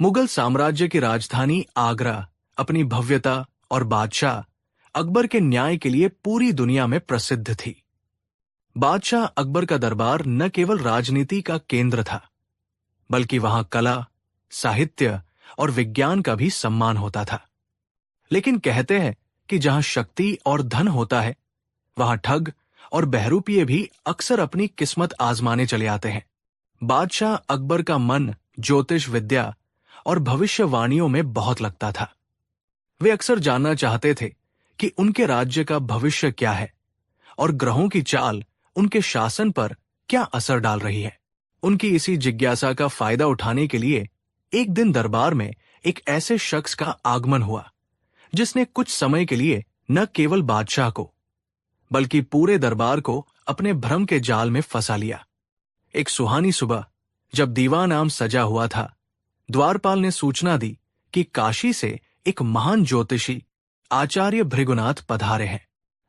मुगल साम्राज्य की राजधानी आगरा अपनी भव्यता और बादशाह अकबर के न्याय के लिए पूरी दुनिया में प्रसिद्ध थी। बादशाह अकबर का दरबार न केवल राजनीति का केंद्र था, बल्कि वहां कला, साहित्य और विज्ञान का भी सम्मान होता था। लेकिन कहते हैं कि जहां शक्ति और धन होता है, वहां ठग और बहरूपिये भी अक्सर अपनी किस्मत आजमाने चले आते हैं। बादशाह अकबर का मन ज्योतिष विद्या और भविष्यवाणियों में बहुत लगता था। वे अक्सर जानना चाहते थे कि उनके राज्य का भविष्य क्या है और ग्रहों की चाल उनके शासन पर क्या असर डाल रही है। उनकी इसी जिज्ञासा का फायदा उठाने के लिए एक दिन दरबार में एक ऐसे शख्स का आगमन हुआ जिसने कुछ समय के लिए न केवल बादशाह को बल्कि पूरे दरबार को अपने भ्रम के जाल में फंसा लिया। एक सुहानी सुबह जब दीवान आम सजा हुआ था, द्वारपाल ने सूचना दी कि काशी से एक महान ज्योतिषी आचार्य भृगुनाथ पधारे हैं।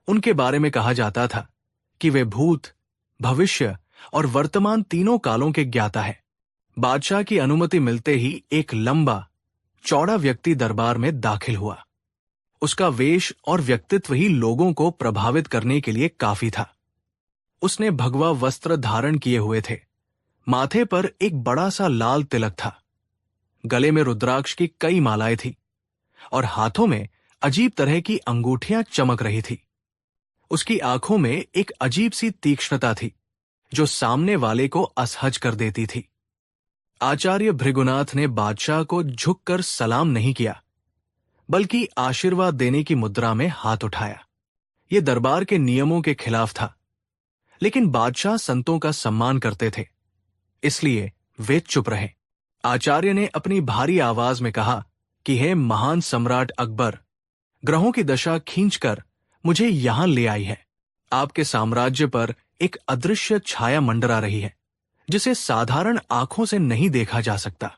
उनके बारे में कहा जाता था कि वे भूत, भविष्य और वर्तमान तीनों कालों के ज्ञाता है। बादशाह की अनुमति मिलते ही एक लंबा, चौड़ा व्यक्ति दरबार में दाखिल हुआ। उसका वेश और व्यक्तित्व ही लोगों को प्रभावित करने के लिए काफी था। उसने भगवा वस्त्र धारण किए हुए थे, माथे पर एक बड़ा सा लाल तिलक था, गले में रुद्राक्ष की कई मालाएं थी और हाथों में अजीब तरह की अंगूठियां चमक रही थी। उसकी आंखों में एक अजीब सी तीक्ष्णता थी जो सामने वाले को असहज कर देती थी। आचार्य भृगुनाथ ने बादशाह को झुककर सलाम नहीं किया, बल्कि आशीर्वाद देने की मुद्रा में हाथ उठाया। यह दरबार के नियमों के खिलाफ था, लेकिन बादशाह संतों का सम्मान करते थे, इसलिए वे चुप रहे। आचार्य ने अपनी भारी आवाज में कहा कि हे महान सम्राट अकबर, ग्रहों की दशा खींचकर मुझे यहां ले आई है। आपके साम्राज्य पर एक अदृश्य छाया मंडरा रही है जिसे साधारण आंखों से नहीं देखा जा सकता।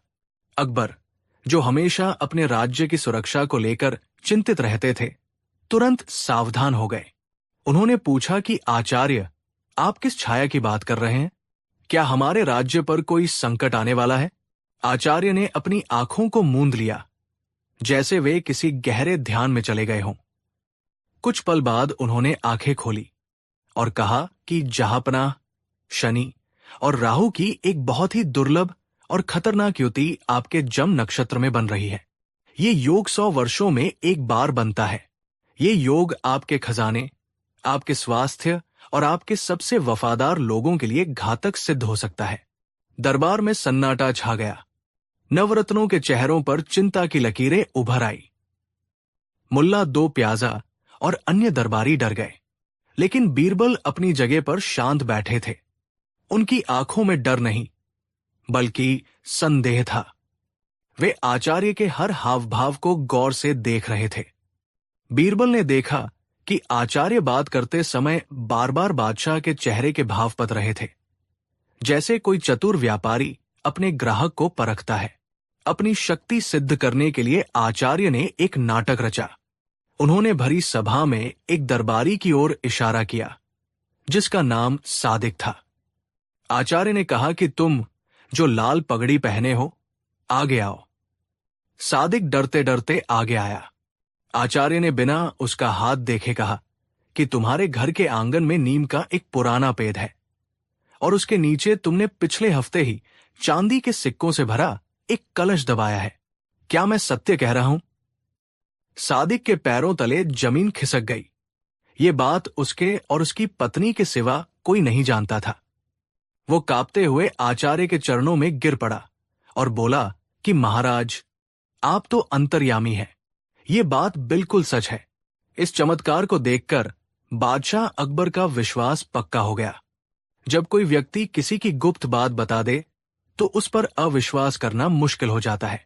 अकबर, जो हमेशा अपने राज्य की सुरक्षा को लेकर चिंतित रहते थे, तुरंत सावधान हो गए। उन्होंने पूछा कि आचार्य, आप किस छाया की बात कर रहे हैं? क्या हमारे राज्य पर कोई संकट आने वाला है? आचार्य ने अपनी आंखों को मूंद लिया, जैसे वे किसी गहरे ध्यान में चले गए हों। कुछ पल बाद उन्होंने आंखें खोली और कहा कि जहांपनाह, शनि और राहु की एक बहुत ही दुर्लभ और खतरनाक युति आपके जम नक्षत्र में बन रही है। ये योग 100 वर्षों में एक बार बनता है। ये योग आपके खजाने, आपके स्वास्थ्य और आपके सबसे वफादार लोगों के लिए घातक सिद्ध हो सकता है। दरबार में सन्नाटा छा गया। नवरत्नों के चेहरों पर चिंता की लकीरें उभर आई। मुल्ला दो प्याजा और अन्य दरबारी डर गए, लेकिन बीरबल अपनी जगह पर शांत बैठे थे। उनकी आंखों में डर नहीं, बल्कि संदेह था। वे आचार्य के हर हाव भाव को गौर से देख रहे थे। बीरबल ने देखा कि आचार्य बात करते समय बार बार बादशाह के चेहरे के भाव पत रहे थे, जैसे कोई चतुर व्यापारी अपने ग्राहक को परखता है। अपनी शक्ति सिद्ध करने के लिए आचार्य ने एक नाटक रचा। उन्होंने भरी सभा में एक दरबारी की ओर इशारा किया, जिसका नाम सादिक था। आचार्य ने कहा कि तुम जो लाल पगड़ी पहने हो, आगे आओ। सादिक डरते डरते आगे आया। आचार्य ने बिना उसका हाथ देखे कहा कि तुम्हारे घर के आंगन में नीम का एक पुराना पेड़ है और उसके नीचे तुमने पिछले हफ्ते ही चांदी के सिक्कों से भरा एक कलश दबाया है। क्या मैं सत्य कह रहा हूं? सादिक के पैरों तले जमीन खिसक गई। ये बात उसके और उसकी पत्नी के सिवा कोई नहीं जानता था। वो कांपते हुए आचार्य के चरणों में गिर पड़ा और बोला कि महाराज, आप तो अंतर्यामी हैं। ये बात बिल्कुल सच है। इस चमत्कार को देखकर बादशाह अकबर का विश्वास पक्का हो गया। जब कोई व्यक्ति किसी की गुप्त बात बता दे तो उस पर अविश्वास करना मुश्किल हो जाता है।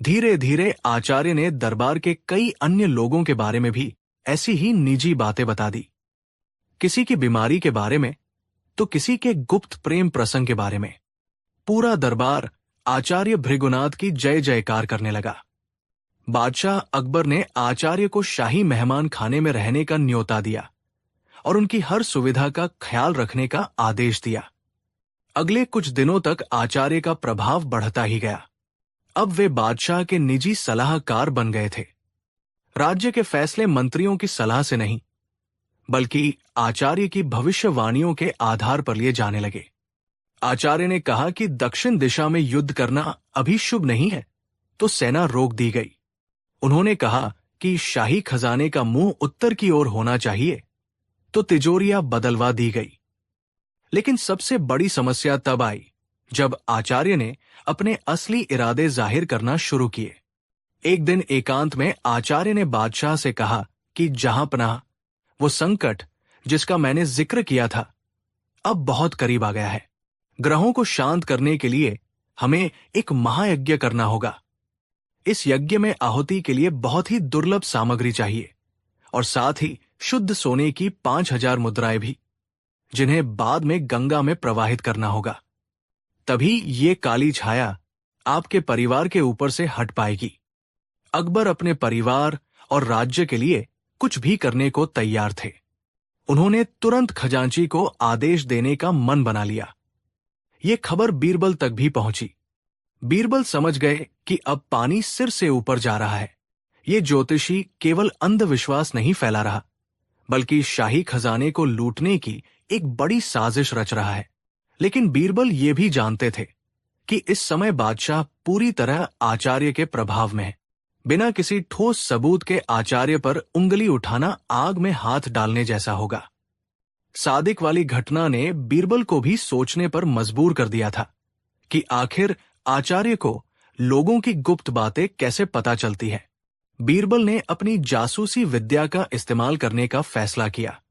धीरे धीरे आचार्य ने दरबार के कई अन्य लोगों के बारे में भी ऐसी ही निजी बातें बता दी। किसी की बीमारी के बारे में तो किसी के गुप्त प्रेम प्रसंग के बारे में। पूरा दरबार आचार्य भृगुनाथ की जय जयकार करने लगा। बादशाह अकबर ने आचार्य को शाही मेहमान खाने में रहने का न्योता दिया और उनकी हर सुविधा का ख्याल रखने का आदेश दिया। अगले कुछ दिनों तक आचार्य का प्रभाव बढ़ता ही गया। अब वे बादशाह के निजी सलाहकार बन गए थे। राज्य के फैसले मंत्रियों की सलाह से नहीं, बल्कि आचार्य की भविष्यवाणियों के आधार पर लिए जाने लगे। आचार्य ने कहा कि दक्षिण दिशा में युद्ध करना अभी शुभ नहीं है, तो सेना रोक दी गई। उन्होंने कहा कि शाही खजाने का मुंह उत्तर की ओर होना चाहिए, तो तिजोरियां बदलवा दी गई। लेकिन सबसे बड़ी समस्या तब आई जब आचार्य ने अपने असली इरादे जाहिर करना शुरू किए। एक दिन एकांत में आचार्य ने बादशाह से कहा कि जहांपनाह, वो संकट जिसका मैंने जिक्र किया था अब बहुत करीब आ गया है। ग्रहों को शांत करने के लिए हमें एक महायज्ञ करना होगा। इस यज्ञ में आहुति के लिए बहुत ही दुर्लभ सामग्री चाहिए और साथ ही शुद्ध सोने की 5000 मुद्राएं भी, जिन्हें बाद में गंगा में प्रवाहित करना होगा। तभी ये काली छाया आपके परिवार के ऊपर से हट पाएगी। अकबर अपने परिवार और राज्य के लिए कुछ भी करने को तैयार थे। उन्होंने तुरंत खजांची को आदेश देने का मन बना लिया। ये खबर बीरबल तक भी पहुंची। बीरबल समझ गए कि अब पानी सिर से ऊपर जा रहा है। ये ज्योतिषी केवल अंधविश्वास नहीं फैला रहा, बल्कि शाही खजाने को लूटने की एक बड़ी साजिश रच रहा है। लेकिन बीरबल ये भी जानते थे कि इस समय बादशाह पूरी तरह आचार्य के प्रभाव में है। बिना किसी ठोस सबूत के आचार्य पर उंगली उठाना आग में हाथ डालने जैसा होगा। सादिक वाली घटना ने बीरबल को भी सोचने पर मजबूर कर दिया था कि आखिर आचार्य को लोगों की गुप्त बातें कैसे पता चलती है। बीरबल ने अपनी जासूसी विद्या का इस्तेमाल करने का फैसला किया।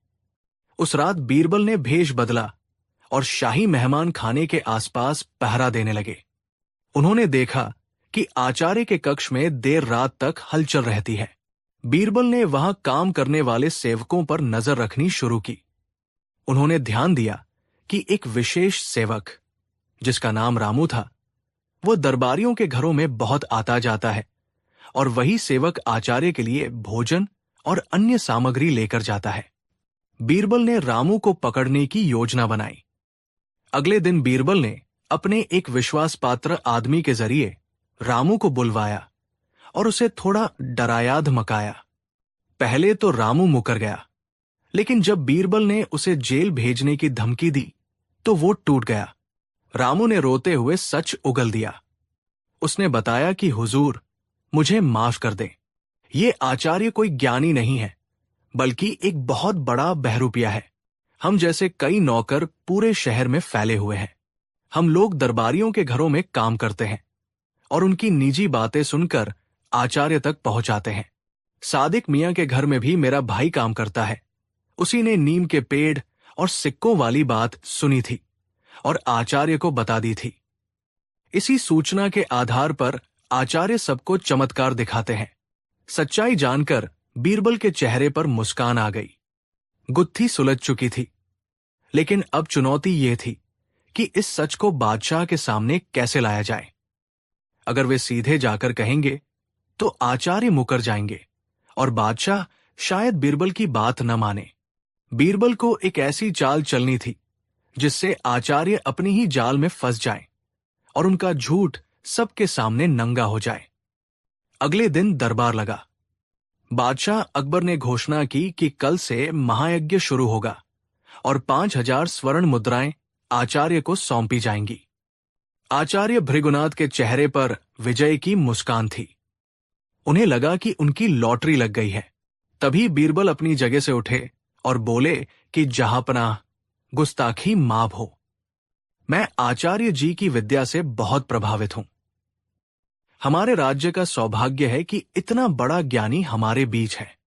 उस रात बीरबल ने भेष बदला और शाही मेहमान खाने के आसपास पहरा देने लगे। उन्होंने देखा कि आचार्य के कक्ष में देर रात तक हलचल रहती है। बीरबल ने वहां काम करने वाले सेवकों पर नजर रखनी शुरू की। उन्होंने ध्यान दिया कि एक विशेष सेवक, जिसका नाम रामू था, वो दरबारियों के घरों में बहुत आता जाता है और वही सेवक आचार्य के लिए भोजन और अन्य सामग्री लेकर जाता है। बीरबल ने रामू को पकड़ने की योजना बनाई। अगले दिन बीरबल ने अपने एक विश्वास पात्र आदमी के जरिए रामू को बुलवाया और उसे थोड़ा डराया धमकाया। पहले तो रामू मुकर गया, लेकिन जब बीरबल ने उसे जेल भेजने की धमकी दी तो वो टूट गया। रामू ने रोते हुए सच उगल दिया। उसने बताया कि हुजूर, मुझे माफ कर दें। ये आचार्य कोई ज्ञानी नहीं है, बल्कि एक बहुत बड़ा बहरूपिया है। हम जैसे कई नौकर पूरे शहर में फैले हुए हैं। हम लोग दरबारियों के घरों में काम करते हैं और उनकी निजी बातें सुनकर आचार्य तक पहुंचाते हैं। सादिक मियां के घर में भी मेरा भाई काम करता है। उसी ने नीम के पेड़ और सिक्कों वाली बात सुनी थी और आचार्य को बता दी थी। इसी सूचना के आधार पर आचार्य सबको चमत्कार दिखाते हैं। सच्चाई जानकर बीरबल के चेहरे पर मुस्कान आ गई। गुत्थी सुलझ चुकी थी, लेकिन अब चुनौती ये थी कि इस सच को बादशाह के सामने कैसे लाया जाए। अगर वे सीधे जाकर कहेंगे तो आचार्य मुकर जाएंगे और बादशाह शायद बीरबल की बात न माने। बीरबल को एक ऐसी चाल चलनी थी जिससे आचार्य अपनी ही जाल में फंस जाएं और उनका झूठ सबके सामने नंगा हो जाए। अगले दिन दरबार लगा। बादशाह अकबर ने घोषणा की कि कल से महायज्ञ शुरू होगा और 5000 स्वर्ण मुद्राएं आचार्य को सौंपी जाएंगी। आचार्य भृगुनाथ के चेहरे पर विजय की मुस्कान थी। उन्हें लगा कि उनकी लॉटरी लग गई है। तभी बीरबल अपनी जगह से उठे और बोले कि जहांपनाह, गुस्ताखी माफ हो। मैं आचार्य जी की विद्या से बहुत प्रभावित हूं। हमारे राज्य का सौभाग्य है कि इतना बड़ा ज्ञानी हमारे बीच है।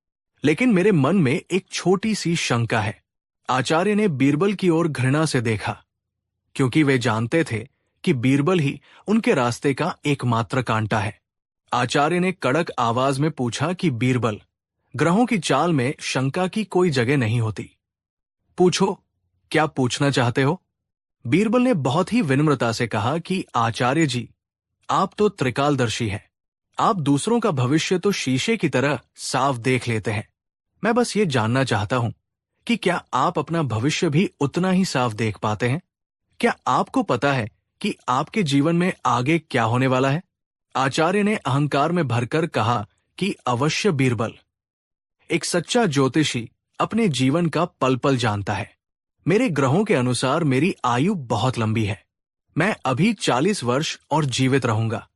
लेकिन मेरे मन में एक छोटी सी शंका है। आचार्य ने बीरबल की ओर घृणा से देखा, क्योंकि वे जानते थे कि बीरबल ही उनके रास्ते का एकमात्र कांटा है। आचार्य ने कड़क आवाज में पूछा कि बीरबल, ग्रहों की चाल में शंका की कोई जगह नहीं होती। पूछो, क्या पूछना चाहते हो? बीरबल ने बहुत ही विनम्रता से कहा कि आचार्य जी, आप तो त्रिकालदर्शी हैं। आप दूसरों का भविष्य तो शीशे की तरह साफ देख लेते हैं। मैं बस ये जानना चाहता हूं कि क्या आप अपना भविष्य भी उतना ही साफ देख पाते हैं? क्या आपको पता है कि आपके जीवन में आगे क्या होने वाला है? आचार्य ने अहंकार में भरकर कहा कि अवश्य बीरबल। एक सच्चा ज्योतिषी अपने जीवन का पल पल जानता है। मेरे ग्रहों के अनुसार मेरी आयु बहुत लंबी है। मैं अभी 40 वर्ष और जीवित रहूंगा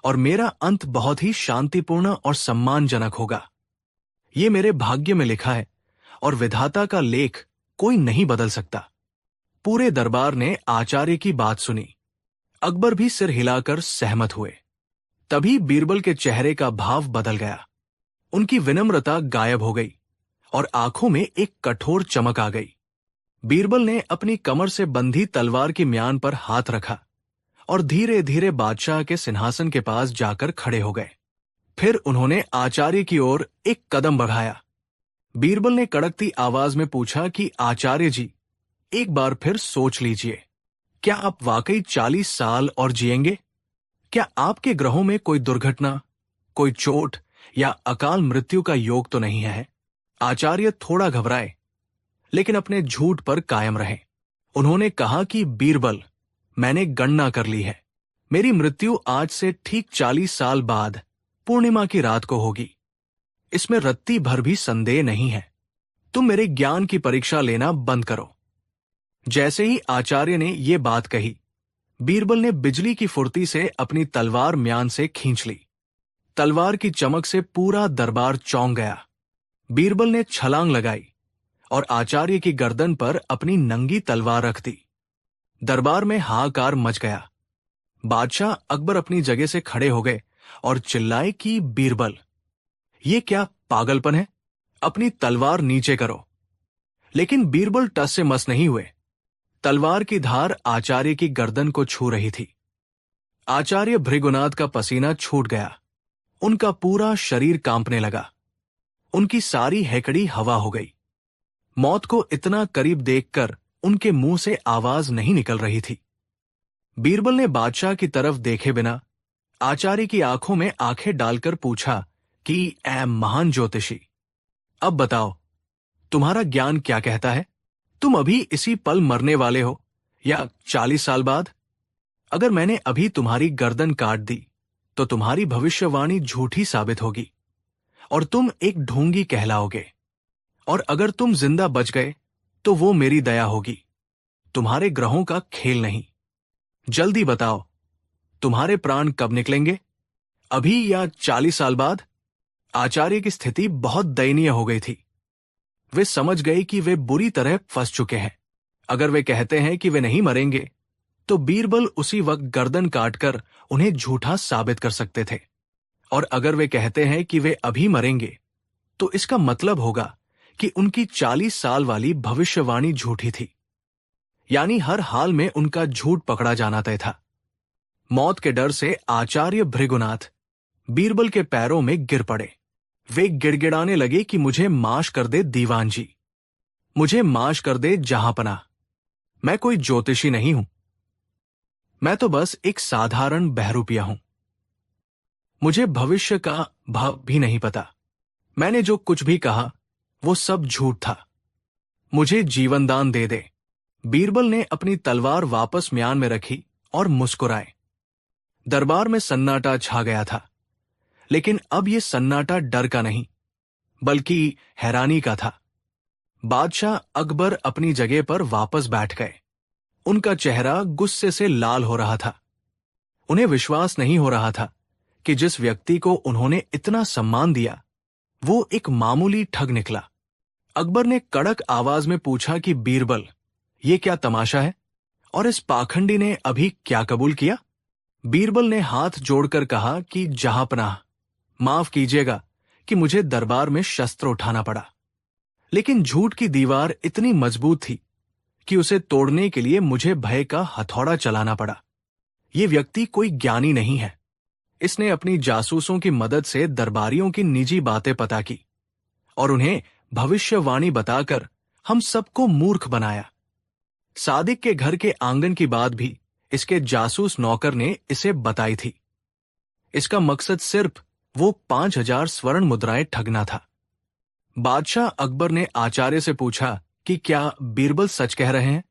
और मेरा अंत बहुत ही शांतिपूर्ण और सम्मानजनक होगा। ये मेरे भाग्य में लिखा है और विधाता का लेख कोई नहीं बदल सकता। पूरे दरबार ने आचार्य की बात सुनी। अकबर भी सिर हिलाकर सहमत हुए। तभी बीरबल के चेहरे का भाव बदल गया। उनकी विनम्रता गायब हो गई और आंखों में एक कठोर चमक आ गई। बीरबल ने अपनी कमर से बंधी तलवार की म्यान पर हाथ रखा और धीरे धीरे बादशाह के सिंहासन के पास जाकर खड़े हो गए। फिर उन्होंने आचार्य की ओर एक कदम बढ़ाया। बीरबल ने कड़कती आवाज में पूछा कि आचार्य जी, एक बार फिर सोच लीजिए, क्या आप वाकई 40 साल और जिएंगे? क्या आपके ग्रहों में कोई दुर्घटना, कोई चोट या अकाल मृत्यु का योग तो नहीं है? आचार्य थोड़ा घबराए, लेकिन अपने झूठ पर कायम रहे। उन्होंने कहा कि बीरबल, मैंने गणना कर ली है। मेरी मृत्यु आज से ठीक 40 साल बाद पूर्णिमा की रात को होगी। इसमें रत्ती भर भी संदेह नहीं है। तुम मेरे ज्ञान की परीक्षा लेना बंद करो। जैसे ही आचार्य ने ये बात कही, बीरबल ने बिजली की फुर्ती से अपनी तलवार म्यान से खींच ली। तलवार की चमक से पूरा दरबार चौंक गया। बीरबल ने छलांग लगाई और आचार्य की गर्दन पर अपनी नंगी तलवार रख दी। दरबार में हाहाकार मच गया। बादशाह अकबर अपनी जगह से खड़े हो गए और चिल्लाए कि बीरबल, ये क्या पागलपन है? अपनी तलवार नीचे करो। लेकिन बीरबल टस से मस नहीं हुए। तलवार की धार आचार्य की गर्दन को छू रही थी। आचार्य भृगुनाथ का पसीना छूट गया। उनका पूरा शरीर कांपने लगा। उनकी सारी हैकड़ी हवा हो गई। मौत को इतना करीब देखकर उनके मुंह से आवाज नहीं निकल रही थी। बीरबल ने बादशाह की तरफ देखे बिना आचार्य की आंखों में आंखें डालकर पूछा कि ऐ महान ज्योतिषी, अब बताओ, तुम्हारा ज्ञान क्या कहता है? तुम अभी इसी पल मरने वाले हो या 40 साल बाद? अगर मैंने अभी तुम्हारी गर्दन काट दी तो तुम्हारी भविष्यवाणी झूठी साबित होगी और तुम एक ढोंगी कहलाओगे। और अगर तुम जिंदा बच गए तो वो मेरी दया होगी, तुम्हारे ग्रहों का खेल नहीं। जल्दी बताओ, तुम्हारे प्राण कब निकलेंगे? अभी या 40 साल बाद? आचार्य की स्थिति बहुत दयनीय हो गई थी। वे समझ गए कि वे बुरी तरह फंस चुके हैं। अगर वे कहते हैं कि वे नहीं मरेंगे, तो बीरबल उसी वक्त गर्दन काटकर उन्हें झूठा साबित कर सकते थे। और अगर वे कहते हैं कि वे अभी मरेंगे, तो इसका मतलब होगा कि उनकी 40 साल वाली भविष्यवाणी झूठी थी। यानी हर हाल में उनका झूठ पकड़ा जाना तय था। मौत के डर से आचार्य भृगुनाथ बीरबल के पैरों में गिर पड़े। वे गिड़गिड़ाने लगे कि मुझे माश कर दे दीवान जी, मुझे माश कर दे जहांपनाह। मैं कोई ज्योतिषी नहीं हूं, मैं तो बस एक साधारण बहरूपिया हूं। मुझे भविष्य का भाव भी नहीं पता। मैंने जो कुछ भी कहा वो सब झूठ था। मुझे जीवनदान दे दे। बीरबल ने अपनी तलवार वापस म्यान में रखी और मुस्कुराए। दरबार में सन्नाटा छा गया था, लेकिन अब यह सन्नाटा डर का नहीं, बल्कि हैरानी का था। बादशाह अकबर अपनी जगह पर वापस बैठ गए। उनका चेहरा गुस्से से लाल हो रहा था। उन्हें विश्वास नहीं हो रहा था कि जिस व्यक्ति को उन्होंने इतना सम्मान दिया, वो एक मामूली ठग निकला। अकबर ने कड़क आवाज में पूछा कि बीरबल, ये क्या तमाशा है और इस पाखंडी ने अभी क्या कबूल किया? बीरबल ने हाथ जोड़कर कहा कि जहांपनाह, माफ कीजिएगा कि मुझे दरबार में शस्त्र उठाना पड़ा, लेकिन झूठ की दीवार इतनी मजबूत थी कि उसे तोड़ने के लिए मुझे भय का हथौड़ा चलाना पड़ा। ये व्यक्ति कोई ज्ञानी नहीं है। इसने अपनी जासूसों की मदद से दरबारियों की निजी बातें पता की और उन्हें भविष्यवाणी बताकर हम सबको मूर्ख बनाया। सादिक के घर के आंगन की बात भी इसके जासूस नौकर ने इसे बताई थी। इसका मकसद सिर्फ वो 5000 स्वर्ण मुद्राएं ठगना था। बादशाह अकबर ने आचार्य से पूछा कि क्या बीरबल सच कह रहे हैं?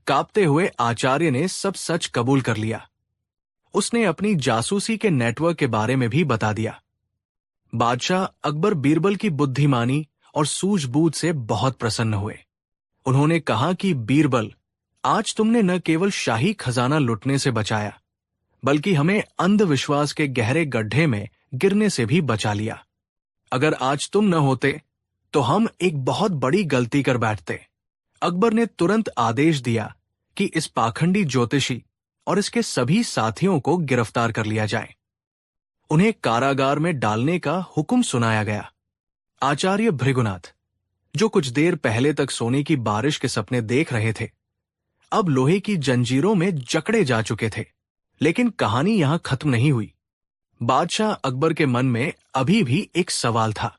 कांपते हुए आचार्य ने सब सच कबूल कर लिया। उसने अपनी जासूसी के नेटवर्क के बारे में भी बता दिया। बादशाह अकबर बीरबल की बुद्धिमानी और सूझबूझ से बहुत प्रसन्न हुए। उन्होंने कहा कि बीरबल, आज तुमने न केवल शाही खजाना लुटने से बचाया, बल्कि हमें अंधविश्वास के गहरे गड्ढे में गिरने से भी बचा लिया। अगर आज तुम न होते तो हम एक बहुत बड़ी गलती कर बैठते। अकबर ने तुरंत आदेश दिया कि इस पाखंडी ज्योतिषी और इसके सभी साथियों को गिरफ्तार कर लिया जाए। उन्हें कारागार में डालने का हुक्म सुनाया गया। आचार्य भृगुनाथ, जो कुछ देर पहले तक सोने की बारिश के सपने देख रहे थे, अब लोहे की जंजीरों में जकड़े जा चुके थे। लेकिन कहानी यहां खत्म नहीं हुई। बादशाह अकबर के मन में अभी भी एक सवाल था।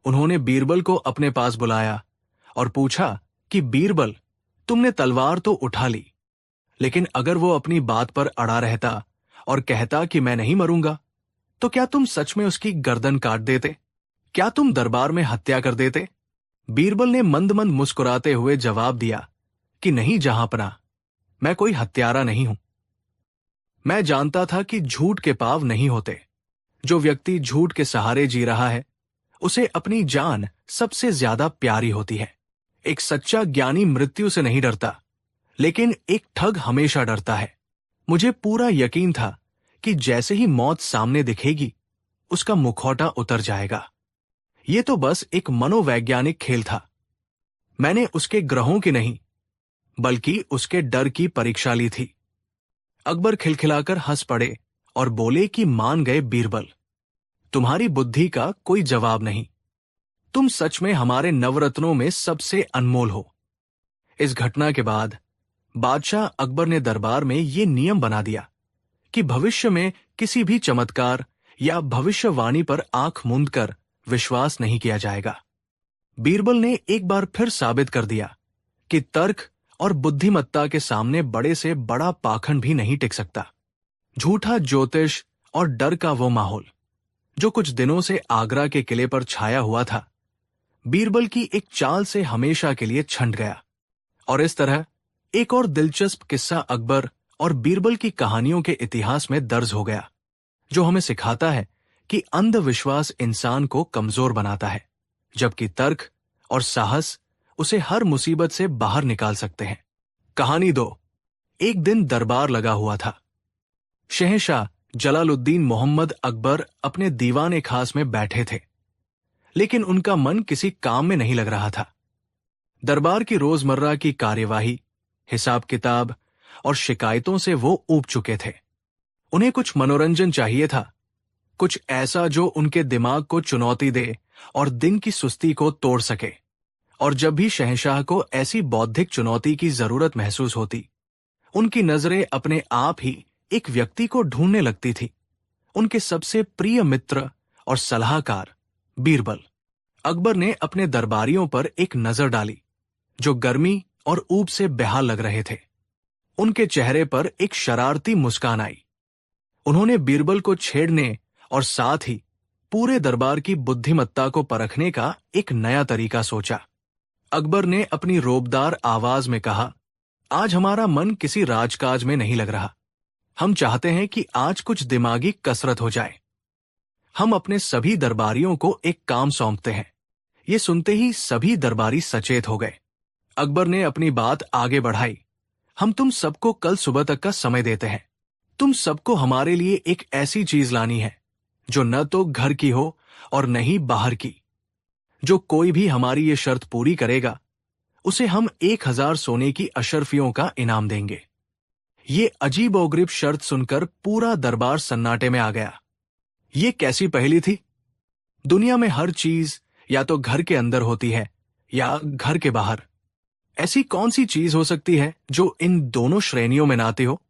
उन्होंने बीरबल को अपने पास बुलाया और पूछा कि बीरबल, तुमने तलवार तो उठा ली, लेकिन अगर वो अपनी बात पर अड़ा रहता और कहता कि मैं नहीं मरूंगा, तो क्या तुम सच में उसकी गर्दन काट देते? क्या तुम दरबार में हत्या कर देते? बीरबल ने मंद मंद मुस्कुराते हुए जवाब दिया कि नहीं जहांपना, मैं कोई हत्यारा नहीं हूं। मैं जानता था कि झूठ के पाव नहीं होते। जो व्यक्ति झूठ के सहारे जी रहा है, उसे अपनी जान सबसे ज्यादा प्यारी होती है। एक सच्चा ज्ञानी मृत्यु से नहीं डरता, लेकिन एक ठग हमेशा डरता है। मुझे पूरा यकीन था कि जैसे ही मौत सामने दिखेगी, उसका मुखौटा उतर जाएगा। ये तो बस एक मनोवैज्ञानिक खेल था। मैंने उसके ग्रहों की नहीं, बल्कि उसके डर की परीक्षा ली थी। अकबर खिलखिलाकर हंस पड़े और बोले कि मान गए बीरबल, तुम्हारी बुद्धि का कोई जवाब नहीं। तुम सच में हमारे नवरत्नों में सबसे अनमोल हो। इस घटना के बाद बादशाह अकबर ने दरबार में ये नियम बना दिया कि भविष्य में किसी भी चमत्कार या भविष्यवाणी पर आंख मूंद कर विश्वास नहीं किया जाएगा। बीरबल ने एक बार फिर साबित कर दिया कि तर्क और बुद्धिमत्ता के सामने बड़े से बड़ा पाखंड भी नहीं टिक सकता। झूठा ज्योतिष और डर का वो माहौल जो कुछ दिनों से आगरा के किले पर छाया हुआ था, बीरबल की एक चाल से हमेशा के लिए छंट गया। और इस तरह एक और दिलचस्प किस्सा अकबर और बीरबल की कहानियों के इतिहास में दर्ज हो गया, जो हमें सिखाता है कि अंधविश्वास इंसान को कमजोर बनाता है, जबकि तर्क और साहस उसे हर मुसीबत से बाहर निकाल सकते हैं। कहानी 2। एक दिन दरबार लगा हुआ था। शहंशाह जलालुद्दीन मोहम्मद अकबर अपने दीवाने खास में बैठे थे, लेकिन उनका मन किसी काम में नहीं लग रहा था। दरबार की रोजमर्रा की कार्यवाही, हिसाब किताब और शिकायतों से वो ऊब चुके थे। उन्हें कुछ मनोरंजन चाहिए था, कुछ ऐसा जो उनके दिमाग को चुनौती दे और दिन की सुस्ती को तोड़ सके। और जब भी शहंशाह को ऐसी बौद्धिक चुनौती की जरूरत महसूस होती, उनकी नजरें अपने आप ही एक व्यक्ति को ढूंढने लगती थी, उनके सबसे प्रिय मित्र और सलाहकार बीरबल। अकबर ने अपने दरबारियों पर एक नजर डाली, जो गर्मी और ऊब से बेहाल लग रहे थे। उनके चेहरे पर एक शरारती मुस्कान आई। उन्होंने बीरबल को छेड़ने और साथ ही पूरे दरबार की बुद्धिमत्ता को परखने का एक नया तरीका सोचा। अकबर ने अपनी रोबदार आवाज में कहा, आज हमारा मन किसी राजकाज में नहीं लग रहा। हम चाहते हैं कि आज कुछ दिमागी कसरत हो जाए। हम अपने सभी दरबारियों को एक काम सौंपते हैं। ये सुनते ही सभी दरबारी सचेत हो गए। अकबर ने अपनी बात आगे बढ़ाई। हम तुम सबको कल सुबह तक का समय देते हैं। तुम सबको हमारे लिए एक ऐसी चीज लानी है जो न तो घर की हो और न ही बाहर की। जो कोई भी हमारी ये शर्त पूरी करेगा, उसे हम 1000 सोने की अशर्फियों का इनाम देंगे। ये अजीबोगरीब शर्त सुनकर पूरा दरबार सन्नाटे में आ गया। ये कैसी पहेली थी? दुनिया में हर चीज या तो घर के अंदर होती है या घर के बाहर। ऐसी कौन सी चीज हो सकती है जो इन दोनों श्रेणियों में ना आती हो?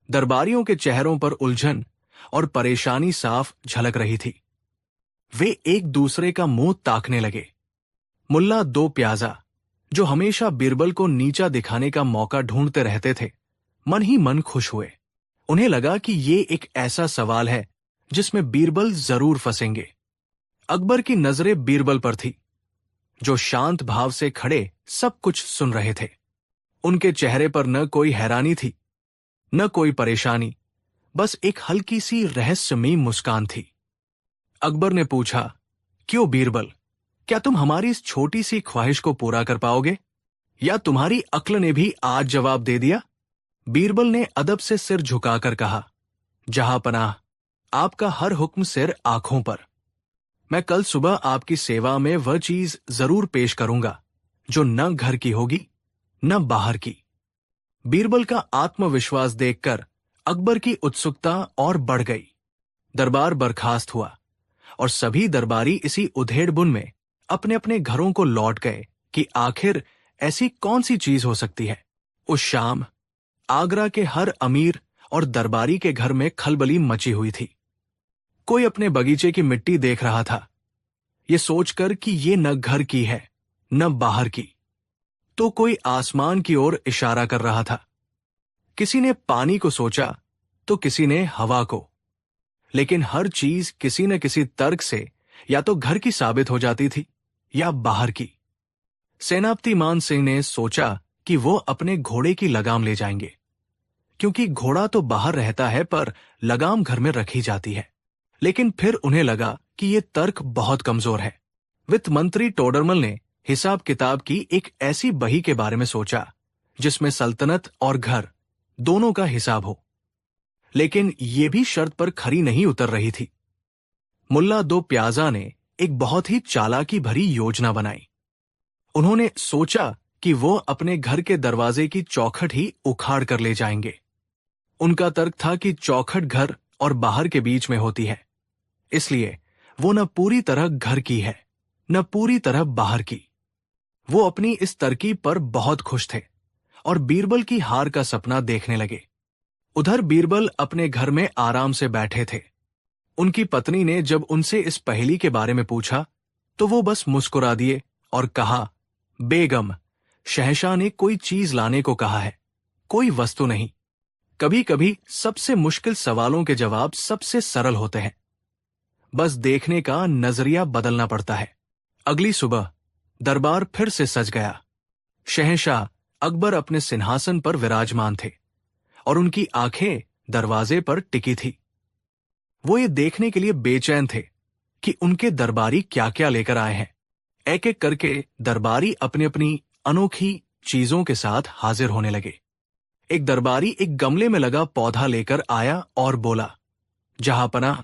दरबारियों के चेहरों पर उलझन और परेशानी साफ झलक रही थी। वे एक दूसरे का मुंह ताकने लगे। मुल्ला दो प्याजा, जो हमेशा बीरबल को नीचा दिखाने का मौका ढूंढते रहते थे, मन ही मन खुश हुए। उन्हें लगा कि ये एक ऐसा सवाल है जिसमें बीरबल जरूर फंसेंगे। अकबर की नजरें बीरबल पर थी, जो शांत भाव से खड़े सब कुछ सुन रहे थे। उनके चेहरे पर न कोई हैरानी थी, न कोई परेशानी। बस एक हल्की सी रहस्यमयी मुस्कान थी। अकबर ने पूछा, क्यों बीरबल, क्या तुम हमारी इस छोटी सी ख्वाहिश को पूरा कर पाओगे, या तुम्हारी अक्ल ने भी आज जवाब दे दिया? बीरबल ने अदब से सिर झुकाकर कहा, जहांपनाह, आपका हर हुक्म सिर आंखों पर। मैं कल सुबह आपकी सेवा में वह चीज जरूर पेश करूंगा जो न घर की होगी न बाहर की। बीरबल का आत्मविश्वास देखकर अकबर की उत्सुकता और बढ़ गई। दरबार बर्खास्त हुआ और सभी दरबारी इसी उधेड़बुन में अपने अपने घरों को लौट गए कि आखिर ऐसी कौन सी चीज हो सकती है। उस शाम आगरा के हर अमीर और दरबारी के घर में खलबली मची हुई थी। कोई अपने बगीचे की मिट्टी देख रहा था, ये सोचकर कि ये न घर की है न बाहर की, तो कोई आसमान की ओर इशारा कर रहा था। किसी ने पानी को सोचा तो किसी ने हवा को, लेकिन हर चीज किसी न किसी तर्क से या तो घर की साबित हो जाती थी या बाहर की। सेनापति मान सिंह ने सोचा कि वो अपने घोड़े की लगाम ले जाएंगे, क्योंकि घोड़ा तो बाहर रहता है पर लगाम घर में रखी जाती है। लेकिन फिर उन्हें लगा कि ये तर्क बहुत कमजोर है। वित्त मंत्री टोडरमल ने हिसाब किताब की एक ऐसी बही के बारे में सोचा जिसमें सल्तनत और घर दोनों का हिसाब हो, लेकिन ये भी शर्त पर खरी नहीं उतर रही थी। मुल्ला दो प्याजा ने एक बहुत ही चालाकी भरी योजना बनाई। उन्होंने सोचा कि वो अपने घर के दरवाजे की चौखट ही उखाड़ कर ले जाएंगे। उनका तर्क था कि चौखट घर और बाहर के बीच में होती है, इसलिए वो न पूरी तरह घर की है न पूरी तरह बाहर की। वो अपनी इस तरकीब पर बहुत खुश थे और बीरबल की हार का सपना देखने लगे। उधर बीरबल अपने घर में आराम से बैठे थे। उनकी पत्नी ने जब उनसे इस पहेली के बारे में पूछा तो वो बस मुस्कुरा दिए और कहा, बेगम, शहंशाह ने कोई चीज लाने को कहा है, कोई वस्तु नहीं। कभी कभी सबसे मुश्किल सवालों के जवाब सबसे सरल होते हैं, बस देखने का नजरिया बदलना पड़ता है। अगली सुबह दरबार फिर से सज गया। शहंशाह अकबर अपने सिंहासन पर विराजमान थे और उनकी आंखें दरवाजे पर टिकी थी। वो ये देखने के लिए बेचैन थे कि उनके दरबारी क्या क्या लेकर आए हैं। एक एक करके दरबारी अपनी अपनी अनोखी चीजों के साथ हाजिर होने लगे। एक दरबारी एक गमले में लगा पौधा लेकर आया और बोला, जहांपनाह,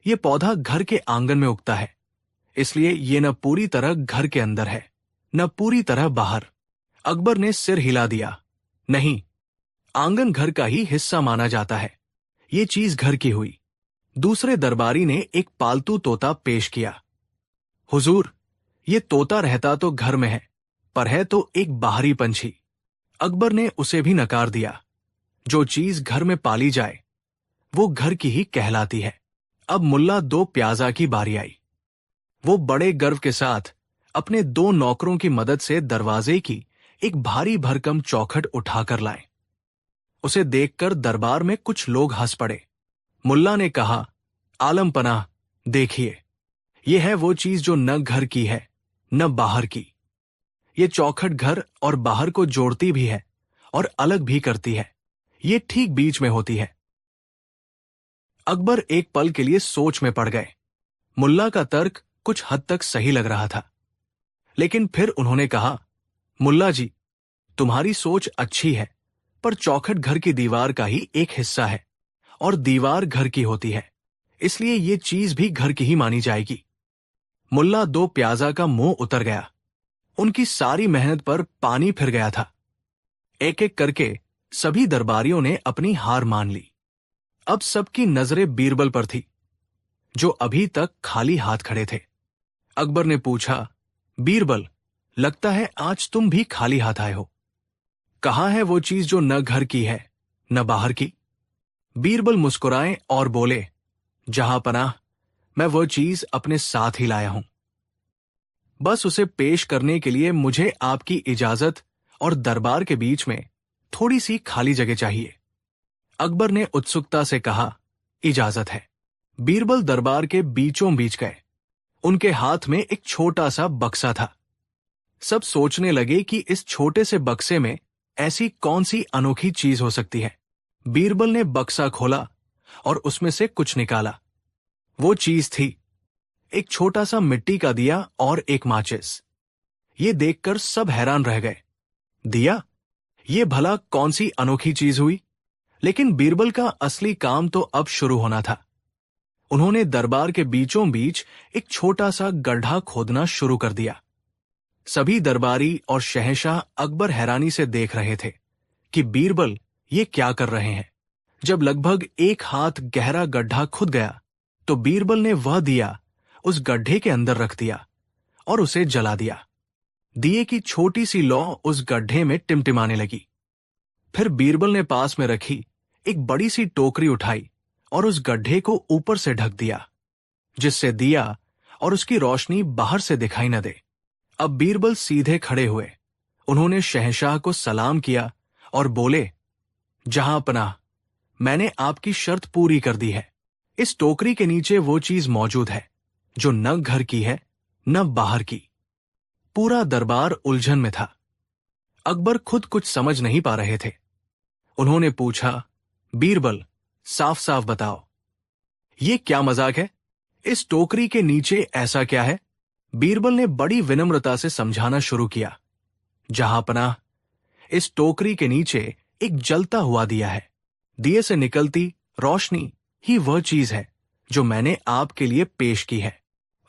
ये पौधा घर के आंगन में उगता है, इसलिए ये न पूरी तरह घर के अंदर है न पूरी तरह बाहर। अकबर ने सिर हिला दिया, नहीं, आंगन घर का ही हिस्सा माना जाता है, ये चीज घर की हुई। दूसरे दरबारी ने एक पालतू तोता पेश किया। हुजूर, ये तोता रहता तो घर में है, पर है तो एक बाहरी पंछी। अकबर ने उसे भी नकार दिया। जो चीज घर में पाली जाए वो घर की ही कहलाती है। अब मुल्ला दो प्याजा की बारी आई। वो बड़े गर्व के साथ अपने दो नौकरों की मदद से दरवाजे की एक भारी भरकम चौखट उठाकर लाए। उसे देखकर दरबार में कुछ लोग हंस पड़े। मुल्ला ने कहा, आलम पनाह, देखिए, ये है वो चीज जो न घर की है न बाहर की। ये चौखट घर और बाहर को जोड़ती भी है और अलग भी करती है। ये ठीक बीच में होती है। अकबर एक पल के लिए सोच में पड़ गए। मुल्ला का तर्क कुछ हद तक सही लग रहा था, लेकिन फिर उन्होंने कहा, मुल्ला जी, तुम्हारी सोच अच्छी है, पर चौखट घर की दीवार का ही एक हिस्सा है और दीवार घर की होती है, इसलिए ये चीज भी घर की ही मानी जाएगी। मुल्ला दो प्याजा का मुंह उतर गया। उनकी सारी मेहनत पर पानी फिर गया था। एक एक करके सभी दरबारियों ने अपनी हार मान ली। अब सबकी नजरें बीरबल पर थी, जो अभी तक खाली हाथ खड़े थे। अकबर ने पूछा, बीरबल, लगता है आज तुम भी खाली हाथ आए हो। कहाँ है वो चीज जो न घर की है न बाहर की? बीरबल मुस्कुराए और बोले, जहांपनाह, मैं वो चीज अपने साथ ही लाया हूं। बस उसे पेश करने के लिए मुझे आपकी इजाजत और दरबार के बीच में थोड़ी सी खाली जगह चाहिए। अकबर ने उत्सुकता से कहा, इजाजत है। बीरबल दरबार के बीचों बीच गए। उनके हाथ में एक छोटा सा बक्सा था। सब सोचने लगे कि इस छोटे से बक्से में ऐसी कौन सी अनोखी चीज हो सकती है। बीरबल ने बक्सा खोला और उसमें से कुछ निकाला। वो चीज थी एक छोटा सा मिट्टी का दिया और एक माचिस। ये देखकर सब हैरान रह गए। दिया? ये भला कौन सी अनोखी चीज हुई? लेकिन बीरबल का असली काम तो अब शुरू होना था। उन्होंने दरबार के बीचों बीच एक छोटा सा गड्ढा खोदना शुरू कर दिया। सभी दरबारी और शहंशाह अकबर हैरानी से देख रहे थे कि बीरबल ये क्या कर रहे हैं। जब लगभग 1 हाथ गहरा गड्ढा खुद गया तो बीरबल ने वह दिया उस गड्ढे के अंदर रख दिया और उसे जला दिया। दिए की छोटी सी लौ उस गड्ढे में टिमटिमाने लगी। फिर बीरबल ने पास में रखी एक बड़ी सी टोकरी उठाई और उस गड्ढे को ऊपर से ढक दिया, जिससे दिया और उसकी रोशनी बाहर से दिखाई न दे। अब बीरबल सीधे खड़े हुए। उन्होंने शहंशाह को सलाम किया और बोले, जहांपनाह, मैंने आपकी शर्त पूरी कर दी है। इस टोकरी के नीचे वो चीज मौजूद है जो न घर की है न बाहर की। पूरा दरबार उलझन में था। अकबर खुद कुछ समझ नहीं पा रहे थे। उन्होंने पूछा, बीरबल, साफ साफ बताओ, ये क्या मजाक है? इस टोकरी के नीचे ऐसा क्या है? बीरबल ने बड़ी विनम्रता से समझाना शुरू किया, जहांपनाह, इस टोकरी के नीचे एक जलता हुआ दिया है। दिए से निकलती रोशनी ही वह चीज है जो मैंने आपके लिए पेश की है।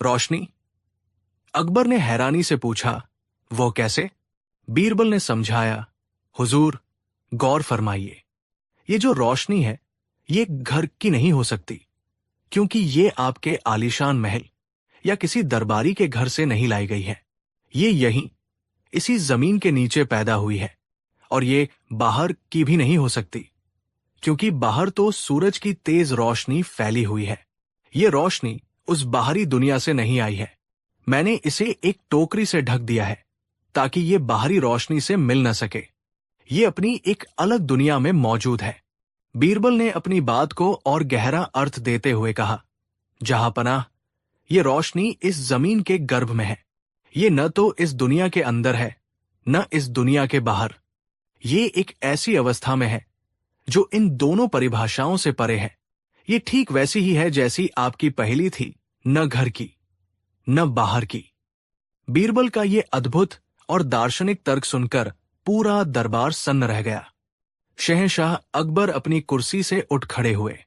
रोशनी? अकबर ने हैरानी से पूछा, वो कैसे? बीरबल ने समझाया, हुजूर, गौर फरमाइए, ये जो रोशनी है ये घर की नहीं हो सकती, क्योंकि ये आपके आलीशान महल या किसी दरबारी के घर से नहीं लाई गई है। ये यहीं इसी जमीन के नीचे पैदा हुई है। और ये बाहर की भी नहीं हो सकती, क्योंकि बाहर तो सूरज की तेज रोशनी फैली हुई है। ये रोशनी उस बाहरी दुनिया से नहीं आई है। मैंने इसे एक टोकरी से ढक दिया है ताकि ये बाहरी रोशनी से मिल न सके। ये अपनी एक अलग दुनिया में मौजूद है। बीरबल ने अपनी बात को और गहरा अर्थ देते हुए कहा, जहांपनाह, ये रोशनी इस जमीन के गर्भ में है। ये न तो इस दुनिया के अंदर है न इस दुनिया के बाहर। ये एक ऐसी अवस्था में है जो इन दोनों परिभाषाओं से परे है। ये ठीक वैसी ही है जैसी आपकी पहली थी, न घर की न बाहर की। बीरबल का ये अद्भुत और दार्शनिक तर्क सुनकर पूरा दरबार सन्न रह गया। शहंशाह अकबर अपनी कुर्सी से उठ खड़े हुए।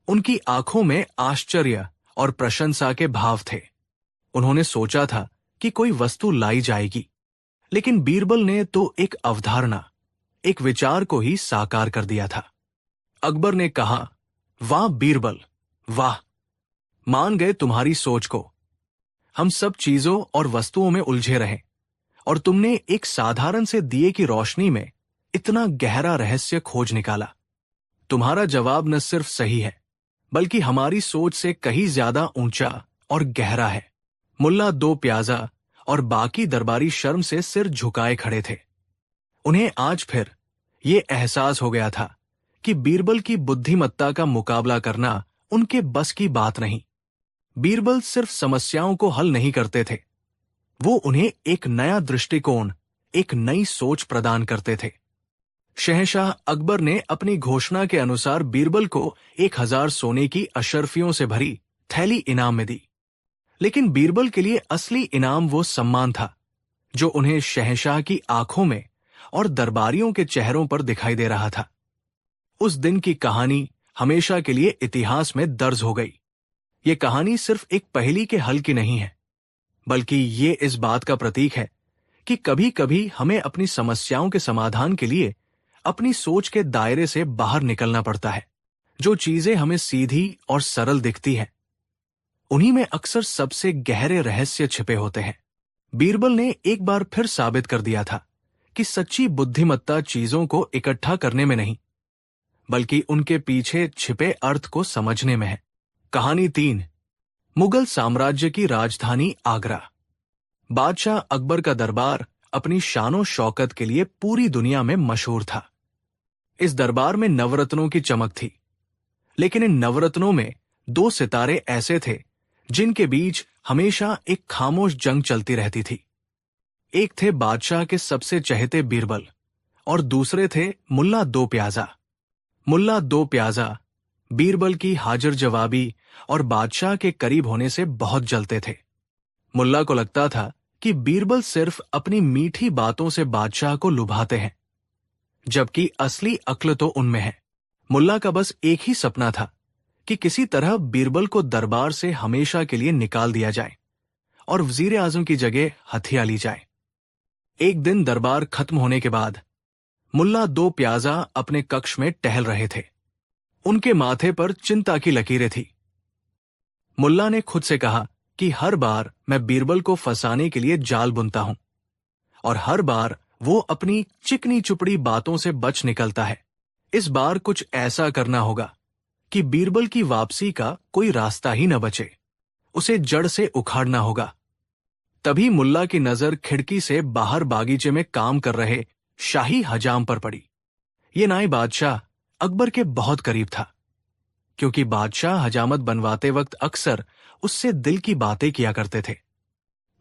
उनकी आंखों में आश्चर्य और प्रशंसा के भाव थे। उन्होंने सोचा था कि कोई वस्तु लाई जाएगी, लेकिन बीरबल ने तो एक अवधारणा, एक विचार को ही साकार कर दिया था। अकबर ने कहा, वाह बीरबल, वाह, मान गए तुम्हारी सोच को। हम सब चीजों और वस्तुओं में उलझे रहे और तुमने एक साधारण से दिए की रोशनी में इतना गहरा रहस्य खोज निकाला। तुम्हारा जवाब न सिर्फ सही है, बल्कि हमारी सोच से कहीं ज्यादा ऊंचा और गहरा है। मुल्ला दो प्याजा और बाकी दरबारी शर्म से सिर झुकाए खड़े थे। उन्हें आज फिर ये एहसास हो गया था कि बीरबल की बुद्धिमत्ता का मुकाबला करना उनके बस की बात नहीं। बीरबल सिर्फ समस्याओं को हल नहीं करते थे, वो उन्हें एक नया दृष्टिकोण, एक नई सोच प्रदान करते थे। शहंशाह अकबर ने अपनी घोषणा के अनुसार बीरबल को 1000 सोने की अशर्फियों से भरी थैली इनाम में दी। लेकिन बीरबल के लिए असली इनाम वो सम्मान था जो उन्हें शहंशाह की आंखों में और दरबारियों के चेहरों पर दिखाई दे रहा था। उस दिन की कहानी हमेशा के लिए इतिहास में दर्ज हो गई। ये कहानी सिर्फ एक पहेली के हल की नहीं है, बल्कि ये इस बात का प्रतीक है कि कभी कभी हमें अपनी समस्याओं के समाधान के लिए अपनी सोच के दायरे से बाहर निकलना पड़ता है। जो चीजें हमें सीधी और सरल दिखती हैं, उन्हीं में अक्सर सबसे गहरे रहस्य छिपे होते हैं। बीरबल ने एक बार फिर साबित कर दिया था कि सच्ची बुद्धिमत्ता चीजों को इकट्ठा करने में नहीं, बल्कि उनके पीछे छिपे अर्थ को समझने में है। कहानी 3। मुगल साम्राज्य की राजधानी आगरा। बादशाह अकबर का दरबार अपनी शानो शौकत के लिए पूरी दुनिया में मशहूर था। इस दरबार में नवरत्नों की चमक थी, लेकिन इन नवरत्नों में 2 सितारे ऐसे थे जिनके बीच हमेशा एक खामोश जंग चलती रहती थी। एक थे बादशाह के सबसे चहेते बीरबल और दूसरे थे मुल्ला दो प्याजा। मुल्ला दो प्याजा बीरबल की हाजिर जवाबी और बादशाह के करीब होने से बहुत जलते थे। मुल्ला को लगता था कि बीरबल सिर्फ अपनी मीठी बातों से बादशाह को लुभाते हैं, जबकि असली अक्ल तो उनमें है। मुल्ला का बस एक ही सपना था कि किसी तरह बीरबल को दरबार से हमेशा के लिए निकाल दिया जाए और वजीर आजम की जगह हथिया ली जाए। एक दिन दरबार खत्म होने के बाद मुल्ला दो प्याजा अपने कक्ष में टहल रहे थे। उनके माथे पर चिंता की लकीरें थी। मुल्ला ने खुद से कहा कि हर बार मैं बीरबल को फंसाने के लिए जाल बुनता हूं और हर बार वो अपनी चिकनी चुपड़ी बातों से बच निकलता है। इस बार कुछ ऐसा करना होगा कि बीरबल की वापसी का कोई रास्ता ही न बचे। उसे जड़ से उखाड़ना होगा। तभी मुल्ला की नजर खिड़की से बाहर बागीचे में काम कर रहे शाही हजाम पर पड़ी। ये नाई बादशाह अकबर के बहुत करीब था, क्योंकि बादशाह हजामत बनवाते वक्त अक्सर उससे दिल की बातें किया करते थे।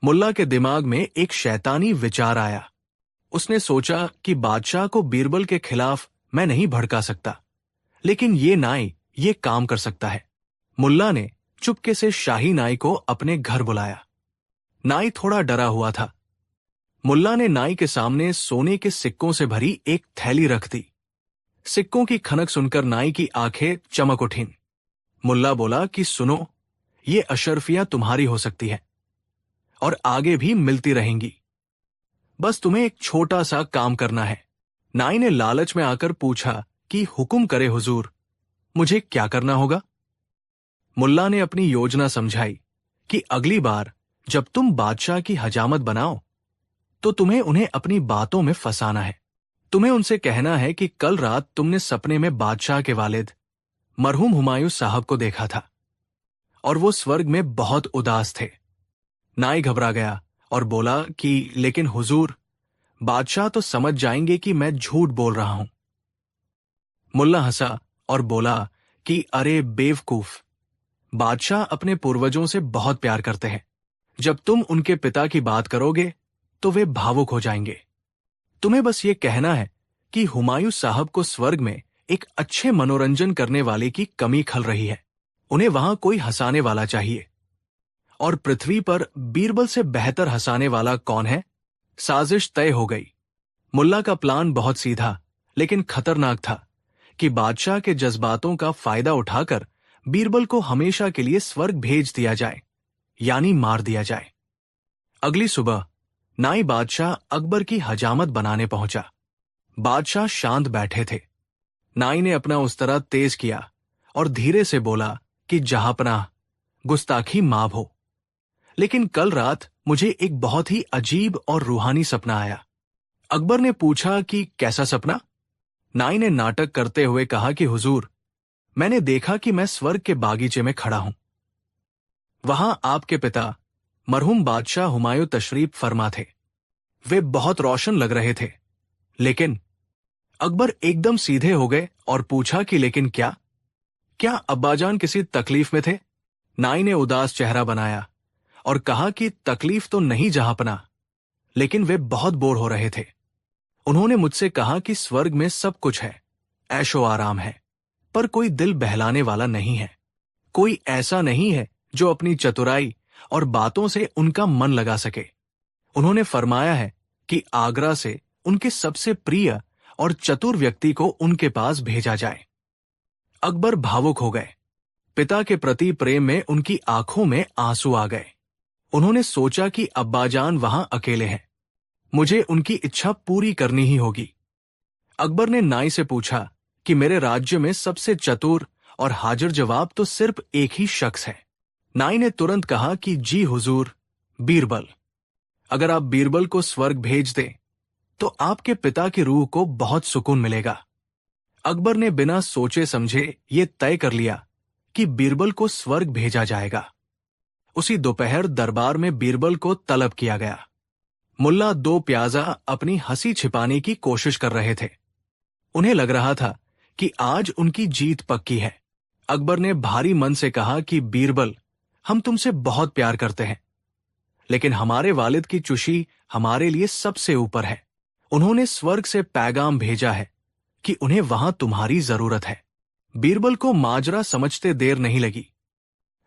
मुल्ला के दिमाग में एक शैतानी विचार आया। उसने सोचा कि बादशाह को बीरबल के खिलाफ मैं नहीं भड़का सकता, लेकिन ये नाई ये काम कर सकता है। मुल्ला ने चुपके से शाही नाई को अपने घर बुलाया। नाई थोड़ा डरा हुआ था। मुल्ला ने नाई के सामने सोने के सिक्कों से भरी एक थैली रख दी। सिक्कों की खनक सुनकर नाई की आंखें चमक उठीं। मुल्ला बोला कि सुनो, ये अशर्फियां तुम्हारी हो सकती है और आगे भी मिलती रहेंगी। बस तुम्हें एक छोटा सा काम करना है। नाई ने लालच में आकर पूछा कि हुक्म करे हुजूर, मुझे क्या करना होगा? मुल्ला ने अपनी योजना समझाई कि अगली बार जब तुम बादशाह की हजामत बनाओ तो तुम्हें उन्हें अपनी बातों में फंसाना है। तुम्हें उनसे कहना है कि कल रात तुमने सपने में बादशाह के वालिद मरहूम हुमायूं साहब को देखा था और वो स्वर्ग में बहुत उदास थे। नाई घबरा गया और बोला कि लेकिन हुजूर, बादशाह तो समझ जाएंगे कि मैं झूठ बोल रहा हूं। मुल्ला हंसा और बोला कि अरे बेवकूफ, बादशाह अपने पूर्वजों से बहुत प्यार करते हैं। जब तुम उनके पिता की बात करोगे तो वे भावुक हो जाएंगे। तुम्हें बस ये कहना है कि हुमायूं साहब को स्वर्ग में एक अच्छे मनोरंजन करने वाले की कमी खल रही है। उन्हें वहां कोई हंसाने वाला चाहिए। और पृथ्वी पर बीरबल से बेहतर हंसाने वाला कौन है? साजिश तय हो गई। मुल्ला का प्लान बहुत सीधा लेकिन खतरनाक था कि बादशाह के जज्बातों का फायदा उठाकर बीरबल को हमेशा के लिए स्वर्ग भेज दिया जाए, यानी मार दिया जाए। अगली सुबह नाई बादशाह अकबर की हजामत बनाने पहुंचा। बादशाह शांत बैठे थे। नाई ने अपना उस्तरा तेज किया और धीरे से बोला कि जहांपनाह, गुस्ताखी माफ हो, लेकिन कल रात मुझे एक बहुत ही अजीब और रूहानी सपना आया। अकबर ने पूछा कि कैसा सपना? नाई ने नाटक करते हुए कहा कि हुजूर, मैंने देखा कि मैं स्वर्ग के बागीचे में खड़ा हूं। वहां आपके पिता मरहूम बादशाह हुमायूं तशरीफ फरमा थे। वे बहुत रोशन लग रहे थे, लेकिन अकबर एकदम सीधे हो गए और पूछा कि लेकिन क्या? क्या अब्बाजान किसी तकलीफ में थे? नाई ने उदास चेहरा बनाया और कहा कि तकलीफ तो नहीं जहांपना, लेकिन वे बहुत बोर हो रहे थे। उन्होंने मुझसे कहा कि स्वर्ग में सब कुछ है, ऐशो आराम है, पर कोई दिल बहलाने वाला नहीं है। कोई ऐसा नहीं है जो अपनी चतुराई और बातों से उनका मन लगा सके। उन्होंने फरमाया है कि आगरा से उनके सबसे प्रिय और चतुर व्यक्ति को उनके पास भेजा जाए। अकबर भावुक हो गए। पिता के प्रति प्रेम में उनकी आंखों में आंसू आ गए। उन्होंने सोचा कि अब्बाजान वहां अकेले हैं, मुझे उनकी इच्छा पूरी करनी ही होगी। अकबर ने नाई से पूछा कि मेरे राज्य में सबसे चतुर और हाजिर जवाब तो सिर्फ एक ही शख्स है। नाई ने तुरंत कहा कि जी हुजूर, बीरबल। अगर आप बीरबल को स्वर्ग भेज दें तो आपके पिता की रूह को बहुत सुकून मिलेगा। अकबर ने बिना सोचे समझे ये तय कर लिया कि बीरबल को स्वर्ग भेजा जाएगा। उसी दोपहर दरबार में बीरबल को तलब किया गया। मुल्ला दो प्याजा अपनी हंसी छिपाने की कोशिश कर रहे थे। उन्हें लग रहा था कि आज उनकी जीत पक्की है। अकबर ने भारी मन से कहा कि बीरबल, हम तुमसे बहुत प्यार करते हैं, लेकिन हमारे वालिद की चुशी हमारे लिए सबसे ऊपर है। उन्होंने स्वर्ग से पैगाम भेजा है कि उन्हें वहां तुम्हारी जरूरत है। बीरबल को माजरा समझते देर नहीं लगी।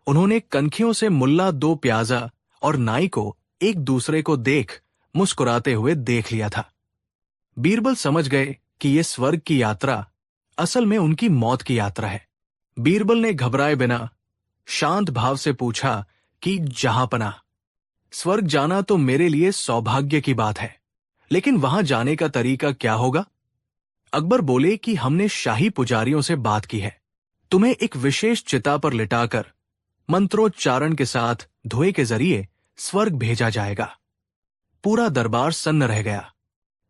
उन्होंने कनखियों से मुल्ला दो प्याजा और नाई को एक दूसरे को देख मुस्कुराते हुए देख लिया था। बीरबल समझ गए कि ये स्वर्ग की यात्रा असल में उनकी मौत की यात्रा है। बीरबल ने घबराए बिना शांत भाव से पूछा कि जहांपनाह, स्वर्ग जाना तो मेरे लिए सौभाग्य की बात है, लेकिन वहां जाने का तरीका क्या होगा? अकबर बोले कि हमने शाही पुजारियों से बात की है। तुम्हें एक विशेष चिता पर लिटाकर मंत्रोच्चारण के साथ धुएं के जरिए स्वर्ग भेजा जाएगा। पूरा दरबार सन्न रह गया।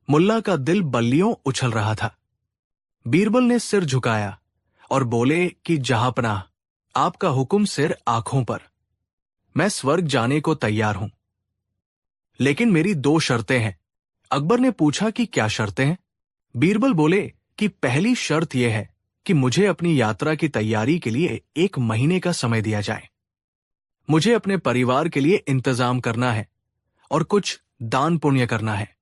मुल्ला का दिल बल्लियों उछल रहा था। बीरबल ने सिर झुकाया और बोले कि जहांपनाह, आपका हुक्म सिर आंखों पर। मैं स्वर्ग जाने को तैयार हूं, लेकिन मेरी दो शर्तें हैं। अकबर ने पूछा कि क्या शर्तें हैं? बीरबल बोले कि पहली शर्त यह है कि मुझे अपनी यात्रा की तैयारी के लिए 1 महीने का समय दिया जाए। मुझे अपने परिवार के लिए इंतजाम करना है और कुछ दान पुण्य करना है।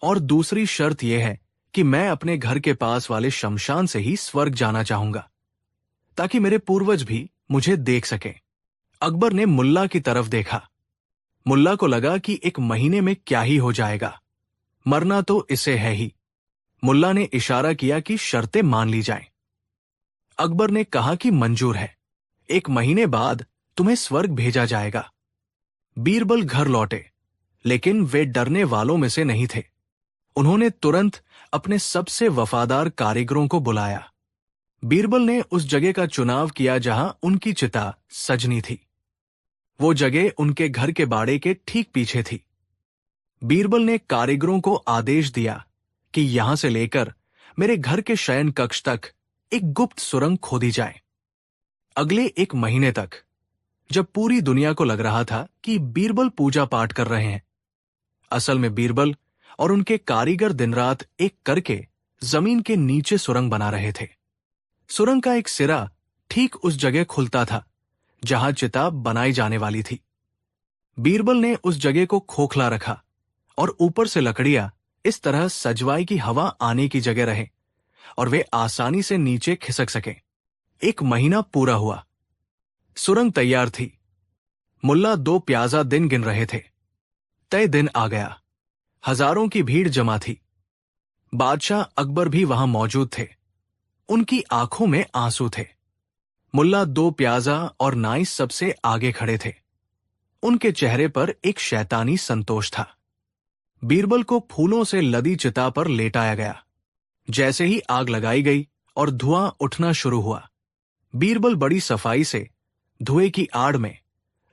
और दूसरी शर्त यह है कि मैं अपने घर के पास वाले शमशान से ही स्वर्ग जाना चाहूंगा, ताकि मेरे पूर्वज भी मुझे देख सकें। अकबर ने मुल्ला की तरफ देखा। मुल्ला को लगा कि 1 महीने में क्या ही हो जाएगा, मरना तो इसे है ही। मुल्ला ने इशारा किया कि शर्तें मान ली जाएं। अकबर ने कहा कि मंजूर है, 1 महीने बाद तुम्हें स्वर्ग भेजा जाएगा। बीरबल घर लौटे, लेकिन वे डरने वालों में से नहीं थे। उन्होंने तुरंत अपने सबसे वफादार कारीगरों को बुलाया। बीरबल ने उस जगह का चुनाव किया जहां उनकी चिता सजनी थी। वो जगह उनके घर के बाड़े के ठीक पीछे थी। बीरबल ने कारीगरों को आदेश दिया कि यहां से लेकर मेरे घर के शयन कक्ष तक एक गुप्त सुरंग खोदी जाए। अगले 1 महीने तक, जब पूरी दुनिया को लग रहा था कि बीरबल पूजा पाठ कर रहे हैं, असल में बीरबल और उनके कारीगर दिन रात एक करके जमीन के नीचे सुरंग बना रहे थे। सुरंग का एक सिरा ठीक उस जगह खुलता था जहां चिता बनाई जाने वाली थी। बीरबल ने उस जगह को खोखला रखा और ऊपर से लकड़ियां इस तरह सजवाई की हवा आने की जगह रहे और वे आसानी से नीचे खिसक सके। 1 महीना पूरा हुआ। सुरंग तैयार थी। मुल्ला 2 प्याजा दिन गिन रहे थे। तय दिन आ गया। हजारों की भीड़ जमा थी। बादशाह अकबर भी वहां मौजूद थे। उनकी आंखों में आंसू थे। मुल्ला 2 प्याजा और नाई सबसे आगे खड़े थे। उनके चेहरे पर एक शैतानी संतोष था। बीरबल को फूलों से लदी चिता पर लेटाया गया। जैसे ही आग लगाई गई और धुआं उठना शुरू हुआ, बीरबल बड़ी सफाई से धुएं की आड़ में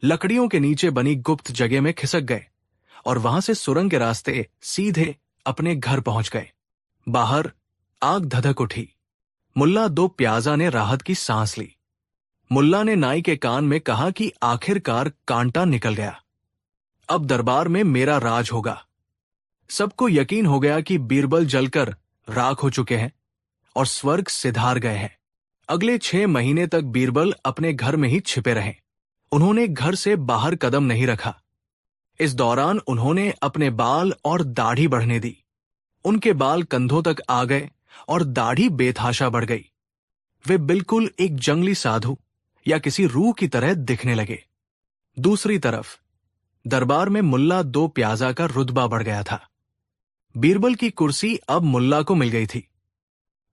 लकड़ियों के नीचे बनी गुप्त जगह में खिसक गए और वहां से सुरंग के रास्ते सीधे अपने घर पहुंच गए। बाहर आग धधक उठी। मुल्ला 2 प्याजा ने राहत की सांस ली। मुल्ला ने नाई के कान में कहा कि आखिरकार कांटा निकल गया। अब दरबार में मेरा राज होगा। सबको यकीन हो गया कि बीरबल जलकर राख हो चुके हैं और स्वर्ग सिधार गए हैं। अगले 6 महीने तक बीरबल अपने घर में ही छिपे रहे। उन्होंने घर से बाहर कदम नहीं रखा। इस दौरान उन्होंने अपने बाल और दाढ़ी बढ़ने दी। उनके बाल कंधों तक आ गए और दाढ़ी बेतहाशा बढ़ गई। वे बिल्कुल एक जंगली साधु या किसी रूह की तरह दिखने लगे। दूसरी तरफ दरबार में मुल्ला 2 प्याजा का रुतबा बढ़ गया था। बीरबल की कुर्सी अब मुल्ला को मिल गई थी।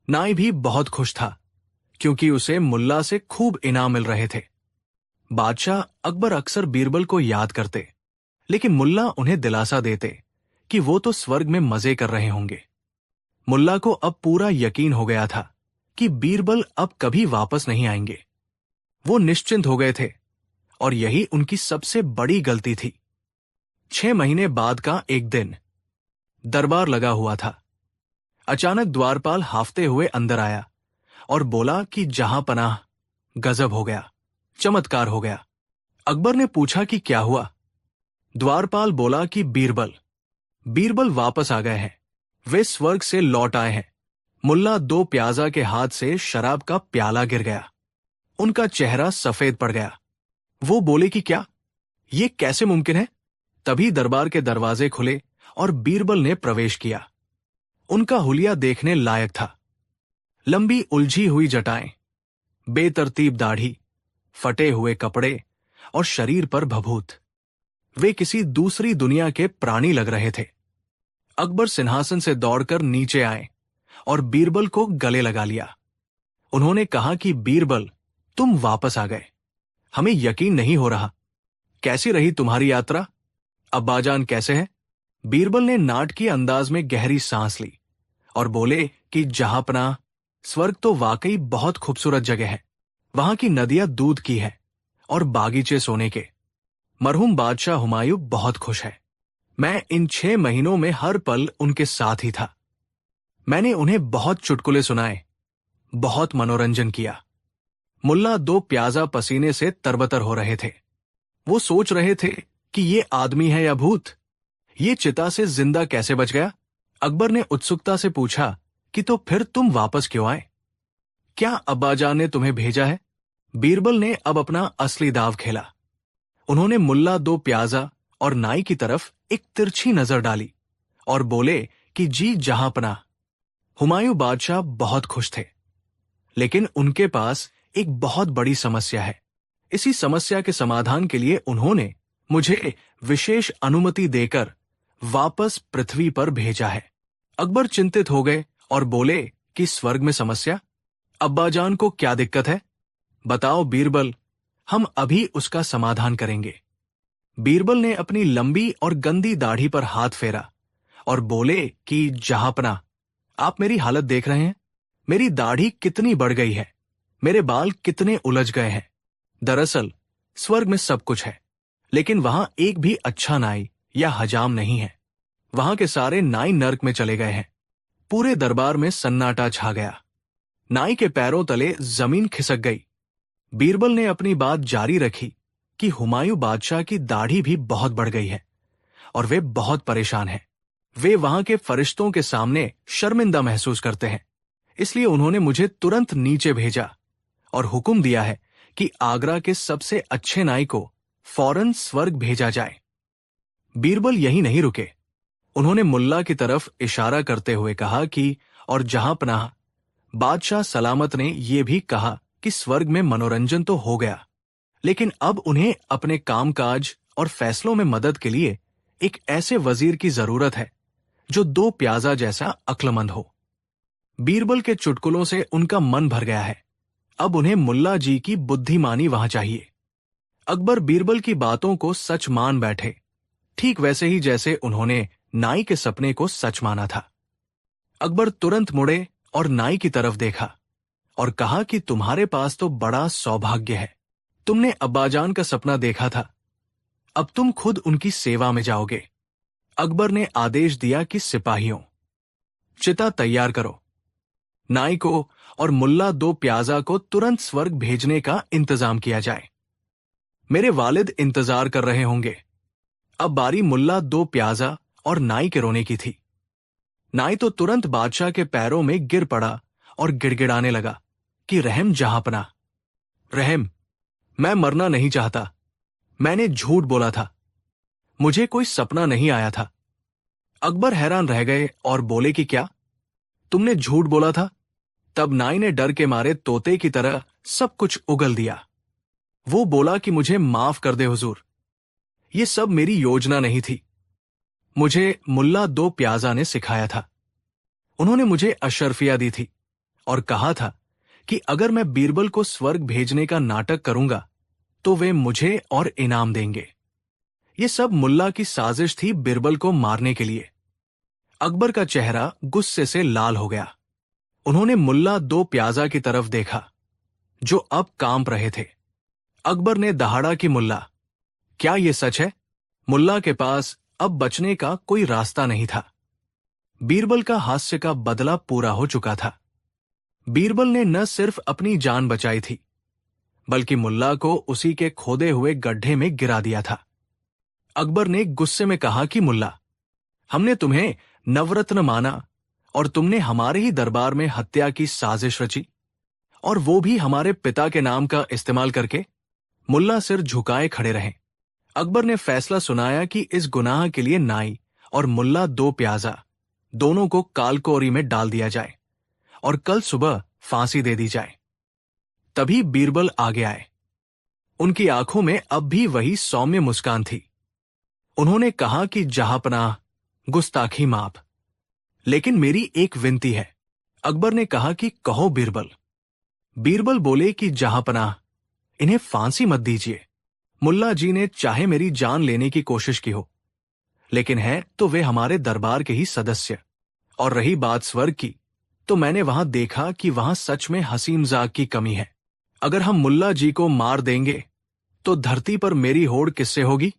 नाई भी बहुत खुश था, क्योंकि उसे मुल्ला से खूब इनाम मिल रहे थे। बादशाह अकबर अक्सर बीरबल को याद करते, लेकिन मुल्ला उन्हें दिलासा देते कि वो तो स्वर्ग में मजे कर रहे होंगे। मुल्ला को अब पूरा यकीन हो गया था कि बीरबल अब कभी वापस नहीं आएंगे। वो निश्चिंत हो गए थे और यही उनकी सबसे बड़ी गलती थी। 6 महीने बाद का एक दिन दरबार लगा हुआ था। अचानक द्वारपाल हाफते हुए अंदर आया और बोला कि जहांपनाह, गजब हो गया, चमत्कार हो गया। अकबर ने पूछा कि क्या हुआ? द्वारपाल बोला कि बीरबल वापस आ गए हैं। वे स्वर्ग से लौट आए हैं। मुल्ला 2 प्याजा के हाथ से शराब का प्याला गिर गया। उनका चेहरा सफेद पड़ गया। वो बोले कि क्या, ये कैसे मुमकिन है? तभी दरबार के दरवाजे खुले और बीरबल ने प्रवेश किया। उनका हुलिया देखने लायक था। लंबी उलझी हुई जटाएं, बेतरतीब दाढ़ी, फटे हुए कपड़े और शरीर पर भभूत। वे किसी दूसरी दुनिया के प्राणी लग रहे थे। अकबर सिंहासन से दौड़कर नीचे आए और बीरबल को गले लगा लिया। उन्होंने कहा कि बीरबल, तुम वापस आ गए। हमें यकीन नहीं हो रहा। कैसी रही तुम्हारी यात्रा? अब्बाजान कैसे हैं? बीरबल ने नाटकीय अंदाज में गहरी सांस ली और बोले कि जहांपनाह, स्वर्ग तो वाकई बहुत खूबसूरत जगह है। वहां की नदियां दूध की है और बागीचे सोने के। मरहूम बादशाह हुमायूं बहुत खुश है। मैं इन 6 महीनों में हर पल उनके साथ ही था। मैंने उन्हें बहुत चुटकुले सुनाए, बहुत मनोरंजन किया। मुल्ला दो प्याजा पसीने से तरबतर हो रहे थे। वो सोच रहे थे कि ये आदमी है या भूत। ये चिता से जिंदा कैसे बच गया? अकबर ने उत्सुकता से पूछा कि तो फिर तुम वापस क्यों आए? क्या अब्बाजान ने तुम्हें भेजा है? बीरबल ने अब अपना असली दाव खेला। उन्होंने मुल्ला दो प्याजा और नाई की तरफ एक तिरछी नजर डाली और बोले कि जी जहांपनाह। हुमायूं बादशाह बहुत खुश थे, लेकिन उनके पास एक बहुत बड़ी समस्या है। इसी समस्या के समाधान के लिए उन्होंने मुझे विशेष अनुमति देकर वापस पृथ्वी पर भेजा है। अकबर चिंतित हो गए और बोले कि स्वर्ग में समस्या? अब्बाजान को क्या दिक्कत है? बताओ बीरबल, हम अभी उसका समाधान करेंगे। बीरबल ने अपनी लंबी और गंदी दाढ़ी पर हाथ फेरा और बोले कि जहांपनाह, आप मेरी हालत देख रहे हैं। मेरी दाढ़ी कितनी बढ़ गई है, मेरे बाल कितने उलझ गए हैं। दरअसल स्वर्ग में सब कुछ है, लेकिन वहां एक भी अच्छा नाई या हजाम नहीं है। वहां के सारे नाई नर्क में चले गए हैं। पूरे दरबार में सन्नाटा छा गया। नाई के पैरों तले जमीन खिसक गई। बीरबल ने अपनी बात जारी रखी कि हुमायूं बादशाह की दाढ़ी भी बहुत बढ़ गई है और वे बहुत परेशान हैं। वे वहां के फरिश्तों के सामने शर्मिंदा महसूस करते हैं। इसलिए उन्होंने मुझे तुरंत नीचे भेजा और हुक्म दिया है कि आगरा के सबसे अच्छे नाई को फौरन स्वर्ग भेजा जाए। बीरबल यही नहीं रुके। उन्होंने मुल्ला की तरफ इशारा करते हुए कहा कि और जहांपनाह, बादशाह सलामत ने यह भी कहा कि स्वर्ग में मनोरंजन तो हो गया, लेकिन अब उन्हें अपने कामकाज और फैसलों में मदद के लिए एक ऐसे वजीर की जरूरत है जो दो प्याजा जैसा अक्लमंद हो। बीरबल के चुटकुलों से उनका मन भर गया है। अब उन्हें मुल्ला जी की बुद्धिमानी वहां चाहिए। अकबर बीरबल की बातों को सच मान बैठे, ठीक वैसे ही जैसे उन्होंने नाई के सपने को सच माना था। अकबर तुरंत मुड़े और नाई की तरफ देखा और कहा कि तुम्हारे पास तो बड़ा सौभाग्य है। तुमने अब्बाजान का सपना देखा था, अब तुम खुद उनकी सेवा में जाओगे। अकबर ने आदेश दिया कि सिपाहियों, चिता तैयार करो। नाई को और मुल्ला दो प्याजा को तुरंत स्वर्ग भेजने का इंतजाम किया जाए। मेरे वालिद इंतजार कर रहे होंगे। अब बारी मुल्ला दो प्याजा और नाई के रोने की थी। नाई तो तुरंत बादशाह के पैरों में गिर पड़ा और गिड़गिड़ाने लगा कि रहम जहांपनाह, रहम, मैं मरना नहीं चाहता। मैंने झूठ बोला था, मुझे कोई सपना नहीं आया था। अकबर हैरान रह गए और बोले कि क्या तुमने झूठ बोला था? तब नाई ने डर के मारे तोते की तरह सब कुछ उगल दिया। वो बोला कि मुझे माफ कर दे हुजूर, ये सब मेरी योजना नहीं थी। मुझे मुल्ला दो प्याजा ने सिखाया था। उन्होंने मुझे अशरफिया दी थी और कहा था कि अगर मैं बीरबल को स्वर्ग भेजने का नाटक करूंगा तो वे मुझे और इनाम देंगे। ये सब मुल्ला की साजिश थी बीरबल को मारने के लिए। अकबर का चेहरा गुस्से से लाल हो गया। उन्होंने मुल्ला दो प्याजा की तरफ देखा जो अब कांप रहे थे। अकबर ने दहाड़ा कि मुल्ला, क्या यह सच है? मुल्ला के पास अब बचने का कोई रास्ता नहीं था। बीरबल का हास्य का बदला पूरा हो चुका था। बीरबल ने न सिर्फ अपनी जान बचाई थी, बल्कि मुल्ला को उसी के खोदे हुए गड्ढे में गिरा दिया था। अकबर ने गुस्से में कहा कि मुल्ला, हमने तुम्हें नवरत्न माना और तुमने हमारे ही दरबार में हत्या की साजिश रची, और वो भी हमारे पिता के नाम का इस्तेमाल करके। मुल्ला सिर झुकाए खड़े रहे। अकबर ने फैसला सुनाया कि इस गुनाह के लिए नाई और मुल्ला दो प्याजा दोनों को कालकोरी में डाल दिया जाए और कल सुबह फांसी दे दी जाए। तभी बीरबल आगे आए। उनकी आंखों में अब भी वही सौम्य मुस्कान थी। उन्होंने कहा कि जहांपनाह, गुस्ताखी माफ, लेकिन मेरी एक विनती है। अकबर ने कहा कि कहो बीरबल। बीरबल बोले कि जहांपनाह, इन्हें फांसी मत दीजिए। मुल्ला जी ने चाहे मेरी जान लेने की कोशिश की हो, लेकिन है तो वे हमारे दरबार के ही सदस्य। और रही बात स्वर्ग की, तो मैंने वहां देखा कि वहां सच में हसीमजाग की कमी है। अगर हम मुल्ला जी को मार देंगे तो धरती पर मेरी होड़ किससे होगी?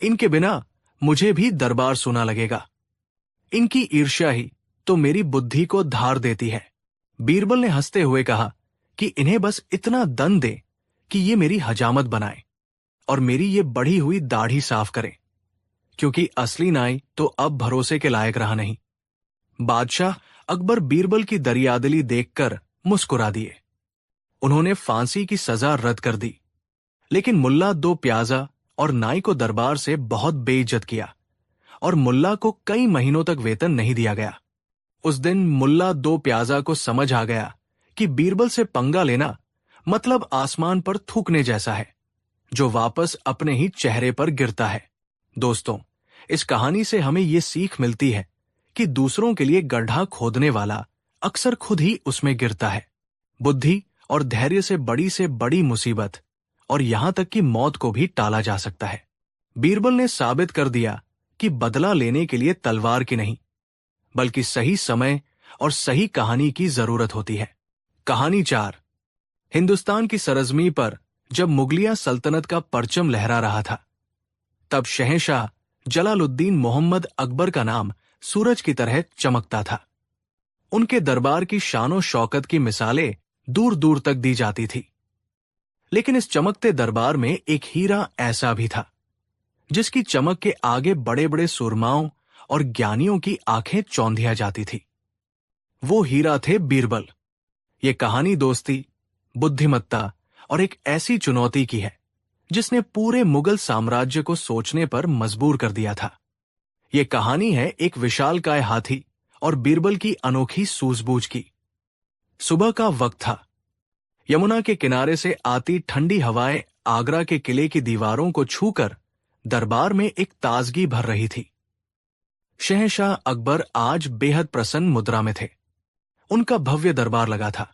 इनके बिना मुझे भी दरबार सुना लगेगा। इनकी ईर्ष्या ही तो मेरी बुद्धि को धार देती है। बीरबल ने हंसते हुए कहा कि इन्हें बस इतना दंड दे कि ये मेरी हजामत बनाए और मेरी ये बढ़ी हुई दाढ़ी साफ करें, क्योंकि असली नाई तो अब भरोसे के लायक रहा नहीं। बादशाह अकबर बीरबल की दरियादिली देखकर मुस्कुरा दिए। उन्होंने फांसी की सजा रद्द कर दी, लेकिन मुल्ला दो प्याजा और नाई को दरबार से बहुत बेइज्जत किया और मुल्ला को कई महीनों तक वेतन नहीं दिया गया। उस दिन मुल्ला दो प्याजा को समझ आ गया कि बीरबल से पंगा लेना मतलब आसमान पर थूकने जैसा है, जो वापस अपने ही चेहरे पर गिरता है। दोस्तों, इस कहानी से हमें ये सीख मिलती है कि दूसरों के लिए गड्ढा खोदने वाला अक्सर खुद ही उसमें गिरता है। बुद्धि और धैर्य से बड़ी मुसीबत और यहां तक कि मौत को भी टाला जा सकता है। बीरबल ने साबित कर दिया कि बदला लेने के लिए तलवार की नहीं, बल्कि सही समय और सही कहानी की जरूरत होती है। कहानी 4। हिंदुस्तान की सरजमी पर जब मुगलिया सल्तनत का परचम लहरा रहा था, तब शहंशाह जलालुद्दीन मोहम्मद अकबर का नाम सूरज की तरह चमकता था। उनके दरबार की शानो शौकत की मिसालें दूर दूर तक दी जाती थी, लेकिन इस चमकते दरबार में एक हीरा ऐसा भी था जिसकी चमक के आगे बड़े बड़े सुरमाओं और ज्ञानियों की आंखें चौंधिया जाती थी। वो हीरा थे बीरबल। ये कहानी दोस्ती, बुद्धिमत्ता और एक ऐसी चुनौती की है जिसने पूरे मुगल साम्राज्य को सोचने पर मजबूर कर दिया था। ये कहानी है एक विशालकाय हाथी और बीरबल की अनोखी सूझबूझ की। सुबह का वक्त था। यमुना के किनारे से आती ठंडी हवाएं आगरा के किले की दीवारों को छूकर दरबार में एक ताजगी भर रही थी। शहंशाह अकबर आज बेहद प्रसन्न मुद्रा में थे। उनका भव्य दरबार लगा था,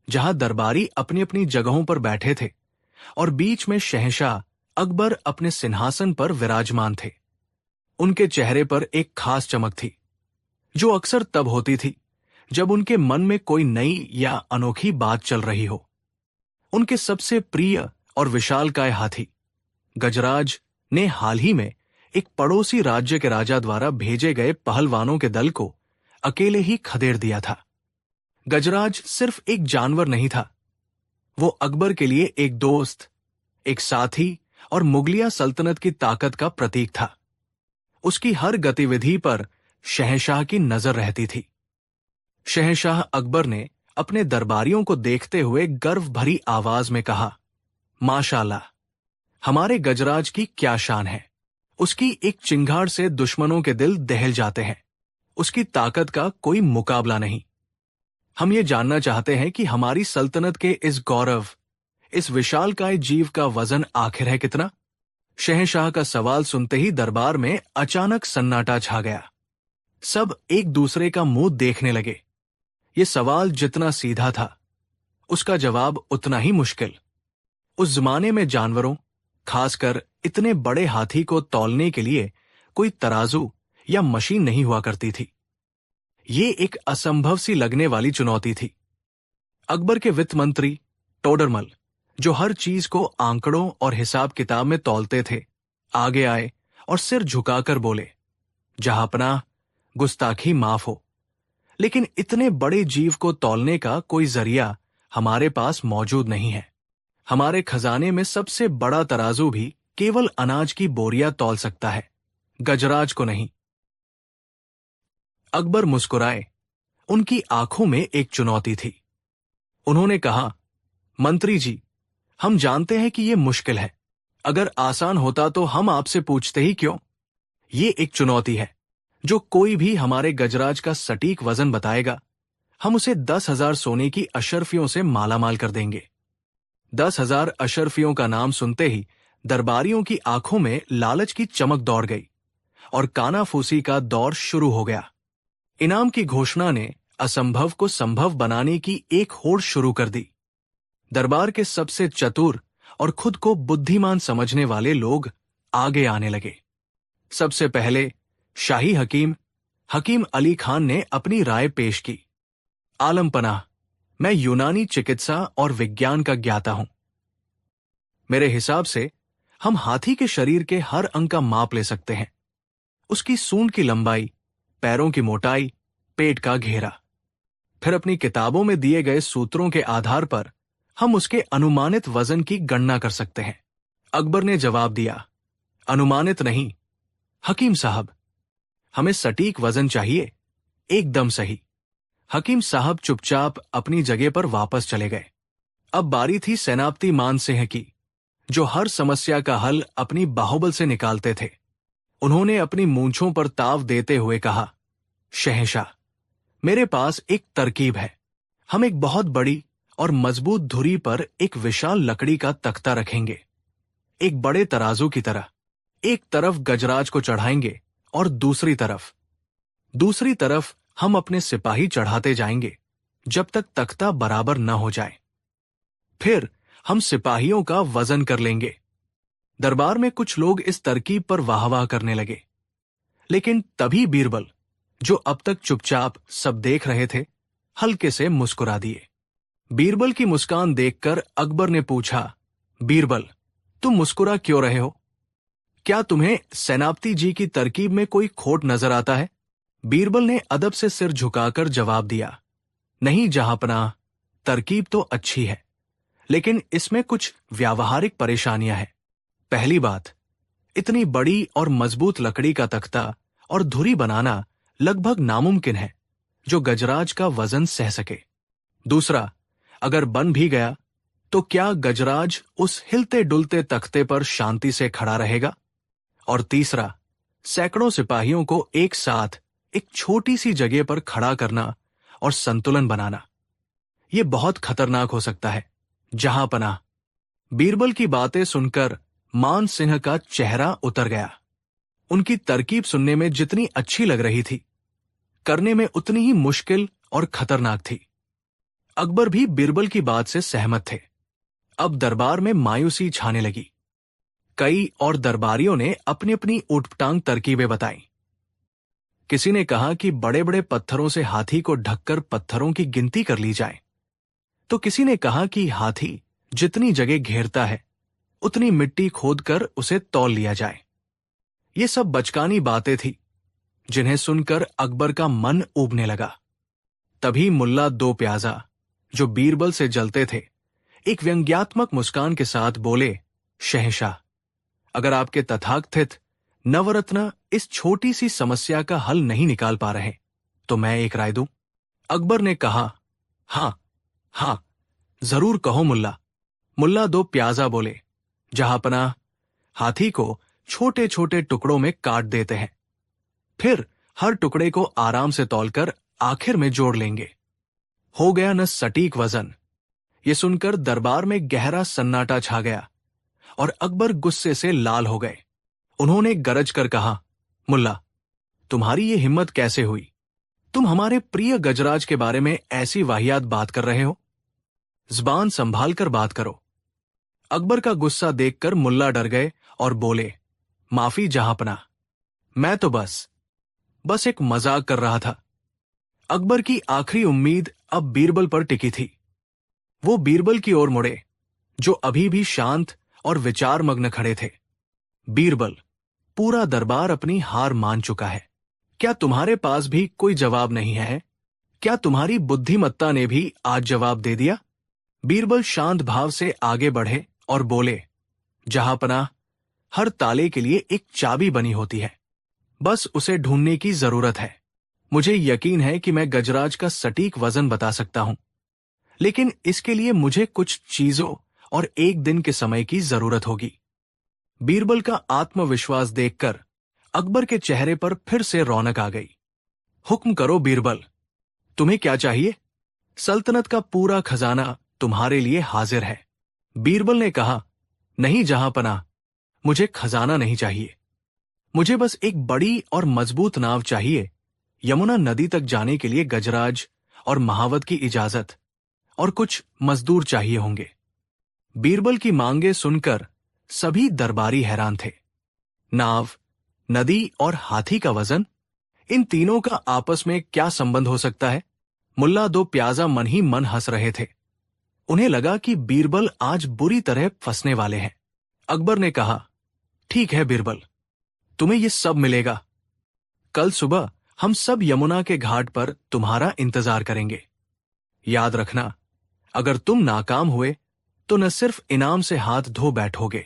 जहां दरबारी अपनी अपनी जगहों पर बैठे थे और बीच में शहंशाह अकबर अपने सिंहासन पर विराजमान थे। उनके चेहरे पर एक खास चमक थी, जो अक्सर तब होती थी जब उनके मन में कोई नई या अनोखी बात चल रही हो। उनके सबसे प्रिय और विशालकाय हाथी गजराज ने हाल ही में एक पड़ोसी राज्य के राजा द्वारा भेजे गए पहलवानों के दल को अकेले ही खदेड़ दिया था। गजराज सिर्फ एक जानवर नहीं था, वो अकबर के लिए एक दोस्त, एक साथी और मुगलिया सल्तनत की ताकत का प्रतीक था। उसकी हर गतिविधि पर शहंशाह की नजर रहती थी। शहंशाह अकबर ने अपने दरबारियों को देखते हुए गर्व भरी आवाज में कहा, माशाल्लाह, हमारे गजराज की क्या शान है। उसकी एक चिंगाड़ से दुश्मनों के दिल दहल जाते हैं। उसकी ताकत का कोई मुकाबला नहीं। हम ये जानना चाहते हैं कि हमारी सल्तनत के इस गौरव, इस विशालकाय जीव का वजन आखिर है कितना? शहंशाह का सवाल सुनते ही दरबार में अचानक सन्नाटा छा गया। सब एक दूसरे का मुंह देखने लगे। ये सवाल जितना सीधा था, उसका जवाब उतना ही मुश्किल। उस जमाने में जानवरों, खासकर इतने बड़े हाथी को तौलने के लिए कोई तराजू या मशीन नहीं हुआ करती थी। ये एक असंभव सी लगने वाली चुनौती थी। अकबर के वित्त मंत्री टोडरमल, जो हर चीज को आंकड़ों और हिसाब किताब में तौलते थे, आगे आए और सिर झुकाकर बोले, जहांपनाह, गुस्ताखी माफ हो, लेकिन इतने बड़े जीव को तौलने का कोई जरिया हमारे पास मौजूद नहीं है। हमारे खजाने में सबसे बड़ा तराजू भी केवल अनाज की बोरियां तौल सकता है, गजराज को नहीं। अकबर मुस्कुराए। उनकी आंखों में एक चुनौती थी। उन्होंने कहा, मंत्री जी, हम जानते हैं कि यह मुश्किल है। अगर आसान होता तो हम आपसे पूछते ही क्यों? ये एक चुनौती है। जो कोई भी हमारे गजराज का सटीक वजन बताएगा, हम उसे 10,000 सोने की अशर्फियों से मालामाल कर देंगे। 10,000 अशर्फियों का नाम सुनते ही दरबारियों की आंखों में लालच की चमक दौड़ गई और कानाफूसी का दौर शुरू हो गया। इनाम की घोषणा ने असंभव को संभव बनाने की एक होड़ शुरू कर दी। दरबार के सबसे चतुर और खुद को बुद्धिमान समझने वाले लोग आगे आने लगे। सबसे पहले शाही हकीम हकीम अली खान ने अपनी राय पेश की। आलम पनाह, मैं यूनानी चिकित्सा और विज्ञान का ज्ञाता हूं। मेरे हिसाब से हम हाथी के शरीर के हर अंग का माप ले सकते हैं, उसकी सूंड की लंबाई, पैरों की मोटाई, पेट का घेरा। फिर अपनी किताबों में दिए गए सूत्रों के आधार पर हम उसके अनुमानित वजन की गणना कर सकते हैं। अकबर ने जवाब दिया, अनुमानित नहीं हकीम साहब, हमें सटीक वजन चाहिए, एकदम सही। हकीम साहब चुपचाप अपनी जगह पर वापस चले गए। अब बारी थी सेनापति मान सिंह की, जो हर समस्या का हल अपनी बाहुबल से निकालते थे। उन्होंने अपनी मूंछों पर ताव देते हुए कहा, शहंशाह, मेरे पास एक तरकीब है। हम एक बहुत बड़ी और मजबूत धुरी पर एक विशाल लकड़ी का तख्ता रखेंगे, एक बड़े तराजू की तरह। एक तरफ गजराज को चढ़ाएंगे और दूसरी तरफ हम अपने सिपाही चढ़ाते जाएंगे जब तक तख्ता बराबर न हो जाए। फिर हम सिपाहियों का वजन कर लेंगे। दरबार में कुछ लोग इस तरकीब पर वाहवाह करने लगे, लेकिन तभी बीरबल, जो अब तक चुपचाप सब देख रहे थे, हल्के से मुस्कुरा दिए। बीरबल की मुस्कान देखकर अकबर ने पूछा, बीरबल, तुम मुस्कुरा क्यों रहे हो? क्या तुम्हें सेनापति जी की तरकीब में कोई खोट नजर आता है? बीरबल ने अदब से सिर झुकाकर जवाब दिया, नहीं जहांपनाह, तरकीब तो अच्छी है, लेकिन इसमें कुछ व्यावहारिक परेशानियां हैं। पहली बात, इतनी बड़ी और मजबूत लकड़ी का तख्ता और धुरी बनाना लगभग नामुमकिन है जो गजराज का वजन सह सके। दूसरा, अगर बन भी गया तो क्या गजराज उस हिलते डुलते तख्ते पर शांति से खड़ा रहेगा? और तीसरा, सैकड़ों सिपाहियों को एक साथ एक छोटी सी जगह पर खड़ा करना और संतुलन बनाना, यह बहुत खतरनाक हो सकता है। जहांपनाह। बीरबल की बातें सुनकर मान सिंह का चेहरा उतर गया। उनकी तरकीब सुनने में जितनी अच्छी लग रही थी, करने में उतनी ही मुश्किल और खतरनाक थी। अकबर भी बीरबल की बात से सहमत थे। अब दरबार में मायूसी छाने लगी। कई और दरबारियों ने अपनी अपनी ऊटपटांग तरकीबें बताईं। किसी ने कहा कि बड़े बड़े पत्थरों से हाथी को ढककर पत्थरों की गिनती कर ली जाए, तो किसी ने कहा कि हाथी जितनी जगह घेरता है उतनी मिट्टी खोदकर उसे तौल लिया जाए। ये सब बचकानी बातें थी, जिन्हें सुनकर अकबर का मन ऊबने लगा। तभी मुल्ला दो प्याजा, जो बीरबल से जलते थे, एक व्यंग्यात्मक मुस्कान के साथ बोले, शहंशाह, अगर आपके तथाकथित नवरत्न इस छोटी सी समस्या का हल नहीं निकाल पा रहे, तो मैं एक राय दूं। अकबर ने कहा, हां, जरूर कहो मुल्ला। मुल्ला दो प्याजा बोले, जहांपनाह, हाथी को छोटे छोटे टुकड़ों में काट देते हैं, फिर हर टुकड़े को आराम से तौलकर आखिर में जोड़ लेंगे। हो गया न सटीक वजन। ये सुनकर दरबार में गहरा सन्नाटा छा गया और अकबर गुस्से से लाल हो गए। उन्होंने गरज कर कहा, मुल्ला, तुम्हारी ये हिम्मत कैसे हुई? तुम हमारे प्रिय गजराज के बारे में ऐसी वाहियात बात कर रहे हो? जुबान संभाल कर बात करो। अकबर का गुस्सा देखकर मुल्ला डर गए और बोले, माफी जहांपनाह, मैं तो बस एक मजाक कर रहा था। अकबर की आखिरी उम्मीद अब बीरबल पर टिकी थी। वो बीरबल की ओर मुड़े, जो अभी भी शांत और विचारमग्न खड़े थे। बीरबल, पूरा दरबार अपनी हार मान चुका है। क्या तुम्हारे पास भी कोई जवाब नहीं है? क्या तुम्हारी बुद्धिमत्ता ने भी आज जवाब दे दिया? बीरबल शांत भाव से आगे बढ़े और बोले, जहांपनाह, हर ताले के लिए एक चाबी बनी होती है, बस उसे ढूंढने की जरूरत है। मुझे यकीन है कि मैं गजराज का सटीक वजन बता सकता हूं, लेकिन इसके लिए मुझे कुछ चीजों और एक दिन के समय की जरूरत होगी। बीरबल का आत्मविश्वास देखकर अकबर के चेहरे पर फिर से रौनक आ गई। हुक्म करो बीरबल, तुम्हें क्या चाहिए? सल्तनत का पूरा खजाना तुम्हारे लिए हाजिर है। बीरबल ने कहा, नहीं जहांपनाह, मुझे खजाना नहीं चाहिए। मुझे बस एक बड़ी और मजबूत नाव चाहिए। यमुना नदी तक जाने के लिए गजराज और महावत की इजाजत और कुछ मजदूर चाहिए होंगे। बीरबल की मांगे सुनकर सभी दरबारी हैरान थे। नाव, नदी और हाथी का वजन, इन तीनों का आपस में क्या संबंध हो सकता है? मुल्ला दो प्याजा मन ही मन हंस रहे थे। उन्हें लगा कि बीरबल आज बुरी तरह फंसने वाले हैं। अकबर ने कहा, ठीक है बीरबल, तुम्हें ये सब मिलेगा। कल सुबह हम सब यमुना के घाट पर तुम्हारा इंतजार करेंगे। याद रखना, अगर तुम नाकाम हुए तो न सिर्फ इनाम से हाथ धो बैठोगे,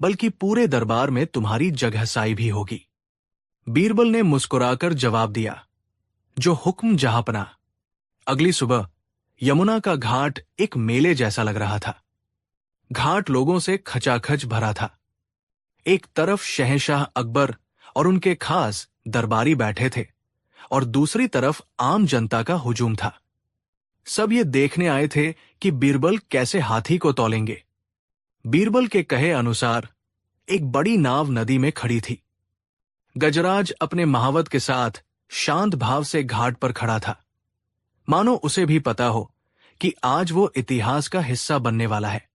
बल्कि पूरे दरबार में तुम्हारी जगहसाई भी होगी। बीरबल ने मुस्कुराकर जवाब दिया, जो हुक्म जहांपनाह। अगली सुबह यमुना का घाट एक मेले जैसा लग रहा था। घाट लोगों से खचाखच भरा था। एक तरफ शहंशाह अकबर और उनके खास दरबारी बैठे थे और दूसरी तरफ आम जनता का हुजूम था। सब ये देखने आए थे कि बीरबल कैसे हाथी को तौलेंगे। बीरबल के कहे अनुसार एक बड़ी नाव नदी में खड़ी थी। गजराज अपने महावत के साथ शांत भाव से घाट पर खड़ा था, मानो उसे भी पता हो कि आज वो इतिहास का हिस्सा बनने वाला है।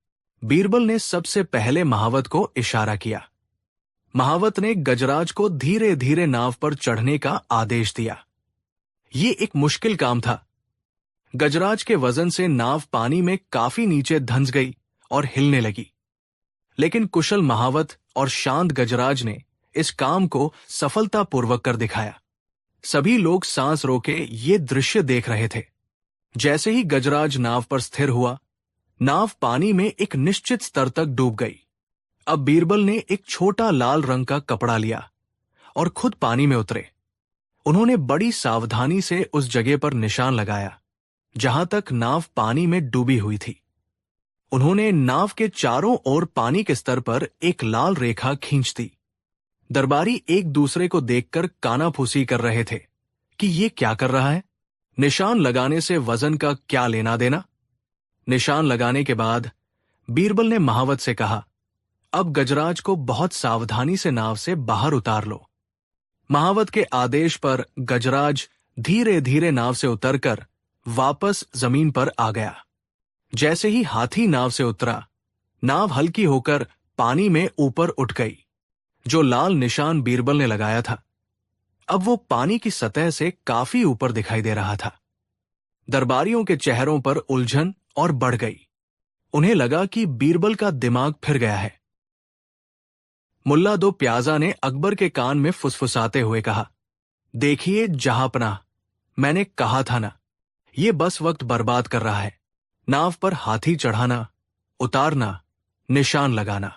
बीरबल ने सबसे पहले महावत को इशारा किया। महावत ने गजराज को धीरे धीरे नाव पर चढ़ने का आदेश दिया। ये एक मुश्किल काम था। गजराज के वजन से नाव पानी में काफी नीचे धंस गई और हिलने लगी, लेकिन कुशल महावत और शांत गजराज ने इस काम को सफलतापूर्वक कर दिखाया। सभी लोग सांस रोके ये दृश्य देख रहे थे। जैसे ही गजराज नाव पर स्थिर हुआ, नाव पानी में एक निश्चित स्तर तक डूब गई। अब बीरबल ने एक छोटा लाल रंग का कपड़ा लिया और खुद पानी में उतरे। उन्होंने बड़ी सावधानी से उस जगह पर निशान लगाया जहां तक नाव पानी में डूबी हुई थी। उन्होंने नाव के चारों ओर पानी के स्तर पर एक लाल रेखा खींच दी। दरबारी एक दूसरे को देखकर कानाफूसी कर रहे थे कि ये क्या कर रहा है। निशान लगाने से वजन का क्या लेना देना। निशान लगाने के बाद बीरबल ने महावत से कहा, अब गजराज को बहुत सावधानी से नाव से बाहर उतार लो। महावत के आदेश पर गजराज धीरे धीरे नाव से उतरकर वापस जमीन पर आ गया। जैसे ही हाथी नाव से उतरा, नाव हल्की होकर पानी में ऊपर उठ गई। जो लाल निशान बीरबल ने लगाया था, अब वो पानी की सतह से काफी ऊपर दिखाई दे रहा था। दरबारियों के चेहरों पर उलझन और बढ़ गई। उन्हें लगा कि बीरबल का दिमाग फिर गया है। मुल्ला दो प्याजा ने अकबर के कान में फुसफुसाते हुए कहा, देखिए जहांपनाह, मैंने कहा था ना, ये बस वक्त बर्बाद कर रहा है। नाव पर हाथी चढ़ाना, उतारना, निशान लगाना,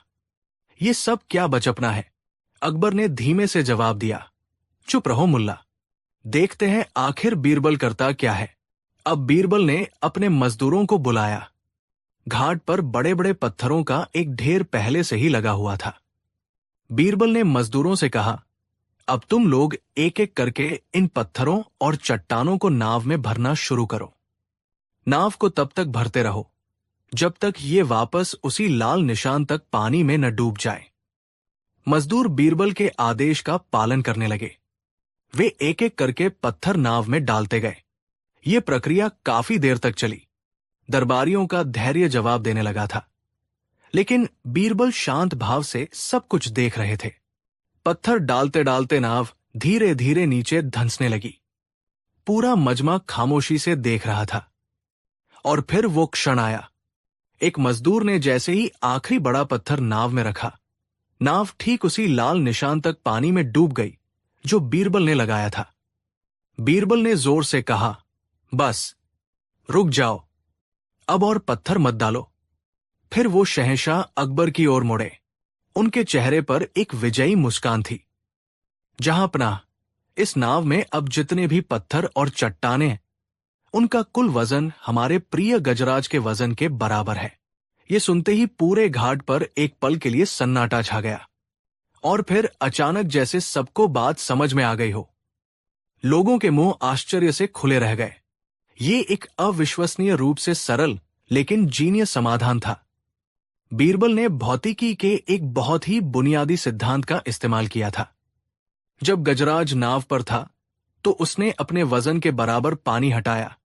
ये सब क्या बचपना है। अकबर ने धीमे से जवाब दिया, चुप रहो मुल्ला, देखते हैं आखिर बीरबल करता क्या है। अब बीरबल ने अपने मजदूरों को बुलाया। घाट पर बड़े बड़े पत्थरों का एक ढेर पहले से ही लगा हुआ था। बीरबल ने मजदूरों से कहा, अब तुम लोग एक एक करके इन पत्थरों और चट्टानों को नाव में भरना शुरू करो। नाव को तब तक भरते रहो जब तक ये वापस उसी लाल निशान तक पानी में न डूब जाए। मजदूर बीरबल के आदेश का पालन करने लगे। वे एक एक करके पत्थर नाव में डालते गए। ये प्रक्रिया काफी देर तक चली। दरबारियों का धैर्य जवाब देने लगा था, लेकिन बीरबल शांत भाव से सब कुछ देख रहे थे। पत्थर डालते डालते नाव धीरे धीरे नीचे धंसने लगी। पूरा मजमा खामोशी से देख रहा था। और फिर वो क्षण आया। एक मजदूर ने जैसे ही आखिरी बड़ा पत्थर नाव में रखा, नाव ठीक उसी लाल निशान तक पानी में डूब गई जो बीरबल ने लगाया था। बीरबल ने जोर से कहा, बस रुक जाओ, अब और पत्थर मत डालो। फिर वो शहंशाह अकबर की ओर मुड़े। उनके चेहरे पर एक विजयी मुस्कान थी। जहांपनाह, इस नाव में अब जितने भी पत्थर और चट्टानें हैं, उनका कुल वजन हमारे प्रिय गजराज के वजन के बराबर है। ये सुनते ही पूरे घाट पर एक पल के लिए सन्नाटा छा गया, और फिर अचानक जैसे सबको बात समझ में आ गई हो। लोगों के मुंह आश्चर्य से खुले रह गए। ये एक अविश्वसनीय रूप से सरल लेकिन जीनियस समाधान था। बीरबल ने भौतिकी के एक बहुत ही बुनियादी सिद्धांत का इस्तेमाल किया था। जब गजराज नाव पर था तो उसने अपने वजन के बराबर पानी हटाया,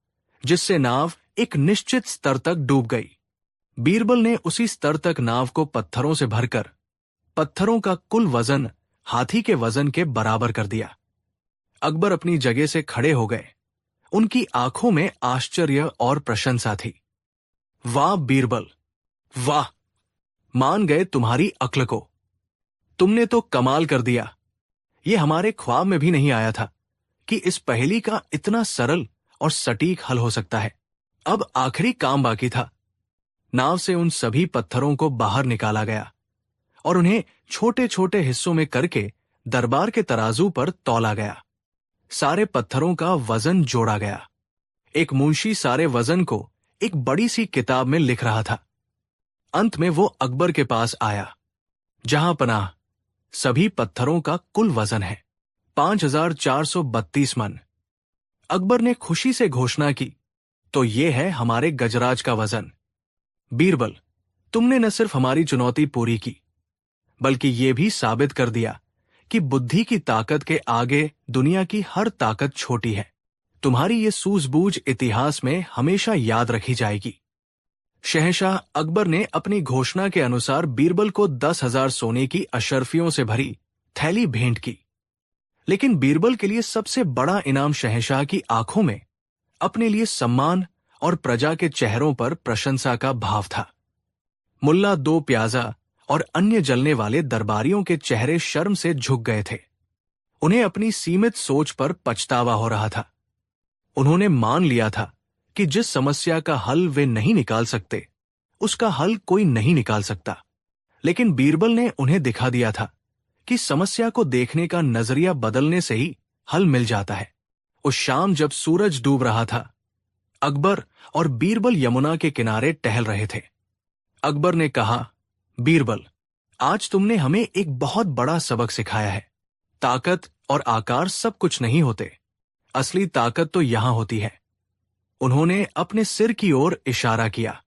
जिससे नाव एक निश्चित स्तर तक डूब गई। बीरबल ने उसी स्तर तक नाव को पत्थरों से भरकर पत्थरों का कुल वजन हाथी के वजन के बराबर कर दिया। अकबर अपनी जगह से खड़े हो गए। उनकी आंखों में आश्चर्य और प्रशंसा थी। वाह बीरबल, वाह! मान गए तुम्हारी अक्ल को। तुमने तो कमाल कर दिया। ये हमारे ख्वाब में भी नहीं आया था कि इस पहेली का इतना सरल और सटीक हल हो सकता है। अब आखिरी काम बाकी था। नाव से उन सभी पत्थरों को बाहर निकाला गया और उन्हें छोटे छोटे हिस्सों में करके दरबार के तराजू पर तौला गया। सारे पत्थरों का वजन जोड़ा गया। एक मुंशी सारे वजन को एक बड़ी सी किताब में लिख रहा था। अंत में वो अकबर के पास आया। जहां पनाह, सभी पत्थरों का कुल वजन है 5432 मन। अकबर ने खुशी से घोषणा की, तो ये है हमारे गजराज का वजन। बीरबल, तुमने न सिर्फ हमारी चुनौती पूरी की, बल्कि ये भी साबित कर दिया कि बुद्धि की ताकत के आगे दुनिया की हर ताकत छोटी है। तुम्हारी ये सूझबूझ इतिहास में हमेशा याद रखी जाएगी। शहंशाह अकबर ने अपनी घोषणा के अनुसार बीरबल को 10,000 सोने की अशर्फियों से भरी थैली भेंट की। लेकिन बीरबल के लिए सबसे बड़ा इनाम शहंशाह की आंखों में अपने लिए सम्मान और प्रजा के चेहरों पर प्रशंसा का भाव था। मुल्ला दो प्याजा और अन्य जलने वाले दरबारियों के चेहरे शर्म से झुक गए थे। उन्हें अपनी सीमित सोच पर पछतावा हो रहा था। उन्होंने मान लिया था कि जिस समस्या का हल वे नहीं निकाल सकते, उसका हल कोई नहीं निकाल सकता। लेकिन बीरबल ने उन्हें दिखा दिया था कि समस्या को देखने का नजरिया बदलने से ही हल मिल जाता है। उस शाम जब सूरज डूब रहा था, अकबर और बीरबल यमुना के किनारे टहल रहे थे। अकबर ने कहा, बीरबल, आज तुमने हमें एक बहुत बड़ा सबक सिखाया है। ताकत और आकार सब कुछ नहीं होते, असली ताकत तो यहां होती है। उन्होंने अपने सिर की ओर इशारा किया।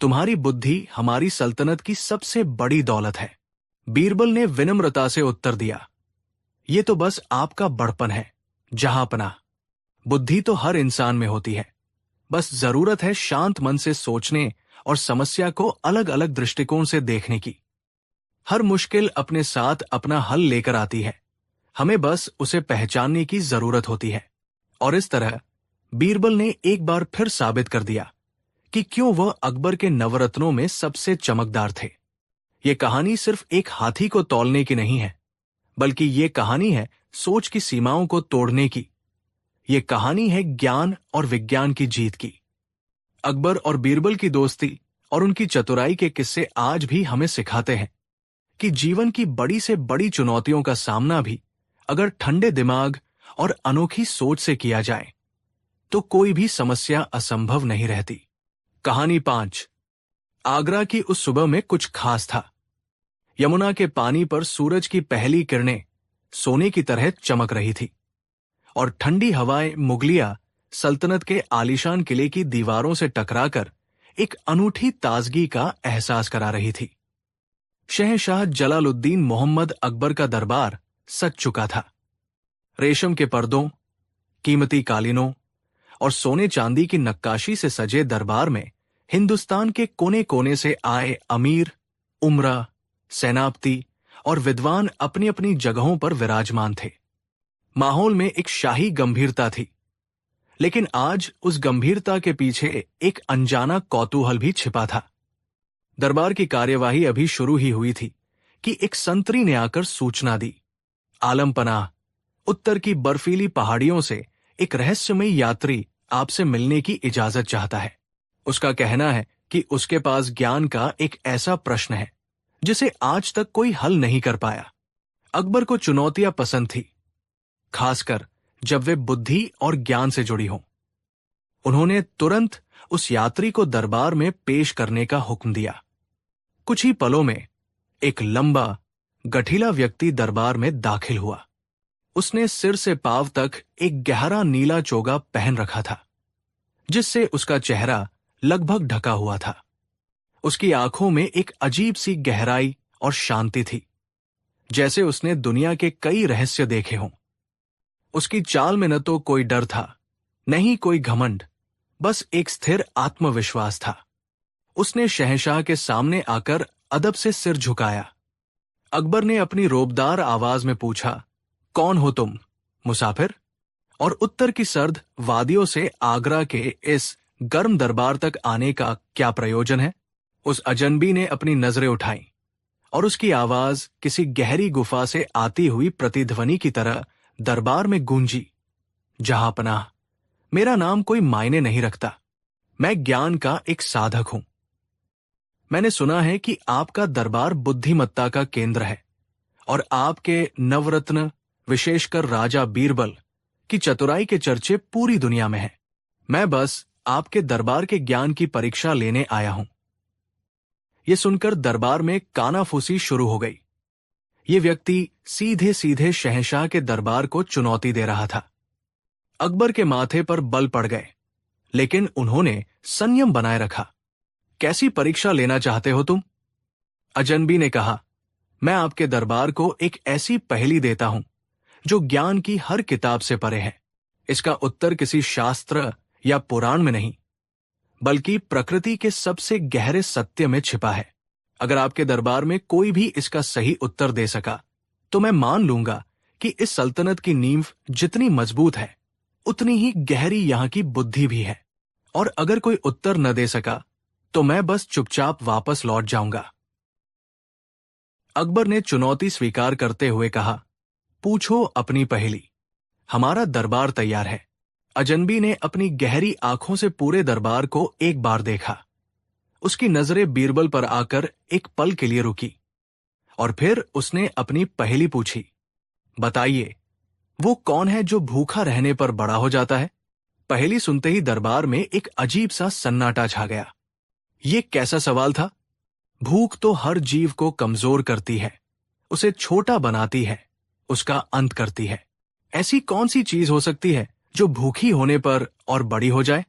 तुम्हारी बुद्धि हमारी सल्तनत की सबसे बड़ी दौलत है। बीरबल ने विनम्रता से उत्तर दिया, ये तो बस आपका बड़पन है, जहांपना। बुद्धि तो हर इंसान में होती है, बस जरूरत है शांत मन से सोचने और समस्या को अलग अलग दृष्टिकोण से देखने की। हर मुश्किल अपने साथ अपना हल लेकर आती है, हमें बस उसे पहचानने की जरूरत होती है। और इस तरह बीरबल ने एक बार फिर साबित कर दिया कि क्यों वह अकबर के नवरत्नों में सबसे चमकदार थे। ये कहानी सिर्फ एक हाथी को तौलने की नहीं है, बल्कि ये कहानी है सोच की सीमाओं को तोड़ने की। ये कहानी है ज्ञान और विज्ञान की जीत की। अकबर और बीरबल की दोस्ती और उनकी चतुराई के किस्से आज भी हमें सिखाते हैं कि जीवन की बड़ी से बड़ी चुनौतियों का सामना भी अगर ठंडे दिमाग और अनोखी सोच से किया जाए तो कोई भी समस्या असंभव नहीं रहती। कहानी 5। आगरा की उस सुबह में कुछ खास था। यमुना के पानी पर सूरज की पहली किरणें सोने की तरह चमक रही थी और ठंडी हवाएं मुगलिया सल्तनत के आलीशान किले की दीवारों से टकराकर एक अनूठी ताजगी का एहसास करा रही थी। शहंशाह जलालुद्दीन मोहम्मद अकबर का दरबार सज चुका था। रेशम के पर्दों, कीमती कालीनों और सोने चांदी की नक्काशी से सजे दरबार में हिंदुस्तान के कोने कोने से आए अमीर, उमरा, सेनापति और विद्वान अपनी अपनी जगहों पर विराजमान थे। माहौल में एक शाही गंभीरता थी, लेकिन आज उस गंभीरता के पीछे एक अनजाना कौतूहल भी छिपा था। दरबार की कार्यवाही अभी शुरू ही हुई थी कि एक संतरी ने आकर सूचना दी, आलम पनाह, उत्तर की बर्फीली पहाड़ियों से एक रहस्यमयी यात्री आपसे मिलने की इजाजत चाहता है। उसका कहना है कि उसके पास ज्ञान का एक ऐसा प्रश्न है जिसे आज तक कोई हल नहीं कर पाया। अकबर को चुनौतियां पसंद थी, खासकर जब वे बुद्धि और ज्ञान से जुड़ी हों। उन्होंने तुरंत उस यात्री को दरबार में पेश करने का हुक्म दिया। कुछ ही पलों में एक लंबा, गठीला व्यक्ति दरबार में दाखिल हुआ। उसने सिर से पांव तक एक गहरा नीला चोगा पहन रखा था। जिससे उसका चेहरा लगभग ढका हुआ था। उसकी आंखों में एक अजीब सी गहराई और शांति थी, जैसे उसने दुनिया के कई रहस्य देखे हों। उसकी चाल में न तो कोई डर था, न ही कोई घमंड, बस एक स्थिर आत्मविश्वास था। उसने शहंशाह के सामने आकर अदब से सिर झुकाया। अकबर ने अपनी रोबदार आवाज में पूछा, कौन हो तुम, मुसाफिर? और उत्तर की सर्द वादियों से आगरा के इस गर्म दरबार तक आने का क्या प्रयोजन है? उस अजनबी ने अपनी नजरें उठाईं और उसकी आवाज किसी गहरी गुफा से आती हुई प्रतिध्वनि की तरह दरबार में गूंजी। जहांपनाह, मेरा नाम कोई मायने नहीं रखता। मैं ज्ञान का एक साधक हूं। मैंने सुना है कि आपका दरबार बुद्धिमत्ता का केंद्र है और आपके नवरत्न, विशेषकर राजा बीरबल की चतुराई के चर्चे पूरी दुनिया में हैं। मैं बस आपके दरबार के ज्ञान की परीक्षा लेने आया हूं। यह सुनकर दरबार में कानाफूसी शुरू हो गई। ये व्यक्ति सीधे सीधे शहंशाह के दरबार को चुनौती दे रहा था। अकबर के माथे पर बल पड़ गए, लेकिन उन्होंने संयम बनाए रखा। कैसी परीक्षा लेना चाहते हो तुम? अजनबी ने कहा, मैं आपके दरबार को एक ऐसी पहेली देता हूं जो ज्ञान की हर किताब से परे है। इसका उत्तर किसी शास्त्र या पुराण में नहीं, बल्कि प्रकृति के सबसे गहरे सत्य में छिपा है। अगर आपके दरबार में कोई भी इसका सही उत्तर दे सका, तो मैं मान लूंगा कि इस सल्तनत की नींव जितनी मजबूत है, उतनी ही गहरी यहां की बुद्धि भी है। और अगर कोई उत्तर न दे सका, तो मैं बस चुपचाप वापस लौट जाऊंगा। अकबर ने चुनौती स्वीकार करते हुए कहा, पूछो अपनी पहेली। हमारा दरबार तैयार है। अजनबी ने अपनी गहरी आंखों से पूरे दरबार को एक बार देखा। उसकी नजरें बीरबल पर आकर एक पल के लिए रुकी और फिर उसने अपनी पहेली पूछी, बताइए, वो कौन है जो भूखा रहने पर बड़ा हो जाता है? पहेली सुनते ही दरबार में एक अजीब सा सन्नाटा छा गया। ये कैसा सवाल था? भूख तो हर जीव को कमजोर करती है, उसे छोटा बनाती है, उसका अंत करती है। ऐसी कौन सी चीज हो सकती है जो भूखी होने पर और बड़ी हो जाए?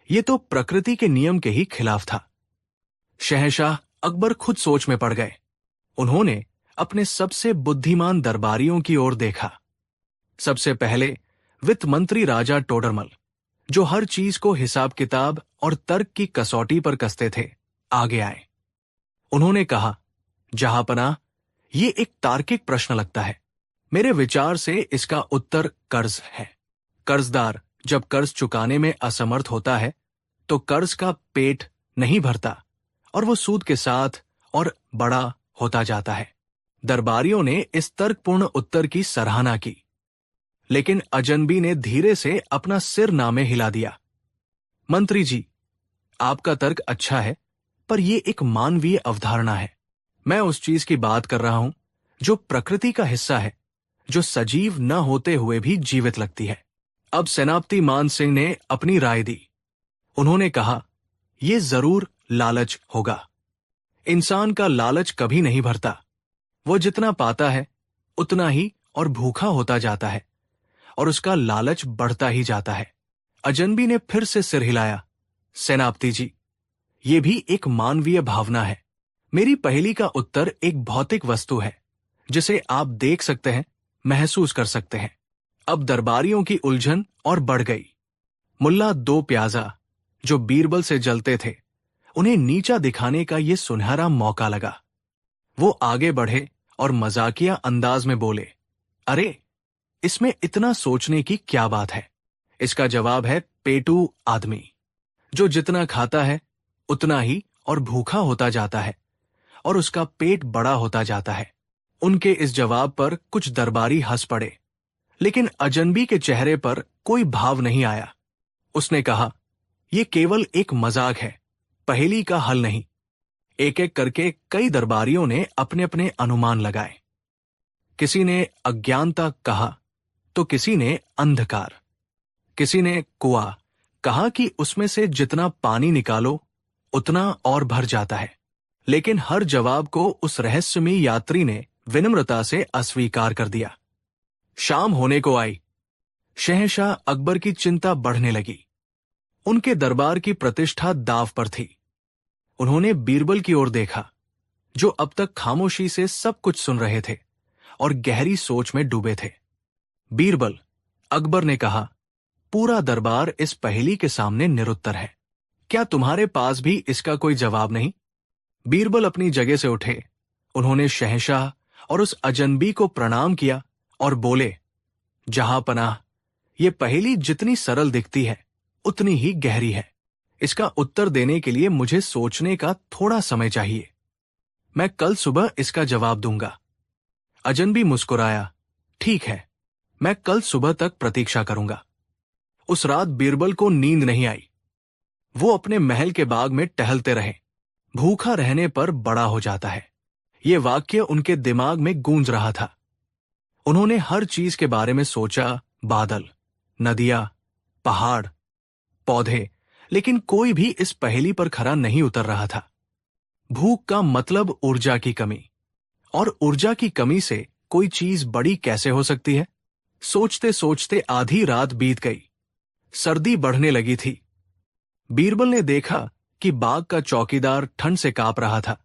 ये तो प्रकृति के नियम के ही खिलाफ था। शहंशाह अकबर खुद सोच में पड़ गए। उन्होंने अपने सबसे बुद्धिमान दरबारियों की ओर देखा। सबसे पहले वित्त मंत्री राजा टोडरमल, जो हर चीज को हिसाब किताब और तर्क की कसौटी पर कसते थे, आगे आए। उन्होंने कहा, जहांपनाह, ये एक तार्किक प्रश्न लगता है। मेरे विचार से इसका उत्तर कर्ज है। कर्जदार जब कर्ज चुकाने में असमर्थ होता है, तो कर्ज का पेट नहीं भरता और वो सूद के साथ और बड़ा होता जाता है। दरबारियों ने इस तर्कपूर्ण उत्तर की सराहना की, लेकिन अजनबी ने धीरे से अपना सिर नामे हिला दिया। मंत्री जी, आपका तर्क अच्छा है, पर यह एक मानवीय अवधारणा है। मैं उस चीज की बात कर रहा हूं जो प्रकृति का हिस्सा है, जो सजीव न होते हुए भी जीवित लगती है। अब सेनापति मान सिंह ने अपनी राय दी। उन्होंने कहा, यह जरूर लालच होगा। इंसान का लालच कभी नहीं भरता। वो जितना पाता है उतना ही और भूखा होता जाता है और उसका लालच बढ़ता ही जाता है। अजनबी ने फिर से सिर हिलाया। सेनापति जी, ये भी एक मानवीय भावना है। मेरी पहेली का उत्तर एक भौतिक वस्तु है, जिसे आप देख सकते हैं, महसूस कर सकते हैं। अब दरबारियों की उलझन और बढ़ गई। मुल्ला दो प्याजा, जो बीरबल से जलते थे, उन्हें नीचा दिखाने का ये सुनहरा मौका लगा। वो आगे बढ़े और मजाकिया अंदाज में बोले, अरे, इसमें इतना सोचने की क्या बात है? इसका जवाब है पेटू आदमी, जो जितना खाता है उतना ही और भूखा होता जाता है और उसका पेट बड़ा होता जाता है। उनके इस जवाब पर कुछ दरबारी हंस पड़े, लेकिन अजनबी के चेहरे पर कोई भाव नहीं आया। उसने कहा, यह केवल एक मजाक है, पहेली का हल नहीं। एक एक करके कई दरबारियों ने अपने अपने अनुमान लगाए। किसी ने अज्ञानता कहा, तो किसी ने अंधकार, किसी ने कुआं कहा कि उसमें से जितना पानी निकालो उतना और भर जाता है। लेकिन हर जवाब को उस रहस्यमयी यात्री ने विनम्रता से अस्वीकार कर दिया। शाम होने को आई। शहंशाह अकबर की चिंता बढ़ने लगी। उनके दरबार की प्रतिष्ठा दांव पर थी। उन्होंने बीरबल की ओर देखा, जो अब तक खामोशी से सब कुछ सुन रहे थे और गहरी सोच में डूबे थे। बीरबल, अकबर ने कहा, पूरा दरबार इस पहेली के सामने निरुत्तर है। क्या तुम्हारे पास भी इसका कोई जवाब नहीं? बीरबल अपनी जगह से उठे। उन्होंने शहंशाह और उस अजनबी को प्रणाम किया और बोले, जहां पनाह, ये पहेली जितनी सरल दिखती है उतनी ही गहरी है। इसका उत्तर देने के लिए मुझे सोचने का थोड़ा समय चाहिए। मैं कल सुबह इसका जवाब दूंगा। अजनबी मुस्कुराया, ठीक है, मैं कल सुबह तक प्रतीक्षा करूंगा। उस रात बीरबल को नींद नहीं आई। वो अपने महल के बाग में टहलते रहे। भूखा रहने पर बड़ा हो जाता है, ये वाक्य उनके दिमाग में गूंज रहा था। उन्होंने हर चीज के बारे में सोचा, बादल, नदियां, पहाड़, पौधे, लेकिन कोई भी इस पहेली पर खरा नहीं उतर रहा था। भूख का मतलब ऊर्जा की कमी, और ऊर्जा की कमी से कोई चीज बड़ी कैसे हो सकती है? सोचते सोचते आधी रात बीत गई। सर्दी बढ़ने लगी थी। बीरबल ने देखा कि बाग का चौकीदार ठंड से कांप रहा था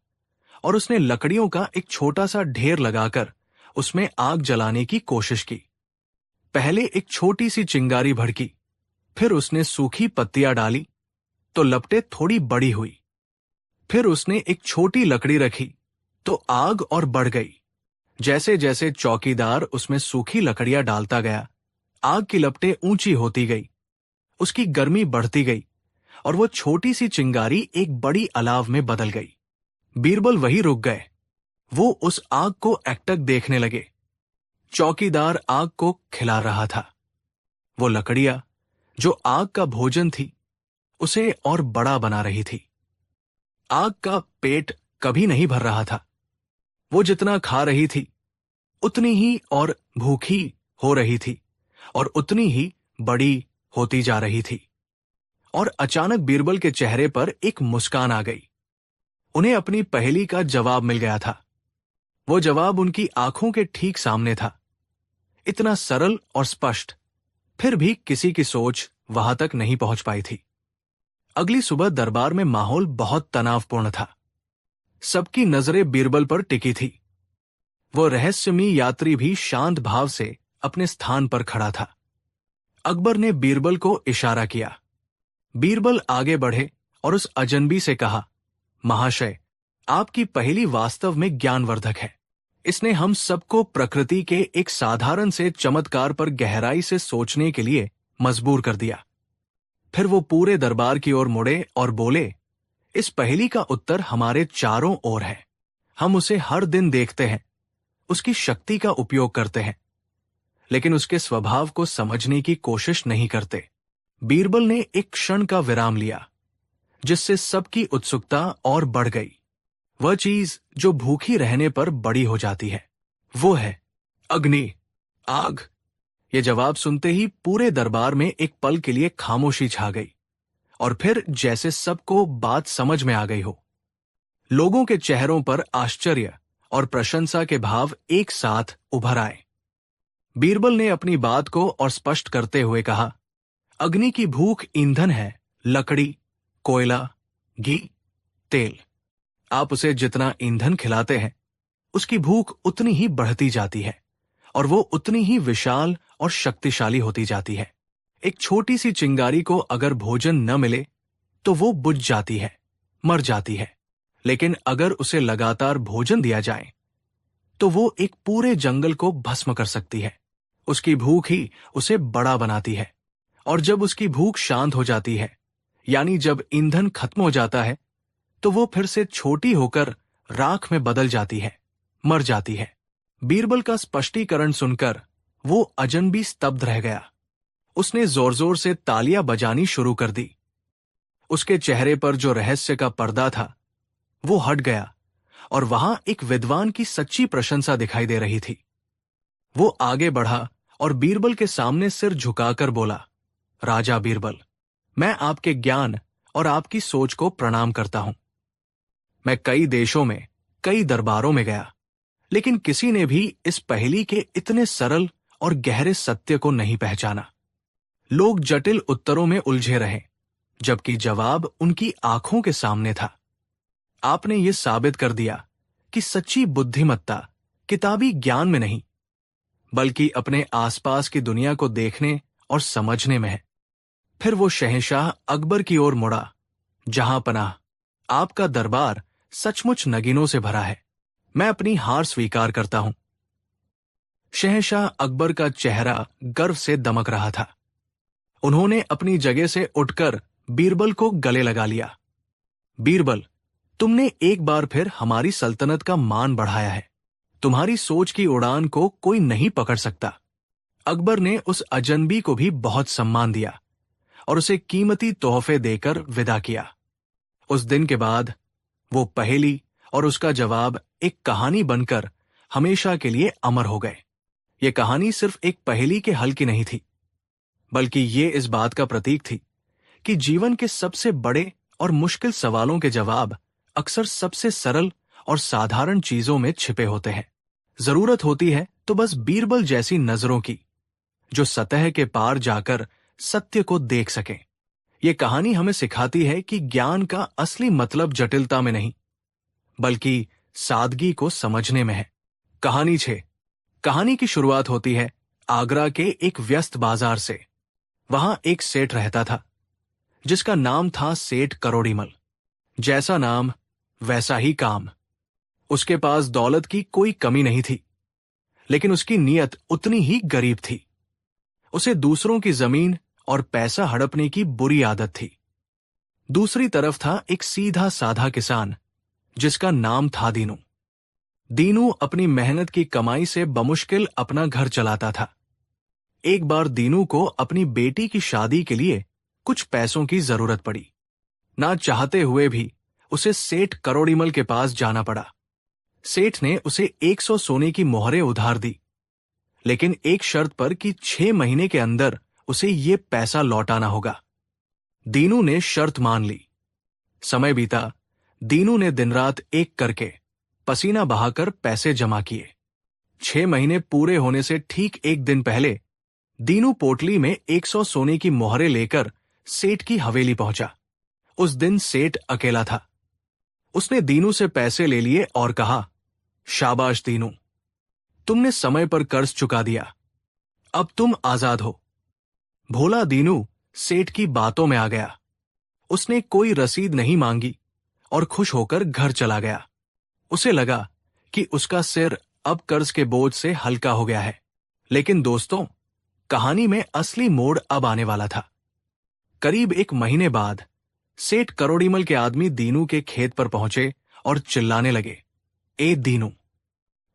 और उसने लकड़ियों का एक छोटा सा ढेर लगाकर उसमें आग जलाने की कोशिश की। पहले एक छोटी सी चिंगारी भड़की, फिर उसने सूखी पत्तियां डाली तो लपटें थोड़ी बड़ी हुई। फिर उसने एक छोटी लकड़ी रखी तो आग और बढ़ गई। जैसे जैसे चौकीदार उसमें सूखी लकड़ियां डालता गया, आग की लपटें ऊंची होती गई, उसकी गर्मी बढ़ती गई और वो छोटी सी चिंगारी एक बड़ी अलाव में बदल गई। बीरबल वहीं रुक गए। वो उस आग को एकटक देखने लगे। चौकीदार आग को खिला रहा था। वो लकड़ियां, जो आग का भोजन थी, उसे और बड़ा बना रही थी। आग का पेट कभी नहीं भर रहा था। वो जितना खा रही थी उतनी ही और भूखी हो रही थी और उतनी ही बड़ी होती जा रही थी। और अचानक बीरबल के चेहरे पर एक मुस्कान आ गई। उन्हें अपनी पहेली का जवाब मिल गया था। वो जवाब उनकी आंखों के ठीक सामने था, इतना सरल और स्पष्ट, फिर भी किसी की सोच वहां तक नहीं पहुंच पाई थी। अगली सुबह दरबार में माहौल बहुत तनावपूर्ण था। सबकी नजरें बीरबल पर टिकी थी। वो रहस्यमयी यात्री भी शांत भाव से अपने स्थान पर खड़ा था। अकबर ने बीरबल को इशारा किया। बीरबल आगे बढ़े और उस अजनबी से कहा, महाशय, आपकी पहेली वास्तव में ज्ञानवर्धक है। इसने हम सबको प्रकृति के एक साधारण से चमत्कार पर गहराई से सोचने के लिए मजबूर कर दिया। फिर वो पूरे दरबार की ओर मुड़े और बोले, इस पहेली का उत्तर हमारे चारों ओर है। हम उसे हर दिन देखते हैं, उसकी शक्ति का उपयोग करते हैं, लेकिन उसके स्वभाव को समझने की कोशिश नहीं करते। बीरबल ने एक क्षण का विराम लिया, जिससे सबकी उत्सुकता और बढ़ गई। वह चीज जो भूखी रहने पर बड़ी हो जाती है, वो है अग्नि, आग। ये जवाब सुनते ही पूरे दरबार में एक पल के लिए खामोशी छा गई और फिर जैसे सबको बात समझ में आ गई हो। लोगों के चेहरों पर आश्चर्य और प्रशंसा के भाव एक साथ उभर आए। बीरबल ने अपनी बात को और स्पष्ट करते हुए कहा, अग्नि की भूख ईंधन है, लकड़ी, कोयला, घी, तेल। आप उसे जितना ईंधन खिलाते हैं, उसकी भूख उतनी ही बढ़ती जाती है और वो उतनी ही विशाल और शक्तिशाली होती जाती है। एक छोटी सी चिंगारी को अगर भोजन न मिले तो वो बुझ जाती है, मर जाती है, लेकिन अगर उसे लगातार भोजन दिया जाए तो वो एक पूरे जंगल को भस्म कर सकती है। उसकी भूख ही उसे बड़ा बनाती है, और जब उसकी भूख शांत हो जाती है, यानी जब ईंधन खत्म हो जाता है, तो वो फिर से छोटी होकर राख में बदल जाती है, मर जाती है। बीरबल का स्पष्टीकरण सुनकर वो अजनबी स्तब्ध रह गया। उसने जोर जोर से तालियां बजानी शुरू कर दी। उसके चेहरे पर जो रहस्य का पर्दा था वो हट गया और वहां एक विद्वान की सच्ची प्रशंसा दिखाई दे रही थी। वो आगे बढ़ा और बीरबल के सामने सिर झुकाकर बोला, राजा बीरबल, मैं आपके ज्ञान और आपकी सोच को प्रणाम करता हूं। मैं कई देशों में, कई दरबारों में गया, लेकिन किसी ने भी इस पहेली के इतने सरल और गहरे सत्य को नहीं पहचाना। लोग जटिल उत्तरों में उलझे रहे, जबकि जवाब उनकी आंखों के सामने था। आपने ये साबित कर दिया कि सच्ची बुद्धिमत्ता किताबी ज्ञान में नहीं, बल्कि अपने आसपास की दुनिया को देखने और समझने में है। फिर वो शहंशाह अकबर की ओर मुड़ा। जहां पनाह, आपका दरबार सचमुच नगीनों से भरा है। मैं अपनी हार स्वीकार करता हूं। शहंशाह अकबर का चेहरा गर्व से दमक रहा था। उन्होंने अपनी जगह से उठकर बीरबल को गले लगा लिया। बीरबल, तुमने एक बार फिर हमारी सल्तनत का मान बढ़ाया है। तुम्हारी सोच की उड़ान को कोई नहीं पकड़ सकता। अकबर ने उस अजनबी को भी बहुत सम्मान दिया और उसे कीमती तोहफे देकर विदा किया। उस दिन के बाद वो पहेली और उसका जवाब एक कहानी बनकर हमेशा के लिए अमर हो गए। ये कहानी सिर्फ एक पहेली के हल की नहीं थी, बल्कि ये इस बात का प्रतीक थी कि जीवन के सबसे बड़े और मुश्किल सवालों के जवाब अक्सर सबसे सरल और साधारण चीजों में छिपे होते हैं। जरूरत होती है तो बस बीरबल जैसी नजरों की, जो सतह के पार जाकर सत्य को देख सकें। ये कहानी हमें सिखाती है कि ज्ञान का असली मतलब जटिलता में नहीं, बल्कि सादगी को समझने में है। कहानी 6। कहानी की शुरुआत होती है आगरा के एक व्यस्त बाजार से। वहां एक सेठ रहता था, जिसका नाम था सेठ करोड़ीमल। जैसा नाम वैसा ही काम। उसके पास दौलत की कोई कमी नहीं थी, लेकिन उसकी नीयत उतनी ही गरीब थी। उसे दूसरों की जमीन और पैसा हड़पने की बुरी आदत थी। दूसरी तरफ था एक सीधा साधा किसान, जिसका नाम था दीनू। दीनू अपनी मेहनत की कमाई से बमुश्किल अपना घर चलाता था। एक बार दीनू को अपनी बेटी की शादी के लिए कुछ पैसों की जरूरत पड़ी। ना चाहते हुए भी उसे सेठ करोड़ीमल के पास जाना पड़ा। सेठ ने उसे 100 सोने की मोहरें उधार दी, लेकिन एक शर्त पर कि 6 महीने के अंदर उसे ये पैसा लौटाना होगा। दीनू ने शर्त मान ली। समय बीता। दीनू ने दिन रात एक करके पसीना बहाकर पैसे जमा किए। 6 महीने पूरे होने से ठीक एक दिन पहले दीनू पोटली में 100 सोने की मोहरें लेकर सेठ की हवेली पहुंचा। उस दिन सेठ अकेला था। उसने दीनू से पैसे ले लिए और कहा, शाबाश दीनू, तुमने समय पर कर्ज चुका दिया। अब तुम आजाद हो। भोला दीनू सेठ की बातों में आ गया। उसने कोई रसीद नहीं मांगी और खुश होकर घर चला गया। उसे लगा कि उसका सिर अब कर्ज के बोझ से हल्का हो गया है। लेकिन दोस्तों, कहानी में असली मोड़ अब आने वाला था। करीब एक महीने बाद सेठ करोड़ीमल के आदमी दीनू के खेत पर पहुंचे और चिल्लाने लगे, ए दीनू,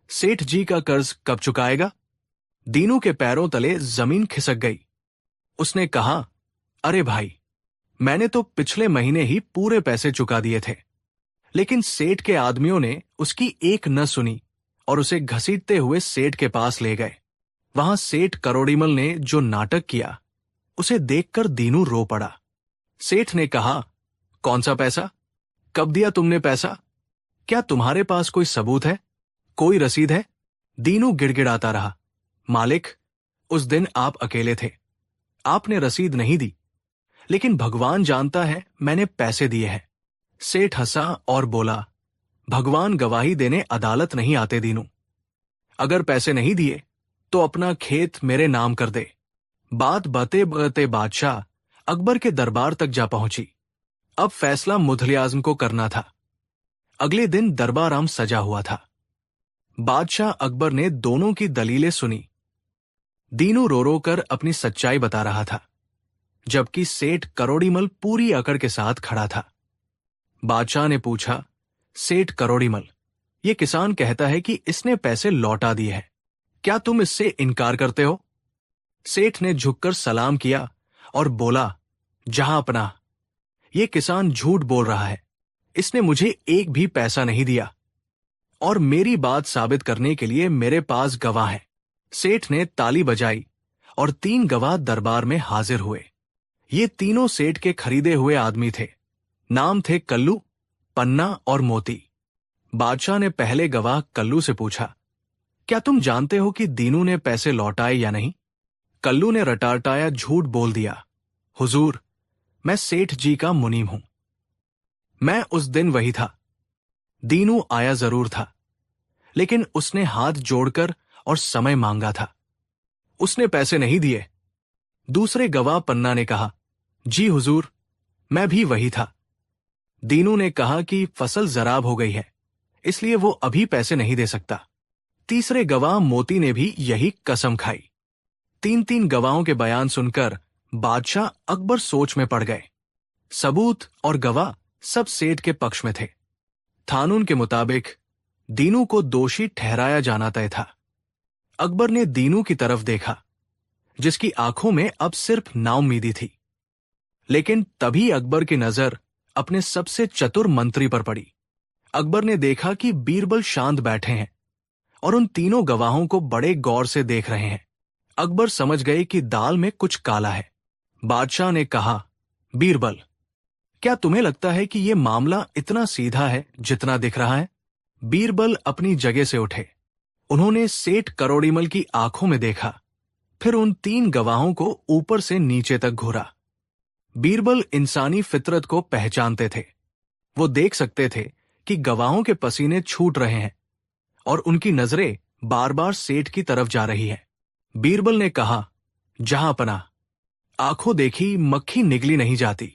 सेठ जी का कर्ज कब चुकाएगा? दीनू के पैरों तले जमीन खिसक गई। उसने कहा, अरे भाई, मैंने तो पिछले महीने ही पूरे पैसे चुका दिए थे। लेकिन सेठ के आदमियों ने उसकी एक न सुनी और उसे घसीटते हुए सेठ के पास ले गए। वहां सेठ करोड़ीमल ने जो नाटक किया, उसे देखकर दीनू रो पड़ा। सेठ ने कहा, कौन सा पैसा? कब दिया तुमने पैसा? क्या तुम्हारे पास कोई सबूत है? कोई रसीद है? दीनू गिड़गिड़ाता रहा, मालिक, उस दिन आप अकेले थे। आपने रसीद नहीं दी, लेकिन भगवान जानता है मैंने पैसे दिए हैं। सेठ हंसा और बोला, भगवान गवाही देने अदालत नहीं आते दीनू। अगर पैसे नहीं दिए तो अपना खेत मेरे नाम कर दे। बात बते बते बादशाह अकबर के दरबार तक जा पहुंची। अब फैसला मुगल-ए-आजम को करना था। अगले दिन दरबार सजा हुआ था। बादशाह अकबर ने दोनों की दलीलें सुनी। दीनू रो रो कर अपनी सच्चाई बता रहा था, जबकि सेठ करोड़ीमल पूरी अकड़ के साथ खड़ा था। बादशाह ने पूछा, सेठ करोड़ीमल, ये किसान कहता है कि इसने पैसे लौटा दिए हैं, क्या तुम इससे इनकार करते हो? सेठ ने झुककर सलाम किया और बोला, जहां अपना, ये किसान झूठ बोल रहा है। इसने मुझे एक भी पैसा नहीं दिया और मेरी बात साबित करने के लिए मेरे पास गवाह हैं। सेठ ने ताली बजाई और 3 गवाह दरबार में हाजिर हुए। ये तीनों सेठ के खरीदे हुए आदमी थे। नाम थे कल्लू, पन्ना और मोती। बादशाह ने पहले गवाह कल्लू से पूछा, क्या तुम जानते हो कि दीनू ने पैसे लौटाए या नहीं? कल्लू ने रटारटाया झूठ बोल दिया, हुजूर, मैं सेठ जी का मुनीम हूं। मैं उस दिन वही था। दीनू आया जरूर था, लेकिन उसने हाथ जोड़कर और समय मांगा था। उसने पैसे नहीं दिए। दूसरे गवाह पन्ना ने कहा, जी हुजूर, मैं भी वही था। दीनू ने कहा कि फसल जराब हो गई है, इसलिए वो अभी पैसे नहीं दे सकता। तीसरे गवाह मोती ने भी यही कसम खाई। तीन तीन गवाहों के बयान सुनकर बादशाह अकबर सोच में पड़ गए। सबूत और गवाह सब सेठ के पक्ष में थे। कानून के मुताबिक दीनू को दोषी ठहराया जाना तय था। अकबर ने दीनू की तरफ देखा, जिसकी आंखों में अब सिर्फ नाउम्मीदी थी। लेकिन तभी अकबर की नजर अपने सबसे चतुर मंत्री पर पड़ी। अकबर ने देखा कि बीरबल शांत बैठे हैं और उन तीनों गवाहों को बड़े गौर से देख रहे हैं। अकबर समझ गए कि दाल में कुछ काला है। बादशाह ने कहा, बीरबल, क्या तुम्हें लगता है कि यह मामला इतना सीधा है जितना दिख रहा है? बीरबल अपनी जगह से उठे। उन्होंने सेठ करोड़ीमल की आंखों में देखा, फिर उन तीन गवाहों को ऊपर से नीचे तक घूरा। बीरबल इंसानी फितरत को पहचानते थे। वो देख सकते थे कि गवाहों के पसीने छूट रहे हैं और उनकी नजरें बार बार सेठ की तरफ जा रही है। बीरबल ने कहा, जहांपना, आंखों देखी मक्खी निगली नहीं जाती।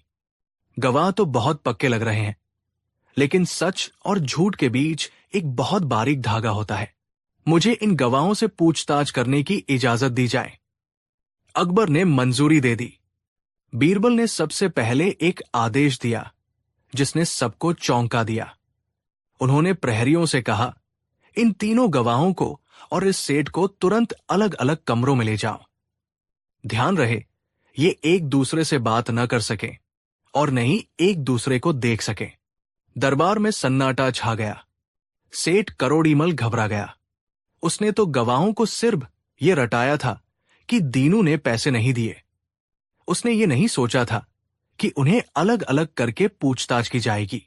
गवाह तो बहुत पक्के लग रहे हैं, लेकिन सच और झूठ के बीच एक बहुत बारीक धागा होता है। मुझे इन गवाहों से पूछताछ करने की इजाजत दी जाए। अकबर ने मंजूरी दे दी। बीरबल ने सबसे पहले एक आदेश दिया, जिसने सबको चौंका दिया। उन्होंने प्रहरियों से कहा, इन तीनों गवाहों को और इस सेठ को तुरंत अलग अलग कमरों में ले जाओ। ध्यान रहे, ये एक दूसरे से बात न कर सके और न ही एक दूसरे को देख सके। दरबार में सन्नाटा छा गया। सेठ करोड़ीमल घबरा गया। उसने तो गवाहों को सिर्फ ये रटाया था कि दीनू ने पैसे नहीं दिए। उसने ये नहीं सोचा था कि उन्हें अलग अलग करके पूछताछ की जाएगी।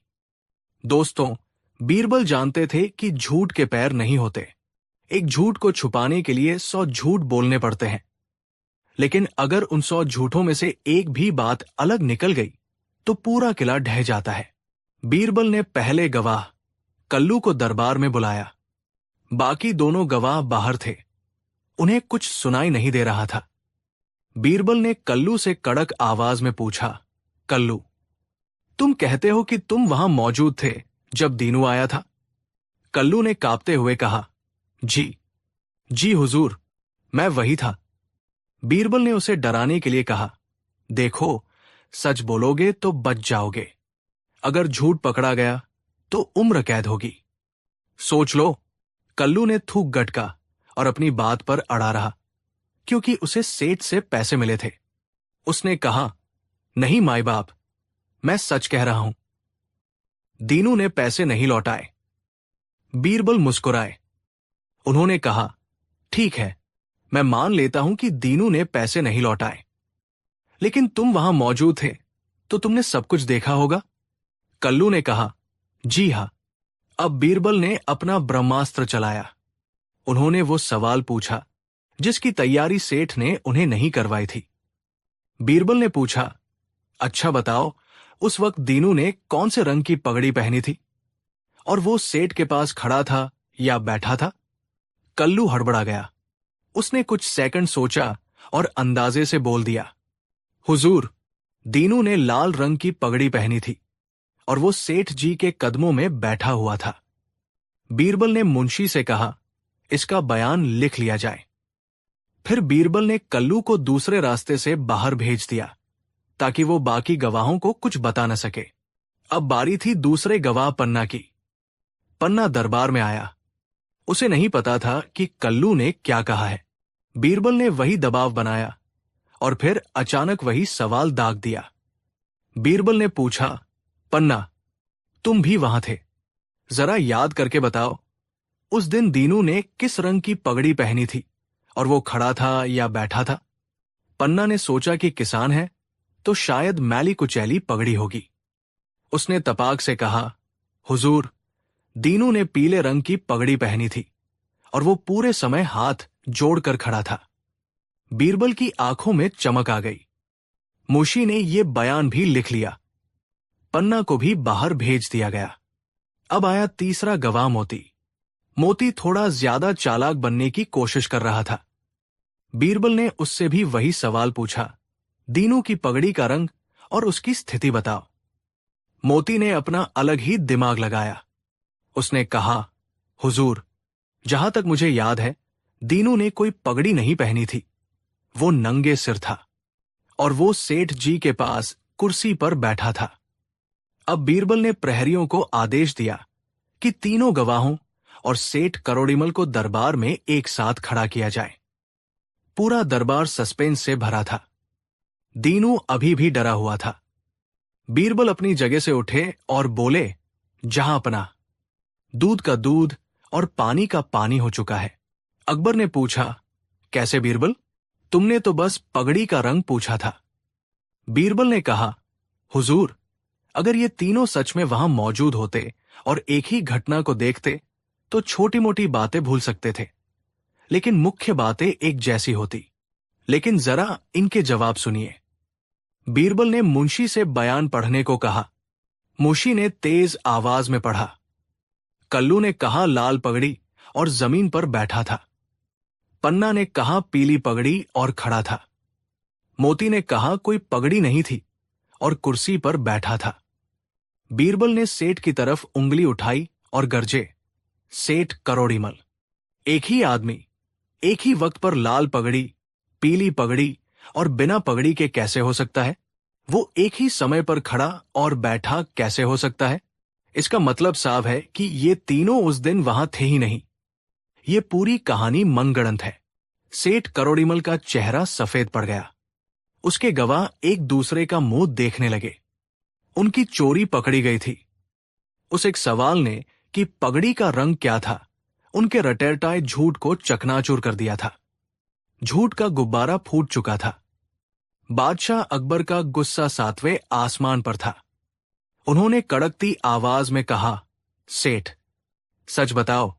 दोस्तों, बीरबल जानते थे कि झूठ के पैर नहीं होते। एक झूठ को छुपाने के लिए 100 झूठ बोलने पड़ते हैं। लेकिन अगर उन 100 झूठों में से एक भी बात अलग निकल गई तो पूरा किला ढह जाता है। बीरबल ने पहले गवाह कल्लू को दरबार में बुलाया। बाकी दोनों गवाह बाहर थे। उन्हें कुछ सुनाई नहीं दे रहा था। बीरबल ने कल्लू से कड़क आवाज में पूछा, कल्लू, तुम कहते हो कि तुम वहां मौजूद थे जब दीनू आया था? कल्लू ने कांपते हुए कहा, जी हुजूर, मैं वही था। बीरबल ने उसे डराने के लिए कहा, देखो, सच बोलोगे तो बच जाओगे, अगर झूठ पकड़ा गया तो उम्र कैद होगी। सोच लो। कल्लू ने थूक गटका और अपनी बात पर अड़ा रहा, क्योंकि उसे सेठ से पैसे मिले थे। उसने कहा, नहीं माई बाप, मैं सच कह रहा हूं। दीनू ने पैसे नहीं लौटाए। बीरबल मुस्कुराए। उन्होंने कहा, ठीक है, मैं मान लेता हूं कि दीनू ने पैसे नहीं लौटाए, लेकिन तुम वहां मौजूद थे तो तुमने सब कुछ देखा होगा। कल्लू ने कहा, जी हां। अब बीरबल ने अपना ब्रह्मास्त्र चलाया। उन्होंने वो सवाल पूछा जिसकी तैयारी सेठ ने उन्हें नहीं करवाई थी। बीरबल ने पूछा, अच्छा बताओ, उस वक्त दीनू ने कौन से रंग की पगड़ी पहनी थी और वो सेठ के पास खड़ा था या बैठा था? कल्लू हड़बड़ा गया। उसने कुछ सेकंड सोचा और अंदाजे से बोल दिया, हुजूर, दीनू ने लाल रंग की पगड़ी पहनी थी और वो सेठ जी के कदमों में बैठा हुआ था। बीरबल ने मुंशी से कहा, इसका बयान लिख लिया जाए। फिर बीरबल ने कल्लू को दूसरे रास्ते से बाहर भेज दिया ताकि वो बाकी गवाहों को कुछ बता न सके। अब बारी थी दूसरे गवाह पन्ना की। पन्ना दरबार में आया। उसे नहीं पता था कि कल्लू ने क्या कहा है। बीरबल ने वही दबाव बनाया और फिर अचानक वही सवाल दाग दिया। बीरबल ने पूछा, पन्ना, तुम भी वहां थे, जरा याद करके बताओ, उस दिन दीनू ने किस रंग की पगड़ी पहनी थी और वो खड़ा था या बैठा था? पन्ना ने सोचा कि किसान है तो शायद मैली कुचैली पगड़ी होगी। उसने तपाक से कहा, हुजूर, दीनू ने पीले रंग की पगड़ी पहनी थी और वो पूरे समय हाथ जोड़कर खड़ा था। बीरबल की आंखों में चमक आ गई। मुशी ने ये बयान भी लिख लिया। पन्ना को भी बाहर भेज दिया गया। अब आया तीसरा गवाह मोती। मोती थोड़ा ज्यादा चालाक बनने की कोशिश कर रहा था। बीरबल ने उससे भी वही सवाल पूछा, दीनू की पगड़ी का रंग और उसकी स्थिति बताओ। मोती ने अपना अलग ही दिमाग लगाया। उसने कहा, हुजूर, जहां तक मुझे याद है, दीनू ने कोई पगड़ी नहीं पहनी थी। वो नंगे सिर था और वो सेठ जी के पास कुर्सी पर बैठा था। अब बीरबल ने प्रहरियों को आदेश दिया कि तीनों गवाहों और सेठ करोड़ीमल को दरबार में एक साथ खड़ा किया जाए। पूरा दरबार सस्पेंस से भरा था। दीनू अभी भी डरा हुआ था। बीरबल अपनी जगह से उठे और बोले, जहां अपना दूध का दूध और पानी का पानी हो चुका है। अकबर ने पूछा, कैसे बीरबल? तुमने तो बस पगड़ी का रंग पूछा था। बीरबल ने कहा, हुजूर, अगर ये तीनों सच में वहां मौजूद होते और एक ही घटना को देखते तो छोटी मोटी बातें भूल सकते थे, लेकिन मुख्य बातें एक जैसी होती। लेकिन जरा इनके जवाब सुनिए। बीरबल ने मुंशी से बयान पढ़ने को कहा। मुंशी ने तेज आवाज में पढ़ा। कल्लू ने कहा लाल पगड़ी और जमीन पर बैठा था। पन्ना ने कहा पीली पगड़ी और खड़ा था। मोती ने कहा कोई पगड़ी नहीं थी और कुर्सी पर बैठा था। बीरबल ने सेठ की तरफ उंगली उठाई और गरजे, सेठ करोड़ीमल। एक ही आदमी एक ही वक्त पर लाल पगड़ी, पीली पगड़ी और बिना पगड़ी के कैसे हो सकता है? वो एक ही समय पर खड़ा और बैठा कैसे हो सकता है? इसका मतलब साफ है कि ये तीनों उस दिन वहां थे ही नहीं। ये पूरी कहानी मनगढ़ंत है। सेठ करोड़ीमल का चेहरा सफेद पड़ गया। उसके गवाह एक दूसरे का मुंह देखने लगे। उनकी चोरी पकड़ी गई थी। उस एक सवाल ने कि पगड़ी का रंग क्या था, उनके रटेरटाए झूठ को चकनाचूर कर दिया था। झूठ का गुब्बारा फूट चुका था। बादशाह अकबर का गुस्सा सातवें आसमान पर था। उन्होंने कड़कती आवाज में कहा, सेठ, सच बताओ,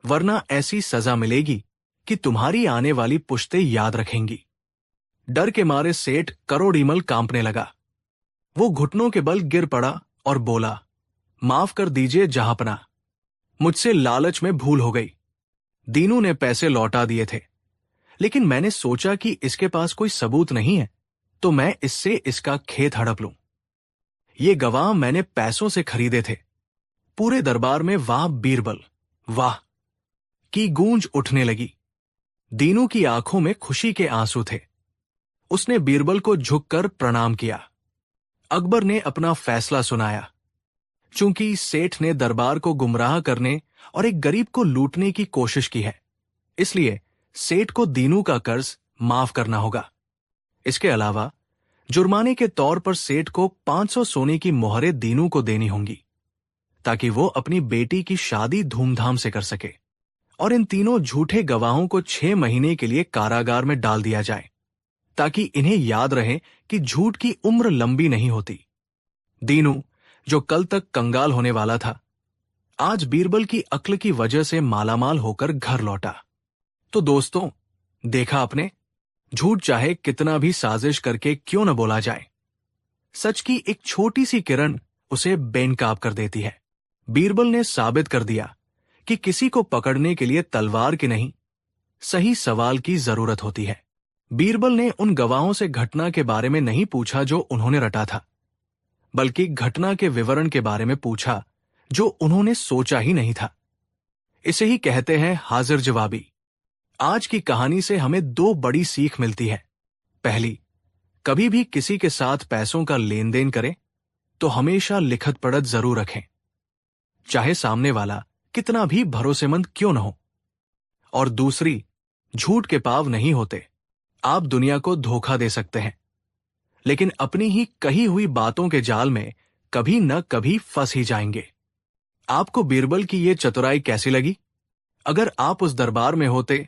वरना ऐसी सजा मिलेगी कि तुम्हारी आने वाली पुश्तें याद रखेंगी। डर के मारे सेठ करोड़ीमल कांपने लगा। वो घुटनों के बल गिर पड़ा और बोला, माफ कर दीजिए जहांपना, मुझसे लालच में भूल हो गई। दीनू ने पैसे लौटा दिए थे, लेकिन मैंने सोचा कि इसके पास कोई सबूत नहीं है, तो मैं इससे इसका खेत हड़प लूं। ये गवाह मैंने पैसों से खरीदे थे। पूरे दरबार में वाह बीरबल, वाह की गूंज उठने लगी। दीनू की आंखों में खुशी के आंसू थे। उसने बीरबल को झुककर प्रणाम किया। अकबर ने अपना फैसला सुनाया। चूंकि सेठ ने दरबार को गुमराह करने और एक गरीब को लूटने की कोशिश की है, इसलिए सेठ को दीनू का कर्ज माफ करना होगा। इसके अलावा जुर्माने के तौर पर सेठ को 500 सोने की मोहरें दीनू को देनी होंगी, ताकि वो अपनी बेटी की शादी धूमधाम से कर सके। और इन तीनों झूठे गवाहों को 6 महीने के लिए कारागार में डाल दिया जाए, ताकि इन्हें याद रहे कि झूठ की उम्र लंबी नहीं होती। दीनू, जो कल तक कंगाल होने वाला था, आज बीरबल की अक्ल की वजह से मालामाल होकर घर लौटा। तो दोस्तों, देखा आपने, झूठ चाहे कितना भी साजिश करके क्यों न बोला जाए, सच की एक छोटी सी किरण उसे बेनकाब कर देती है। बीरबल ने साबित कर दिया कि किसी को पकड़ने के लिए तलवार की नहीं, सही सवाल की जरूरत होती है। बीरबल ने उन गवाहों से घटना के बारे में नहीं पूछा जो उन्होंने रटा था, बल्कि घटना के विवरण के बारे में पूछा जो उन्होंने सोचा ही नहीं था। इसे ही कहते हैं हाजिर जवाबी। आज की कहानी से हमें 2 बड़ी सीख मिलती है। पहली, कभी भी किसी के साथ पैसों का लेन देन करें तो हमेशा लिखत पढ़त जरूर रखें, चाहे सामने वाला कितना भी भरोसेमंद क्यों न हो। और दूसरी, झूठ के पाव नहीं होते। आप दुनिया को धोखा दे सकते हैं, लेकिन अपनी ही कही हुई बातों के जाल में कभी न कभी फंस ही जाएंगे। आपको बीरबल की ये चतुराई कैसी लगी? अगर आप उस दरबार में होते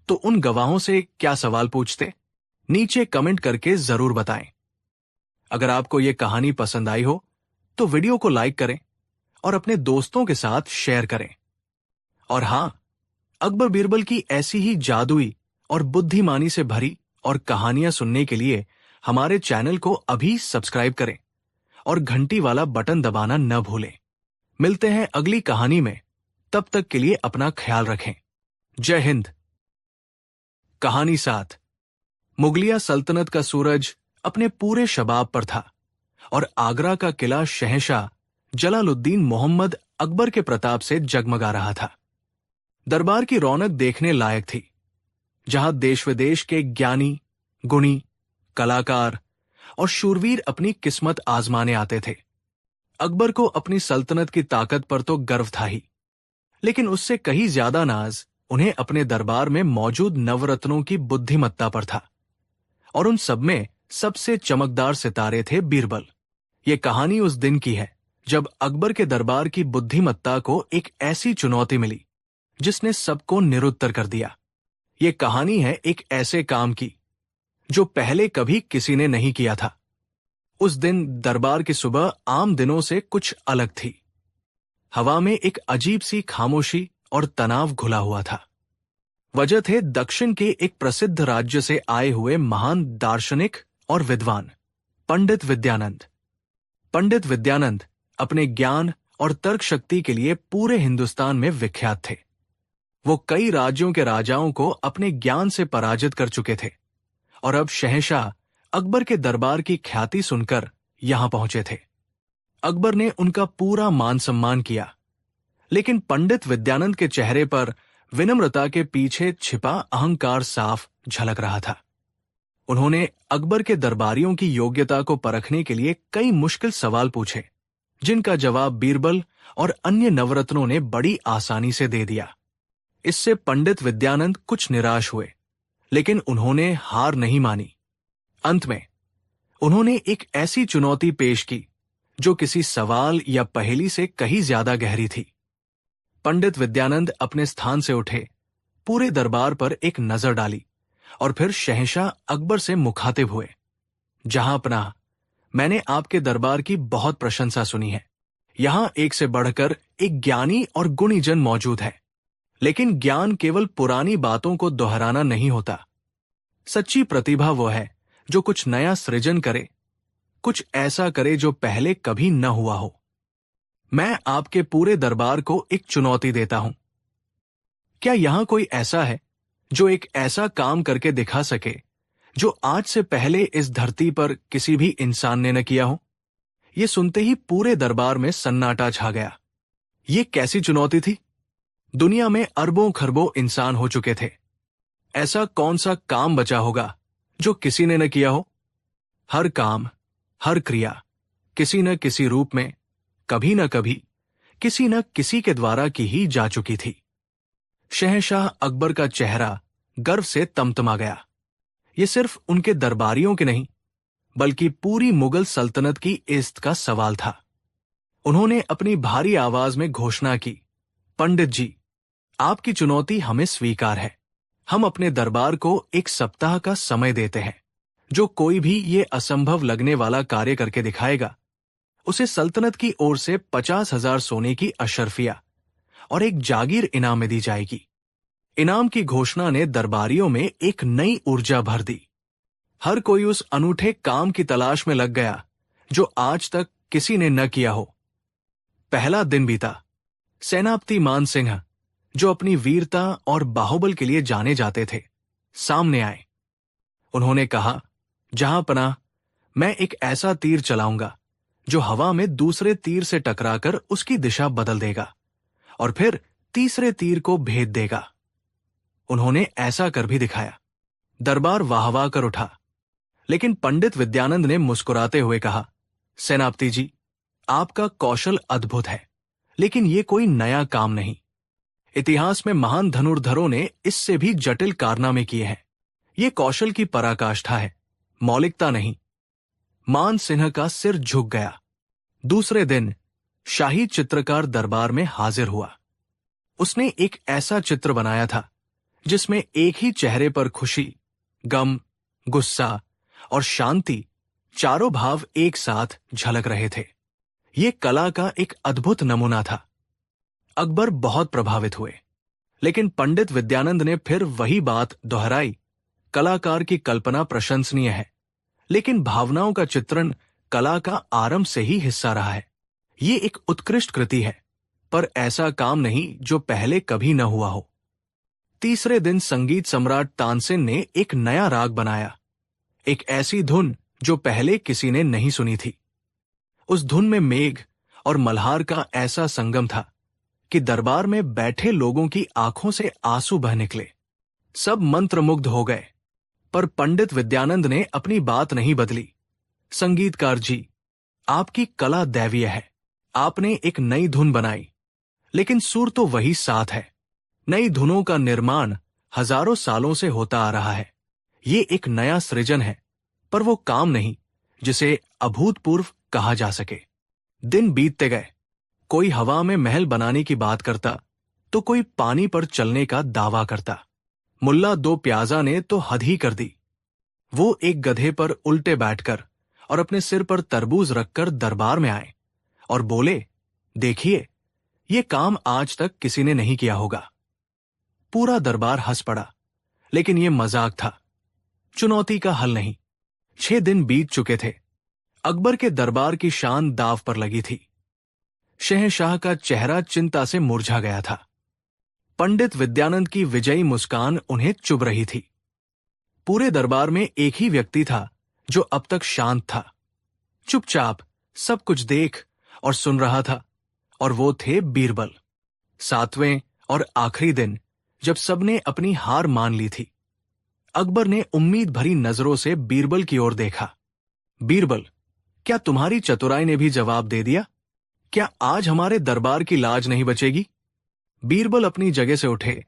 तो उन गवाहों से क्या सवाल पूछते? नीचे कमेंट करके जरूर बताएं। अगर आपको ये कहानी पसंद आई हो तो वीडियो को लाइक करें और अपने दोस्तों के साथ शेयर करें। और हां, अकबर बीरबल की ऐसी ही जादुई और बुद्धिमानी से भरी और कहानियां सुनने के लिए हमारे चैनल को अभी सब्सक्राइब करें और घंटी वाला बटन दबाना न भूलें। मिलते हैं अगली कहानी में, तब तक के लिए अपना ख्याल रखें। जय हिंद। कहानी 7। मुगलिया सल्तनत का सूरज अपने पूरे शबाब पर था और आगरा का किला शहंशाह जलालुद्दीन मोहम्मद अकबर के प्रताप से जगमगा रहा था। दरबार की रौनक देखने लायक थी, जहां देश विदेश के ज्ञानी, गुणी, कलाकार और शूरवीर अपनी किस्मत आजमाने आते थे। अकबर को अपनी सल्तनत की ताकत पर तो गर्व था ही, लेकिन उससे कहीं ज्यादा नाज उन्हें अपने दरबार में मौजूद नवरत्नों की बुद्धिमत्ता पर था। और उन सब में सबसे चमकदार सितारे थे बीरबल। ये कहानी उस दिन की है जब अकबर के दरबार की बुद्धिमत्ता को एक ऐसी चुनौती मिली जिसने सबको निरुत्तर कर दिया। ये कहानी है एक ऐसे काम की जो पहले कभी किसी ने नहीं किया था। उस दिन दरबार की सुबह आम दिनों से कुछ अलग थी। हवा में एक अजीब सी खामोशी और तनाव घुला हुआ था। वजह थे दक्षिण के एक प्रसिद्ध राज्य से आए हुए महान दार्शनिक और विद्वान पंडित विद्यानंद। पंडित विद्यानंद अपने ज्ञान और तर्क शक्ति के लिए पूरे हिंदुस्तान में विख्यात थे। वो कई राज्यों के राजाओं को अपने ज्ञान से पराजित कर चुके थे और अब शहंशाह अकबर के दरबार की ख्याति सुनकर यहां पहुंचे थे। अकबर ने उनका पूरा मान सम्मान किया, लेकिन पंडित विद्यानंद के चेहरे पर विनम्रता के पीछे छिपा अहंकार साफ झलक रहा था। उन्होंने अकबर के दरबारियों की योग्यता को परखने के लिए कई मुश्किल सवाल पूछे, जिनका जवाब बीरबल और अन्य नवरत्नों ने बड़ी आसानी से दे दिया। इससे पंडित विद्यानंद कुछ निराश हुए, लेकिन उन्होंने हार नहीं मानी। अंत में उन्होंने एक ऐसी चुनौती पेश की जो किसी सवाल या पहेली से कहीं ज्यादा गहरी थी। पंडित विद्यानंद अपने स्थान से उठे, पूरे दरबार पर एक नजर डाली और फिर शहंशाह अकबर से मुखातिब हुए। जहां अपना, मैंने आपके दरबार की बहुत प्रशंसा सुनी है। यहां एक से बढ़कर एक ज्ञानी और गुणीजन मौजूद है, लेकिन ज्ञान केवल पुरानी बातों को दोहराना नहीं होता। सच्ची प्रतिभा वो है जो कुछ नया सृजन करे, कुछ ऐसा करे जो पहले कभी न हुआ हो। मैं आपके पूरे दरबार को एक चुनौती देता हूं। क्या यहां कोई ऐसा है जो एक ऐसा काम करके दिखा सके जो आज से पहले इस धरती पर किसी भी इंसान ने न किया हो? यह सुनते ही पूरे दरबार में सन्नाटा छा गया। ये कैसी चुनौती थी? दुनिया में अरबों खरबों इंसान हो चुके थे। ऐसा कौन सा काम बचा होगा जो किसी ने न किया हो? हर काम, हर क्रिया किसी न किसी रूप में, कभी न कभी, किसी न किसी के द्वारा की ही जा चुकी थी। शहंशाह अकबर का चेहरा गर्व से तमतमा गया। ये सिर्फ उनके दरबारियों के नहीं, बल्कि पूरी मुगल सल्तनत की इज्जत का सवाल था। उन्होंने अपनी भारी आवाज में घोषणा की, पंडित जी, आपकी चुनौती हमें स्वीकार है। हम अपने दरबार को एक सप्ताह का समय देते हैं। जो कोई भी ये असंभव लगने वाला कार्य करके दिखाएगा, उसे सल्तनत की ओर से 50,000 सोने की अशर्फिया और एक जागीर इनाम में दी जाएगी। इनाम की घोषणा ने दरबारियों में एक नई ऊर्जा भर दी। हर कोई उस अनूठे काम की तलाश में लग गया जो आज तक किसी ने न किया हो। पहला दिन बीता। सेनापति मान सिंह, जो अपनी वीरता और बाहुबल के लिए जाने जाते थे, सामने आए। उन्होंने कहा, जहां पनाह, मैं एक ऐसा तीर चलाऊंगा जो हवा में दूसरे तीर से टकराकर उसकी दिशा बदल देगा और फिर तीसरे तीर को भेद देगा। उन्होंने ऐसा कर भी दिखाया। दरबार वाहवाह कर उठा, लेकिन पंडित विद्यानंद ने मुस्कुराते हुए कहा, सेनापति जी, आपका कौशल अद्भुत है, लेकिन ये कोई नया काम नहीं। इतिहास में महान धनुर्धरों ने इससे भी जटिल कारनामे किए हैं। ये कौशल की पराकाष्ठा है, मौलिकता नहीं। मान सिंह का सिर झुक गया। दूसरे दिन शाही चित्रकार दरबार में हाजिर हुआ। उसने एक ऐसा चित्र बनाया था जिसमें एक ही चेहरे पर खुशी, गम, गुस्सा और शांति, चारों भाव एक साथ झलक रहे थे। ये कला का एक अद्भुत नमूना था। अकबर बहुत प्रभावित हुए, लेकिन पंडित विद्यानंद ने फिर वही बात दोहराई, कलाकार की कल्पना प्रशंसनीय है, लेकिन भावनाओं का चित्रण कला का आरंभ से ही हिस्सा रहा है। ये एक उत्कृष्ट कृति है, पर ऐसा काम नहीं जो पहले कभी न हुआ हो। तीसरे दिन संगीत सम्राट तानसेन ने एक नया राग बनाया, एक ऐसी धुन जो पहले किसी ने नहीं सुनी थी। उस धुन में मेघ और मल्हार का ऐसा संगम था कि दरबार में बैठे लोगों की आंखों से आंसू बह निकले। सब मंत्रमुग्ध हो गए, पर पंडित विद्यानंद ने अपनी बात नहीं बदली। संगीतकार जी, आपकी कला दैवीय है। आपने एक नई धुन बनाई, लेकिन सुर तो वही सात है। नई धुनों का निर्माण हजारों सालों से होता आ रहा है। ये एक नया सृजन है, पर वो काम नहीं जिसे अभूतपूर्व कहा जा सके। दिन बीतते गए। कोई हवा में महल बनाने की बात करता, तो कोई पानी पर चलने का दावा करता। मुल्ला दो प्याजा ने तो हद ही कर दी। वो एक गधे पर उल्टे बैठकर और अपने सिर पर तरबूज रखकर दरबार में आए और बोले, देखिए, ये काम आज तक किसी ने नहीं किया होगा। पूरा दरबार हंस पड़ा, लेकिन ये मजाक था, चुनौती का हल नहीं। 6 दिन बीत चुके थे। अकबर के दरबार की शान दांव पर लगी थी। शहंशाह का चेहरा चिंता से मुरझा गया था। पंडित विद्यानंद की विजयी मुस्कान उन्हें चुभ रही थी। पूरे दरबार में एक ही व्यक्ति था जो अब तक शांत था, चुपचाप सब कुछ देख और सुन रहा था, और वो थे बीरबल। 7वें और आखिरी दिन, जब सबने अपनी हार मान ली थी, अकबर ने उम्मीद भरी नजरों से बीरबल की ओर देखा। बीरबल, क्या तुम्हारी चतुराई ने भी जवाब दे दिया? क्या आज हमारे दरबार की लाज नहीं बचेगी? बीरबल अपनी जगह से उठे।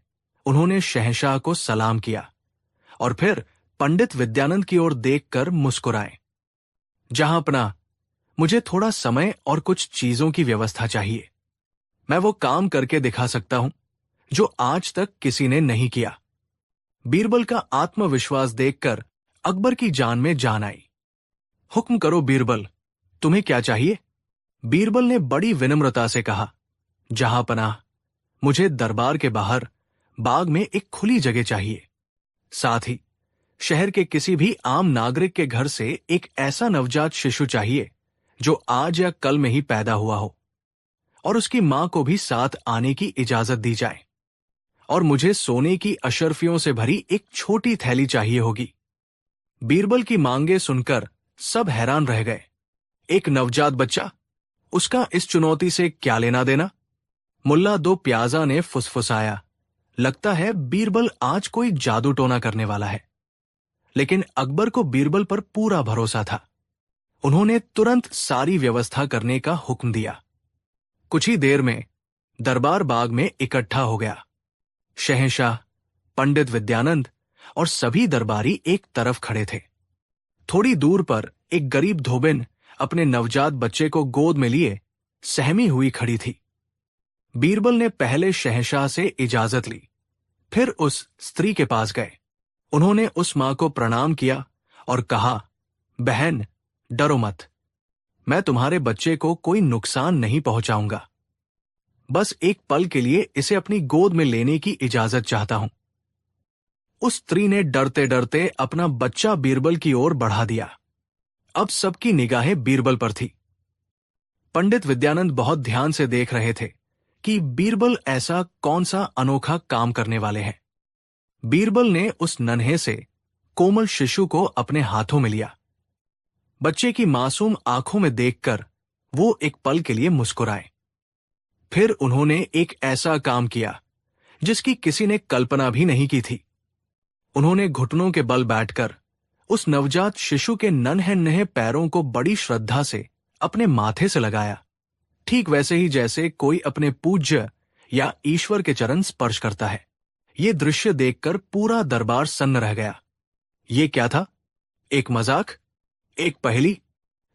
उन्होंने शहंशाह को सलाम किया और फिर पंडित विद्यानंद की ओर देखकर मुस्कुराए। जहांपना, मुझे थोड़ा समय और कुछ चीजों की व्यवस्था चाहिए। मैं वो काम करके दिखा सकता हूं जो आज तक किसी ने नहीं किया। बीरबल का आत्मविश्वास देखकर अकबर की जान में जान आई। हुक्म करो बीरबल, तुम्हें क्या चाहिए? बीरबल ने बड़ी विनम्रता से कहा, जहांपनाह, मुझे दरबार के बाहर बाग में एक खुली जगह चाहिए। साथ ही शहर के किसी भी आम नागरिक के घर से एक ऐसा नवजात शिशु चाहिए जो आज या कल में ही पैदा हुआ हो, और उसकी मां को भी साथ आने की इजाजत दी जाए। और मुझे सोने की अशर्फियों से भरी एक छोटी थैली चाहिए होगी। बीरबल की मांगे सुनकर सब हैरान रह गए। एक नवजात बच्चा, उसका इस चुनौती से क्या लेना देना? मुल्ला दो प्याजा ने फुसफुसाया, लगता है बीरबल आज कोई जादू टोना करने वाला है। लेकिन अकबर को बीरबल पर पूरा भरोसा था। उन्होंने तुरंत सारी व्यवस्था करने का हुक्म दिया। कुछ ही देर में दरबार बाग में इकट्ठा हो गया। शहंशाह, पंडित विद्यानंद और सभी दरबारी एक तरफ खड़े थे। थोड़ी दूर पर एक गरीब धोबिन अपने नवजात बच्चे को गोद में लिए सहमी हुई खड़ी थी। बीरबल ने पहले शहंशाह से इजाजत ली, फिर उस स्त्री के पास गए। उन्होंने उस मां को प्रणाम किया और कहा, बहन, डरो मत, मैं तुम्हारे बच्चे को कोई नुकसान नहीं पहुंचाऊंगा। बस एक पल के लिए इसे अपनी गोद में लेने की इजाजत चाहता हूं। उस स्त्री ने डरते डरते अपना बच्चा बीरबल की ओर बढ़ा दिया। अब सबकी निगाहें बीरबल पर थी। पंडित विद्यानंद बहुत ध्यान से देख रहे थे कि बीरबल ऐसा कौन सा अनोखा काम करने वाले हैं। बीरबल ने उस नन्हे से कोमल शिशु को अपने हाथों में लिया। बच्चे की मासूम आंखों में देखकर वो एक पल के लिए मुस्कुराए। फिर उन्होंने एक ऐसा काम किया जिसकी किसी ने कल्पना भी नहीं की थी। उन्होंने घुटनों के बल बैठकर उस नवजात शिशु के नन्हे पैरों को बड़ी श्रद्धा से अपने माथे से लगाया, ठीक वैसे ही जैसे कोई अपने पूज्य या ईश्वर के चरण स्पर्श करता है। ये दृश्य देखकर पूरा दरबार सन्न रह गया। ये क्या था? एक मजाक? एक पहेली?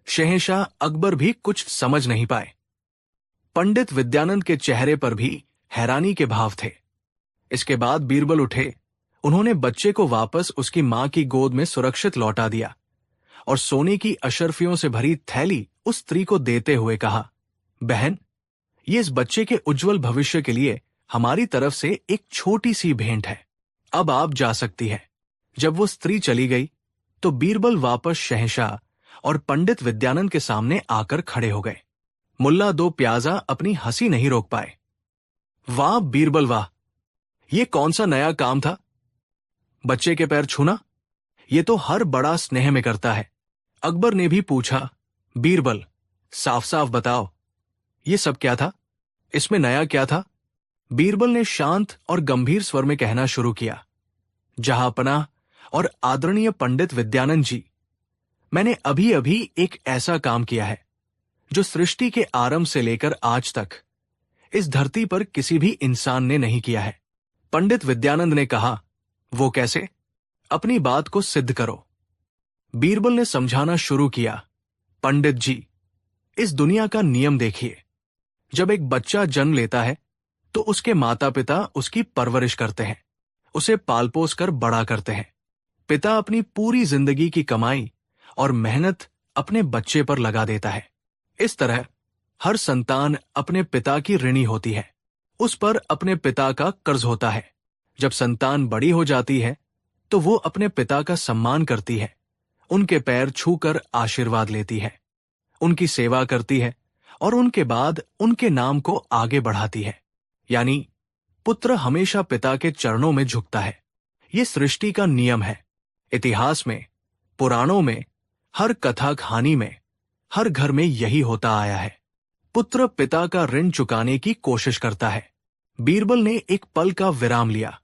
शहंशाह अकबर भी कुछ समझ नहीं पाए। पंडित विद्यानंद के चेहरे पर भी हैरानी के भाव थे। इसके बाद बीरबल उठे। उन्होंने बच्चे को वापस उसकी मां की गोद में सुरक्षित लौटा दिया और सोने की अशर्फियों से भरी थैली उस स्त्री को देते हुए कहा, बहन, ये इस बच्चे के उज्जवल भविष्य के लिए हमारी तरफ से एक छोटी सी भेंट है। अब आप जा सकती है। जब वो स्त्री चली गई, तो बीरबल वापस शहंशाह और पंडित विद्यानंद के सामने आकर खड़े हो गए। मुल्ला दो प्याजा अपनी हंसी नहीं रोक पाए। वाह बीरबल वाह, ये कौन सा नया काम था? बच्चे के पैर छूना, ये तो हर बड़ा स्नेह में करता है। अकबर ने भी पूछा, बीरबल साफ साफ बताओ, ये सब क्या था? इसमें नया क्या था? बीरबल ने शांत और गंभीर स्वर में कहना शुरू किया, जहांपनाह और आदरणीय पंडित विद्यानंद जी, मैंने अभी अभी एक ऐसा काम किया है जो सृष्टि के आरंभ से लेकर आज तक इस धरती पर किसी भी इंसान ने नहीं किया है। पंडित विद्यानंद ने कहा, वो कैसे? अपनी बात को सिद्ध करो। बीरबल ने समझाना शुरू किया, पंडित जी, इस दुनिया का नियम देखिए। जब एक बच्चा जन्म लेता है तो उसके माता पिता उसकी परवरिश करते हैं, उसे पाल पोस कर बड़ा करते हैं। पिता अपनी पूरी जिंदगी की कमाई और मेहनत अपने बच्चे पर लगा देता है। इस तरह हर संतान अपने पिता की ऋणी होती है, उस पर अपने पिता का कर्ज होता है। जब संतान बड़ी हो जाती है तो वो अपने पिता का सम्मान करती है, उनके पैर छूकर आशीर्वाद लेती है, उनकी सेवा करती है और उनके बाद उनके नाम को आगे बढ़ाती है। यानी पुत्र हमेशा पिता के चरणों में झुकता है। ये सृष्टि का नियम है। इतिहास में, पुराणों में, हर कथा कहानी में, हर घर में यही होता आया है। पुत्र पिता का ऋण चुकाने की कोशिश करता है। बीरबल ने एक पल का विराम लिया।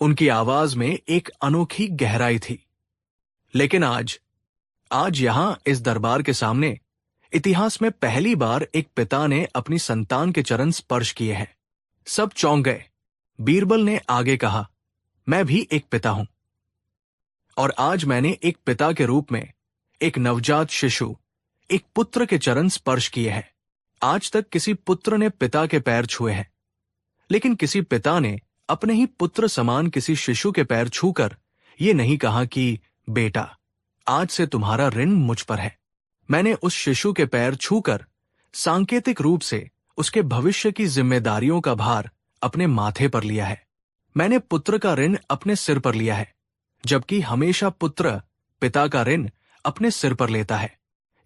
उनकी आवाज में एक अनोखी गहराई थी। लेकिन आज यहां इस दरबार के सामने इतिहास में पहली बार एक पिता ने अपनी संतान के चरण स्पर्श किए हैं। सब चौंक गए। बीरबल ने आगे कहा, मैं भी एक पिता हूं, और आज मैंने एक पिता के रूप में एक नवजात शिशु, एक पुत्र के चरण स्पर्श किए हैं। आज तक किसी पुत्र ने पिता के पैर छुए हैं, लेकिन किसी पिता ने अपने ही पुत्र समान किसी शिशु के पैर छूकर ये नहीं कहा कि बेटा, आज से तुम्हारा ऋण मुझ पर है। मैंने उस शिशु के पैर छूकर सांकेतिक रूप से उसके भविष्य की जिम्मेदारियों का भार अपने माथे पर लिया है। मैंने पुत्र का ऋण अपने सिर पर लिया है, जबकि हमेशा पुत्र पिता का ऋण अपने सिर पर लेता है।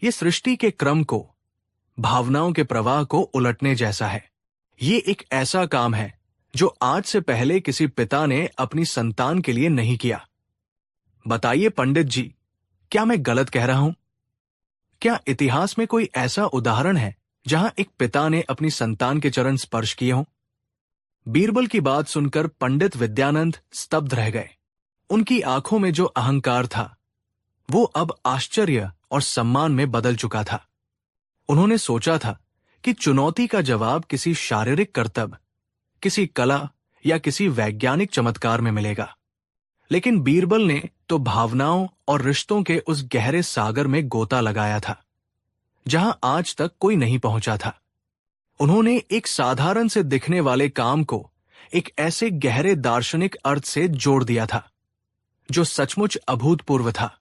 ये सृष्टि के क्रम को, भावनाओं के प्रवाह को उलटने जैसा है। ये एक ऐसा काम है जो आज से पहले किसी पिता ने अपनी संतान के लिए नहीं किया। बताइए पंडित जी, क्या मैं गलत कह रहा हूं? क्या इतिहास में कोई ऐसा उदाहरण है जहां एक पिता ने अपनी संतान के चरण स्पर्श किए हों? बीरबल की बात सुनकर पंडित विद्यानंद स्तब्ध रह गए। उनकी आंखों में जो अहंकार था वो अब आश्चर्य और सम्मान में बदल चुका था। उन्होंने सोचा था कि चुनौती का जवाब किसी शारीरिक कर्तव्य, किसी कला या किसी वैज्ञानिक चमत्कार में मिलेगा, लेकिन बीरबल ने तो भावनाओं और रिश्तों के उस गहरे सागर में गोता लगाया था जहां आज तक कोई नहीं पहुंचा था। उन्होंने एक साधारण से दिखने वाले काम को एक ऐसे गहरे दार्शनिक अर्थ से जोड़ दिया था जो सचमुच अभूतपूर्व था।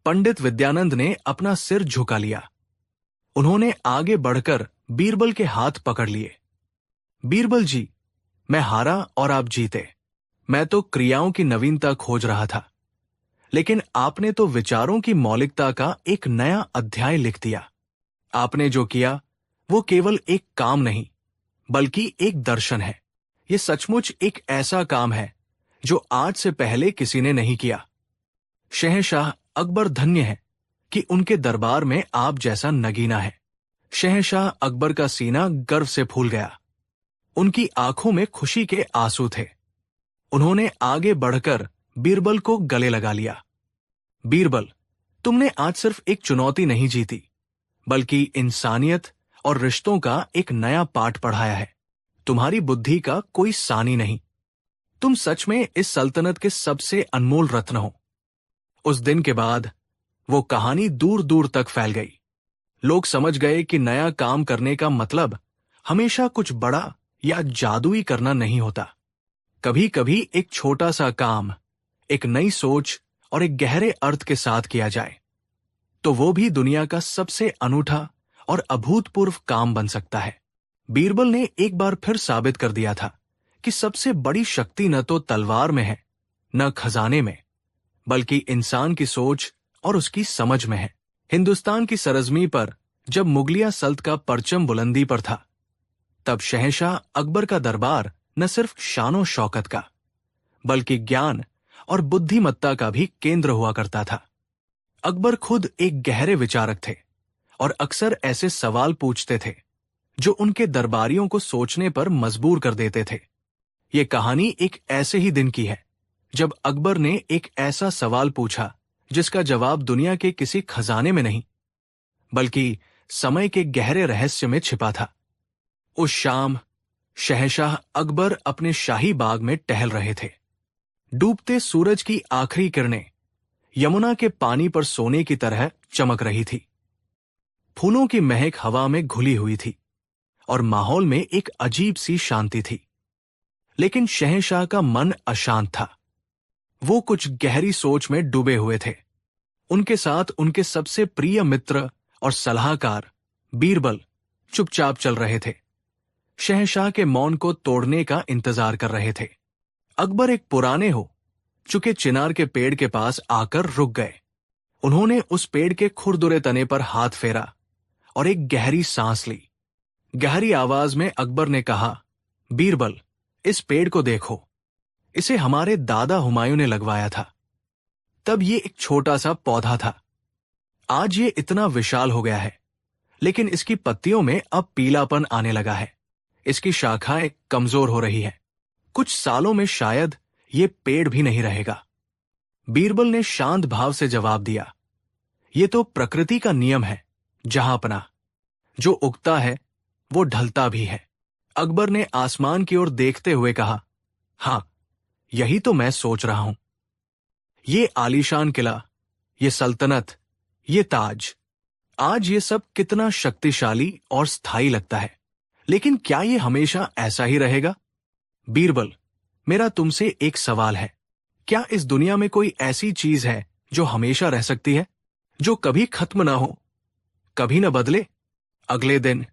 पंडित विद्यानंद ने अपना सिर झुका लिया। उन्होंने आगे बढ़कर बीरबल के हाथ पकड़ लिए। बीरबल जी, मैं हारा और आप जीते। मैं तो क्रियाओं की नवीनता खोज रहा था, लेकिन आपने तो विचारों की मौलिकता का एक नया अध्याय लिख दिया। आपने जो किया वो केवल एक काम नहीं, बल्कि एक दर्शन है। ये सचमुच एक ऐसा काम है जो आज से पहले किसी ने नहीं किया। शहंशाह अकबर धन्य है कि उनके दरबार में आप जैसा नगीना है। शहंशाह अकबर का सीना गर्व से फूल गया। उनकी आंखों में खुशी के आंसू थे। उन्होंने आगे बढ़कर बीरबल को गले लगा लिया। बीरबल, तुमने आज सिर्फ एक चुनौती नहीं जीती, बल्कि इंसानियत और रिश्तों का एक नया पाठ पढ़ाया है। तुम्हारी बुद्धि का कोई सानी नहीं। तुम सच में इस सल्तनत के सबसे अनमोल रत्न हो। उस दिन के बाद वो कहानी दूर दूर तक फैल गई। लोग समझ गए कि नया काम करने का मतलब हमेशा कुछ बड़ा या जादुई करना नहीं होता। कभी कभी एक छोटा सा काम, एक नई सोच और एक गहरे अर्थ के साथ किया जाए तो वो भी दुनिया का सबसे अनूठा और अभूतपूर्व काम बन सकता है। बीरबल ने एक बार फिर साबित कर दिया था कि सबसे बड़ी शक्ति न तो तलवार में है, न खजाने में, बल्कि इंसान की सोच और उसकी समझ में है। हिंदुस्तान की सरजमी पर जब मुगलिया सल्त का परचम बुलंदी पर था, तब शहंशाह अकबर का दरबार न सिर्फ शानो शौकत का, बल्कि ज्ञान और बुद्धिमत्ता का भी केंद्र हुआ करता था। अकबर खुद एक गहरे विचारक थे और अक्सर ऐसे सवाल पूछते थे जो उनके दरबारियों को सोचने पर मजबूर कर देते थे। ये कहानी एक ऐसे ही दिन की है जब अकबर ने एक ऐसा सवाल पूछा जिसका जवाब दुनिया के किसी खजाने में नहीं, बल्कि समय के गहरे रहस्य में छिपा था। उस शाम शहंशाह अकबर अपने शाही बाग में टहल रहे थे। डूबते सूरज की आखिरी किरणें यमुना के पानी पर सोने की तरह चमक रही थी। फूलों की महक हवा में घुली हुई थी और माहौल में एक अजीब सी शांति थी। लेकिन शहंशाह का मन अशांत था। वो कुछ गहरी सोच में डूबे हुए थे। उनके साथ उनके सबसे प्रिय मित्र और सलाहकार बीरबल चुपचाप चल रहे थे, शहंशाह के मौन को तोड़ने का इंतजार कर रहे थे। अकबर एक पुराने हो चुके चिनार के पेड़ के पास आकर रुक गए। उन्होंने उस पेड़ के खुरदुरे तने पर हाथ फेरा और एक गहरी सांस ली। गहरी आवाज में अकबर ने कहा, बीरबल, इस पेड़ को देखो, इसे हमारे दादा हुमायूं ने लगवाया था। तब ये एक छोटा सा पौधा था। आज ये इतना विशाल हो गया है, लेकिन इसकी पत्तियों में अब पीलापन आने लगा है। इसकी शाखाएं कमजोर हो रही है। कुछ सालों में शायद ये पेड़ भी नहीं रहेगा। बीरबल ने शांत भाव से जवाब दिया, ये तो प्रकृति का नियम है जहांपना, जो उगता है वो ढलता भी है। अकबर ने आसमान की ओर देखते हुए कहा, हां, यही तो मैं सोच रहा हूं। ये आलीशान किला, ये सल्तनत, ये ताज, आज ये सब कितना शक्तिशाली और स्थायी लगता है, लेकिन क्या ये हमेशा ऐसा ही रहेगा? बीरबल, मेरा तुमसे एक सवाल है, क्या इस दुनिया में कोई ऐसी चीज है जो हमेशा रह सकती है, जो कभी खत्म ना हो, कभी न बदले? अगले दिन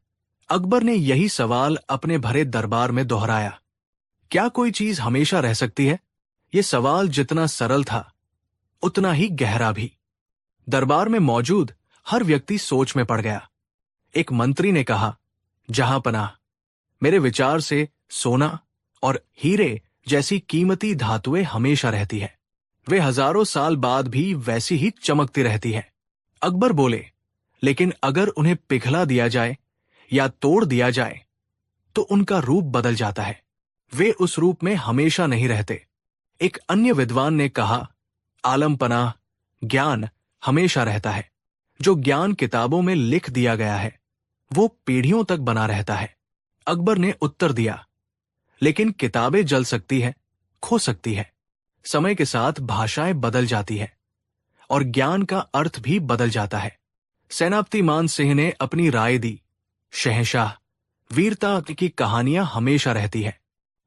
अकबर ने यही सवाल अपने भरे दरबार में दोहराया। क्या कोई चीज हमेशा रह सकती है? यह सवाल जितना सरल था, उतना ही गहरा भी। दरबार में मौजूद हर व्यक्ति सोच में पड़ गया। एक मंत्री ने कहा, जहांपनाह, मेरे विचार से सोना और हीरे जैसी कीमती धातुएं हमेशा रहती है। वे हजारों साल बाद भी वैसी ही चमकती रहती है। अकबर बोले, लेकिन अगर उन्हें पिघला दिया जाए या तोड़ दिया जाए तो उनका रूप बदल जाता है। वे उस रूप में हमेशा नहीं रहते। एक अन्य विद्वान ने कहा, आलमपनाह, ज्ञान हमेशा रहता है। जो ज्ञान किताबों में लिख दिया गया है वो पीढ़ियों तक बना रहता है। अकबर ने उत्तर दिया, लेकिन किताबें जल सकती है, खो सकती है। समय के साथ भाषाएं बदल जाती है और ज्ञान का अर्थ भी बदल जाता है। सेनापति मान सिंह ने अपनी राय दी, शहंशाह, वीरता की कहानियां हमेशा रहती है।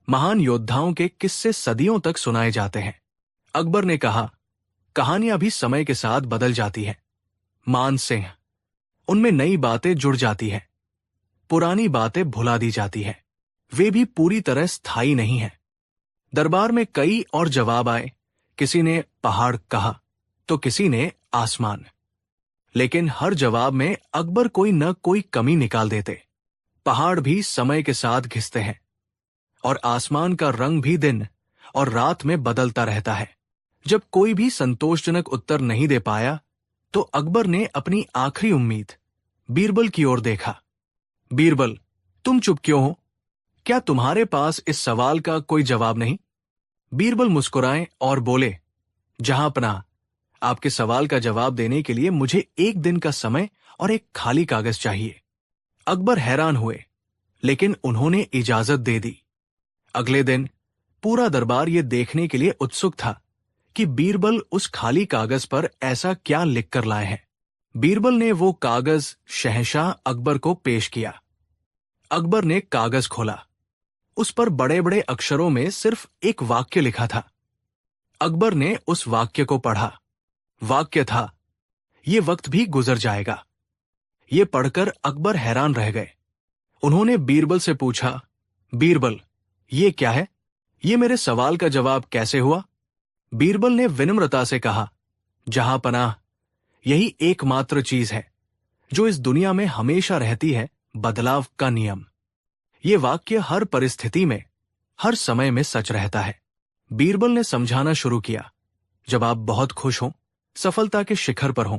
महान योद्धाओं के किस्से सदियों तक सुनाए जाते हैं। अकबर ने कहा, कहानियां भी समय के साथ बदल जाती है। मान सिंह, उनमें नई बातें जुड़ जाती है, पुरानी बातें भुला दी जाती है। वे भी पूरी तरह स्थायी नहीं है। दरबार में कई और जवाब आए। किसी ने पहाड़ कहा तो किसी ने आसमान, लेकिन हर जवाब में अकबर कोई न कोई कमी निकाल देते। पहाड़ भी समय के साथ घिसते हैं और आसमान का रंग भी दिन और रात में बदलता रहता है। जब कोई भी संतोषजनक उत्तर नहीं दे पाया तो अकबर ने अपनी आखिरी उम्मीद बीरबल की ओर देखा। बीरबल, तुम चुप क्यों हो? क्या तुम्हारे पास इस सवाल का कोई जवाब नहीं? बीरबल मुस्कुराए और बोले, जहांपनाह, आपके सवाल का जवाब देने के लिए मुझे एक दिन का समय और एक खाली कागज चाहिए। अकबर हैरान हुए, लेकिन उन्होंने इजाजत दे दी। अगले दिन पूरा दरबार ये देखने के लिए उत्सुक था कि बीरबल उस खाली कागज पर ऐसा क्या लिखकर लाए हैं। बीरबल ने वो कागज शहंशाह अकबर को पेश किया। अकबर ने कागज खोला। उस पर बड़े बड़े अक्षरों में सिर्फ एक वाक्य लिखा था। अकबर ने उस वाक्य को पढ़ा। वाक्य था, ये वक्त भी गुजर जाएगा। ये पढ़कर अकबर हैरान रह गए। उन्होंने बीरबल से पूछा, बीरबल, ये क्या है? ये मेरे सवाल का जवाब कैसे हुआ? बीरबल ने विनम्रता से कहा, जहां पनाह, यही एकमात्र चीज है जो इस दुनिया में हमेशा रहती है, बदलाव का नियम। ये वाक्य हर परिस्थिति में, हर समय में सच रहता है। बीरबल ने समझाना शुरू किया, जब आप बहुत खुश हों, सफलता के शिखर पर हों,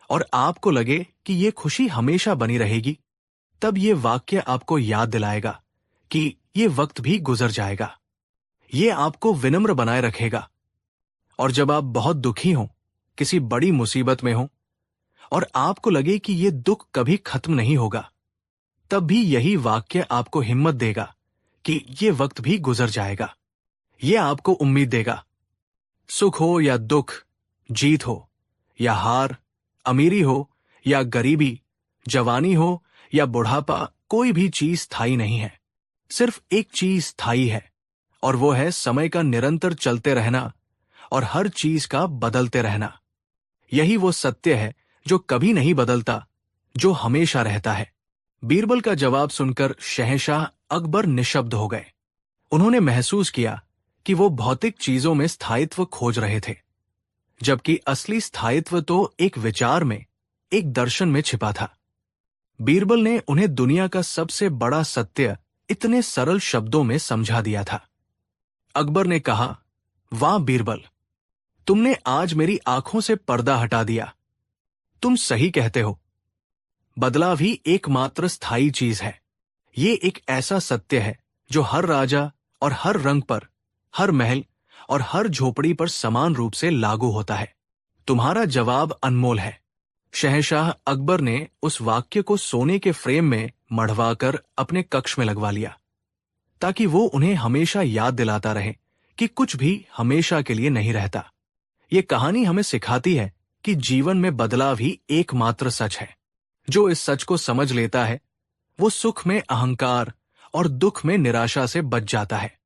और आपको लगे कि ये खुशी हमेशा बनी रहेगी, तब ये वाक्य आपको याद दिलाएगा कि ये वक्त भी गुजर जाएगा। ये आपको विनम्र बनाए रखेगा। और जब आप बहुत दुखी हों, किसी बड़ी मुसीबत में हों, और आपको लगे कि ये दुख कभी खत्म नहीं होगा, तब भी यही वाक्य आपको हिम्मत देगा कि ये वक्त भी गुजर जाएगा। ये आपको उम्मीद देगा। सुख हो या दुख, जीत हो या हार, अमीरी हो या गरीबी, जवानी हो या बुढ़ापा, कोई भी चीज स्थायी नहीं है। सिर्फ एक चीज स्थायी है, और वो है समय का निरंतर चलते रहना और हर चीज का बदलते रहना। यही वो सत्य है जो कभी नहीं बदलता, जो हमेशा रहता है। बीरबल का जवाब सुनकर शहंशाह अकबर निशब्द हो गए। उन्होंने महसूस किया कि वो भौतिक चीजों में स्थायित्व खोज रहे थे, जबकि असली स्थायित्व तो एक विचार में, एक दर्शन में छिपा था। बीरबल ने उन्हें दुनिया का सबसे बड़ा सत्य इतने सरल शब्दों में समझा दिया था। अकबर ने कहा, वाह बीरबल, तुमने आज मेरी आंखों से पर्दा हटा दिया। तुम सही कहते हो, बदलाव ही एकमात्र स्थायी चीज है। ये एक ऐसा सत्य है जो हर राजा और हर रंग पर, हर महल और हर झोपड़ी पर समान रूप से लागू होता है। तुम्हारा जवाब अनमोल है। शहंशाह अकबर ने उस वाक्य को सोने के फ्रेम में मढ़वाकर अपने कक्ष में लगवा लिया, ताकि वो उन्हें हमेशा याद दिलाता रहे कि कुछ भी हमेशा के लिए नहीं रहता। ये कहानी हमें सिखाती है कि जीवन में बदलाव ही एकमात्र सच है। जो इस सच को समझ लेता है, वो सुख में अहंकार और दुख में निराशा से बच जाता है।